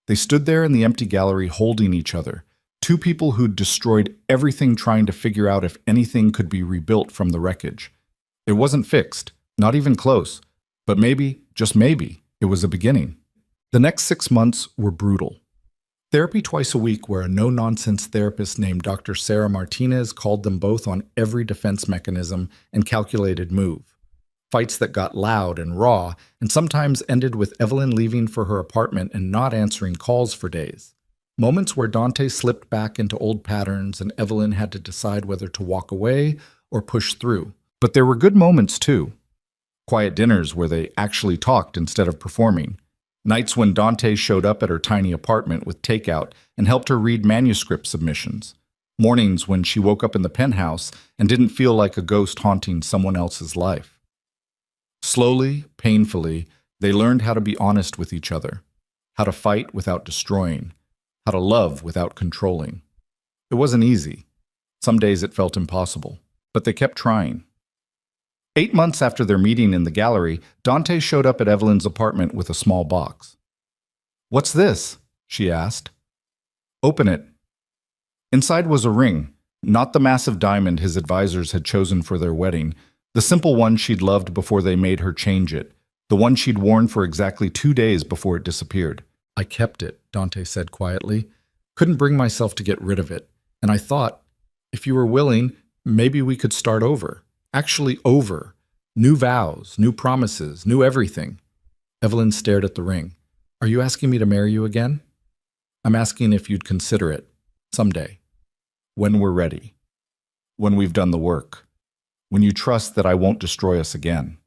They stood there in the empty gallery holding each other. Two people who'd destroyed everything trying to figure out if anything could be rebuilt from the wreckage. It wasn't fixed, not even close. But maybe, just maybe, it was a beginning. The next 6 months were brutal. Therapy twice a week where a no-nonsense therapist named Dr. Sarah Martinez called them both on every defense mechanism and calculated move. Fights that got loud and raw, and sometimes ended with Evelyn leaving for her apartment and not answering calls for days. Moments where Dante slipped back into old patterns and Evelyn had to decide whether to walk away or push through. But there were good moments too. Quiet dinners where they actually talked instead of performing. Nights when Dante showed up at her tiny apartment with takeout and helped her read manuscript submissions. Mornings when she woke up in the penthouse and didn't feel like a ghost haunting someone else's life. Slowly, painfully, they learned how to be honest with each other, how to fight without destroying, how to love without controlling. It wasn't easy. Some days it felt impossible, but they kept trying. 8 months after their meeting in the gallery, Dante showed up at Evelyn's apartment with a small box. "What's this?" she asked. "Open it." Inside was a ring, not the massive diamond his advisors had chosen for their wedding, the simple one she'd loved before they made her change it, the one she'd worn for exactly 2 days before it disappeared. I kept it, Dante said quietly. Couldn't bring myself to get rid of it. And I thought, if you were willing, maybe we could start over. Actually over. New vows, new promises, new everything. Evelyn stared at the ring. Are you asking me to marry you again? I'm asking if you'd consider it. Someday. When we're ready. When we've done the work. When you trust that I won't destroy us again.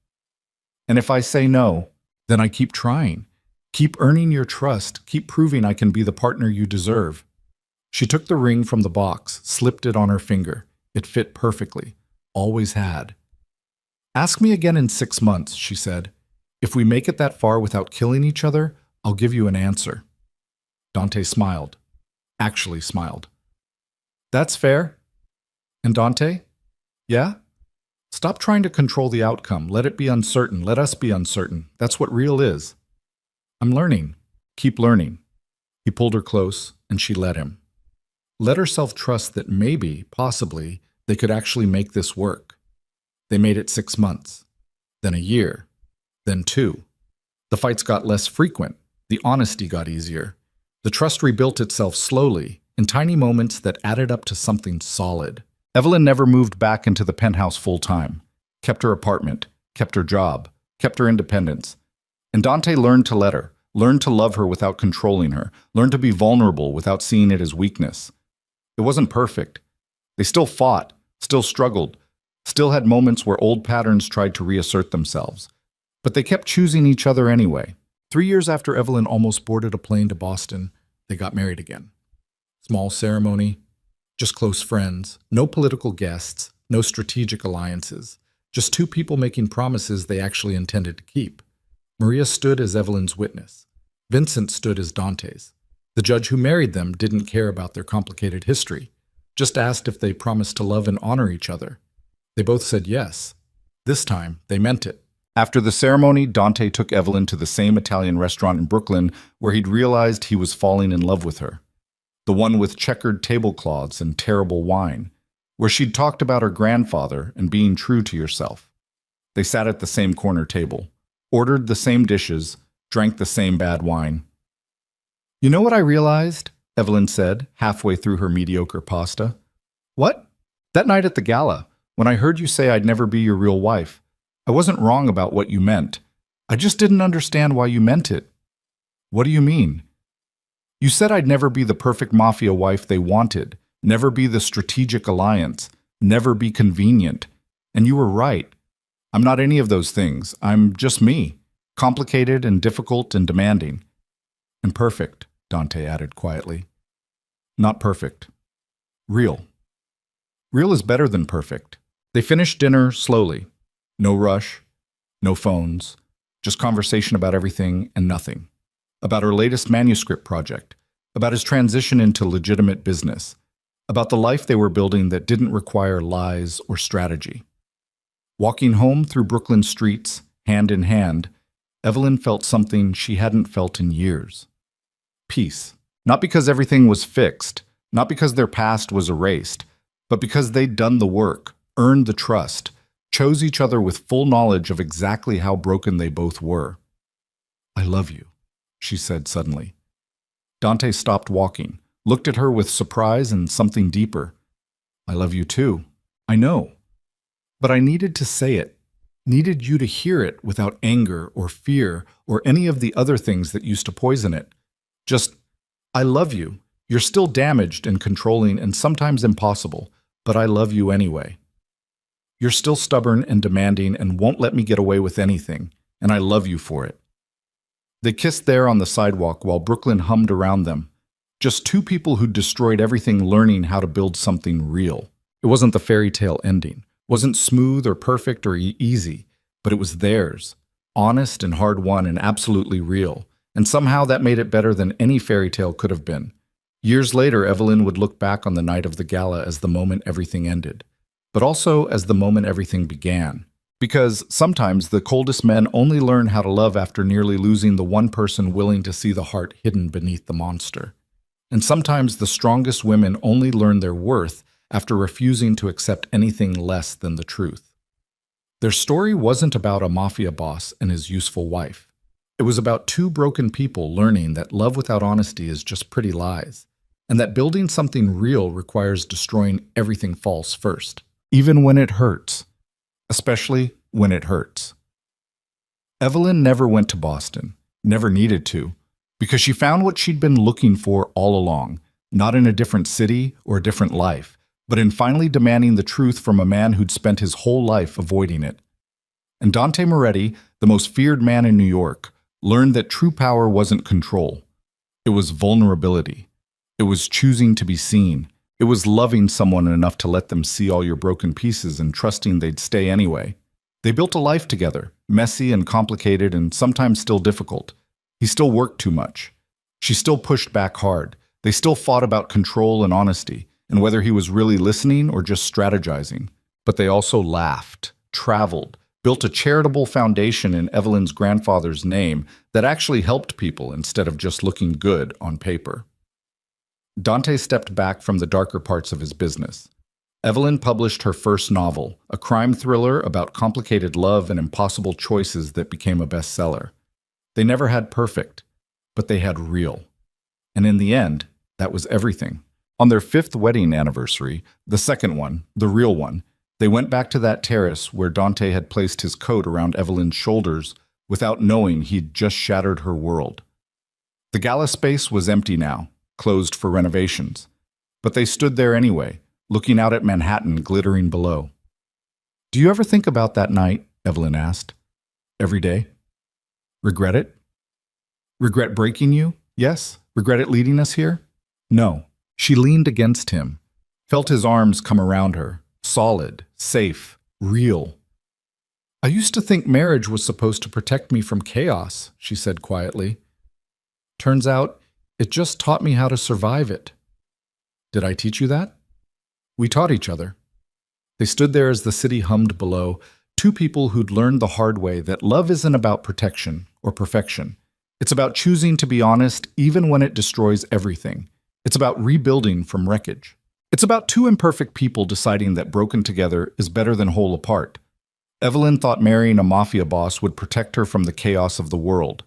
And if I say no, then I keep trying. Keep earning your trust. Keep proving I can be the partner you deserve. She took the ring from the box, slipped it on her finger. It fit perfectly. Always had. Ask me again in 6 months, she said. If we make it that far without killing each other, I'll give you an answer. Dante smiled. Actually smiled. That's fair. And Dante? Yeah? Stop trying to control the outcome. Let it be uncertain. Let us be uncertain. That's what real is. I'm learning. Keep learning. He pulled her close, and she let him. Let herself trust that maybe, possibly, they could actually make this work. They made it 6 months, then a year, then 2. The fights got less frequent. The honesty got easier. The trust rebuilt itself slowly, in tiny moments that added up to something solid. Evelyn never moved back into the penthouse full-time. Kept her apartment, kept her job, kept her independence. And Dante learned to let her, learned to love her without controlling her, learned to be vulnerable without seeing it as weakness. It wasn't perfect. They still fought, still struggled, still had moments where old patterns tried to reassert themselves. But they kept choosing each other anyway. 3 years after Evelyn almost boarded a plane to Boston, they got married again. Small ceremony, just close friends, no political guests, no strategic alliances, just 2 people making promises they actually intended to keep. Maria stood as Evelyn's witness. Vincent stood as Dante's. The judge who married them didn't care about their complicated history, just asked if they promised to love and honor each other. They both said yes. This time, they meant it. After the ceremony, Dante took Evelyn to the same Italian restaurant in Brooklyn where he'd realized he was falling in love with her. The one with checkered tablecloths and terrible wine, where she'd talked about her grandfather and being true to yourself. They sat at the same corner table, ordered the same dishes, drank the same bad wine. You know what I realized? Evelyn said, halfway through her mediocre pasta. What? That night at the gala, when I heard you say I'd never be your real wife, I wasn't wrong about what you meant. I just didn't understand why you meant it. What do you mean? You said I'd never be the perfect mafia wife they wanted, never be the strategic alliance, never be convenient. And you were right. I'm not any of those things. I'm just me, complicated and difficult and demanding. And perfect, Dante added quietly. Not perfect. Real. Real is better than perfect. They finished dinner slowly. No rush, no phones, just conversation about everything and nothing. About her latest manuscript project, about his transition into legitimate business, about the life they were building that didn't require lies or strategy. Walking home through Brooklyn streets, hand in hand, Evelyn felt something she hadn't felt in years. Peace. Not because everything was fixed, not because their past was erased, but because they'd done the work, earned the trust, chose each other with full knowledge of exactly how broken they both were. I love you, she said suddenly. Dante stopped walking, looked at her with surprise and something deeper. I love you too. I know. But I needed to say it, needed you to hear it without anger or fear or any of the other things that used to poison it. Just, I love you. You're still damaged and controlling and sometimes impossible, but I love you anyway. You're still stubborn and demanding and won't let me get away with anything, and I love you for it. They kissed there on the sidewalk while Brooklyn hummed around them. Just 2 people who'd destroyed everything learning how to build something real. It wasn't the fairy tale ending. Wasn't smooth or perfect or easy, but it was theirs. Honest and hard-won and absolutely real. And somehow that made it better than any fairy tale could have been. Years later, Evelyn would look back on the night of the gala as the moment everything ended, but also as the moment everything began. Because sometimes the coldest men only learn how to love after nearly losing the one person willing to see the heart hidden beneath the monster. And sometimes the strongest women only learn their worth after refusing to accept anything less than the truth. Their story wasn't about a mafia boss and his useful wife. It was about two broken people learning that love without honesty is just pretty lies, and that building something real requires destroying everything false first, even when it hurts, especially when it hurts. Evelyn never went to Boston, never needed to, because she found what she'd been looking for all along, not in a different city or a different life, but in finally demanding the truth from a man who'd spent his whole life avoiding it. And Dante Moretti, the most feared man in New York, learned that true power wasn't control. It was vulnerability. It was choosing to be seen. It was loving someone enough to let them see all your broken pieces and trusting they'd stay anyway. They built a life together, messy and complicated and sometimes still difficult. He still worked too much. She still pushed back hard. They still fought about control and honesty, and whether he was really listening or just strategizing. But they also laughed, traveled, built a charitable foundation in Evelyn's grandfather's name that actually helped people instead of just looking good on paper. Dante stepped back from the darker parts of his business. Evelyn published her first novel, a crime thriller about complicated love and impossible choices that became a bestseller. They never had perfect, but they had real. And in the end, that was everything. On their 5th wedding anniversary, the second one, the real one, they went back to that terrace where Dante had placed his coat around Evelyn's shoulders without knowing he'd just shattered her world. The gala space was empty now, closed for renovations. But they stood there anyway, looking out at Manhattan glittering below. "Do you ever think about that night?" Evelyn asked. "Every day? Regret it? Regret breaking you? Yes? Regret it leading us here?" No. She leaned against him, felt his arms come around her, solid, safe, real. "I used to think marriage was supposed to protect me from chaos," she said quietly. "Turns out, it just taught me how to survive it." "Did I teach you that?" "We taught each other." They stood there as the city hummed below, two people who'd learned the hard way that love isn't about protection or perfection. It's about choosing to be honest even when it destroys everything. It's about rebuilding from wreckage. It's about two imperfect people deciding that broken together is better than whole apart. Evelyn thought marrying a mafia boss would protect her from the chaos of the world.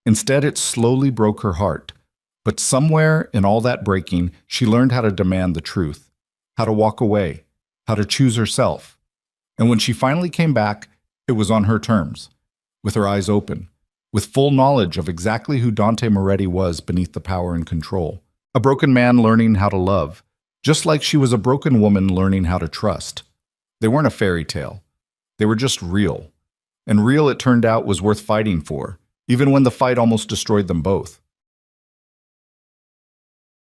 Instead, it slowly broke her heart. But somewhere in all that breaking, she learned how to demand the truth, how to walk away, how to choose herself. And when she finally came back, it was on her terms, with her eyes open, with full knowledge of exactly who Dante Moretti was beneath the power and control. A broken man learning how to love, just like she was a broken woman learning how to trust. They weren't a fairy tale. They were just real. And real, it turned out, was worth fighting for, even when the fight almost destroyed them both.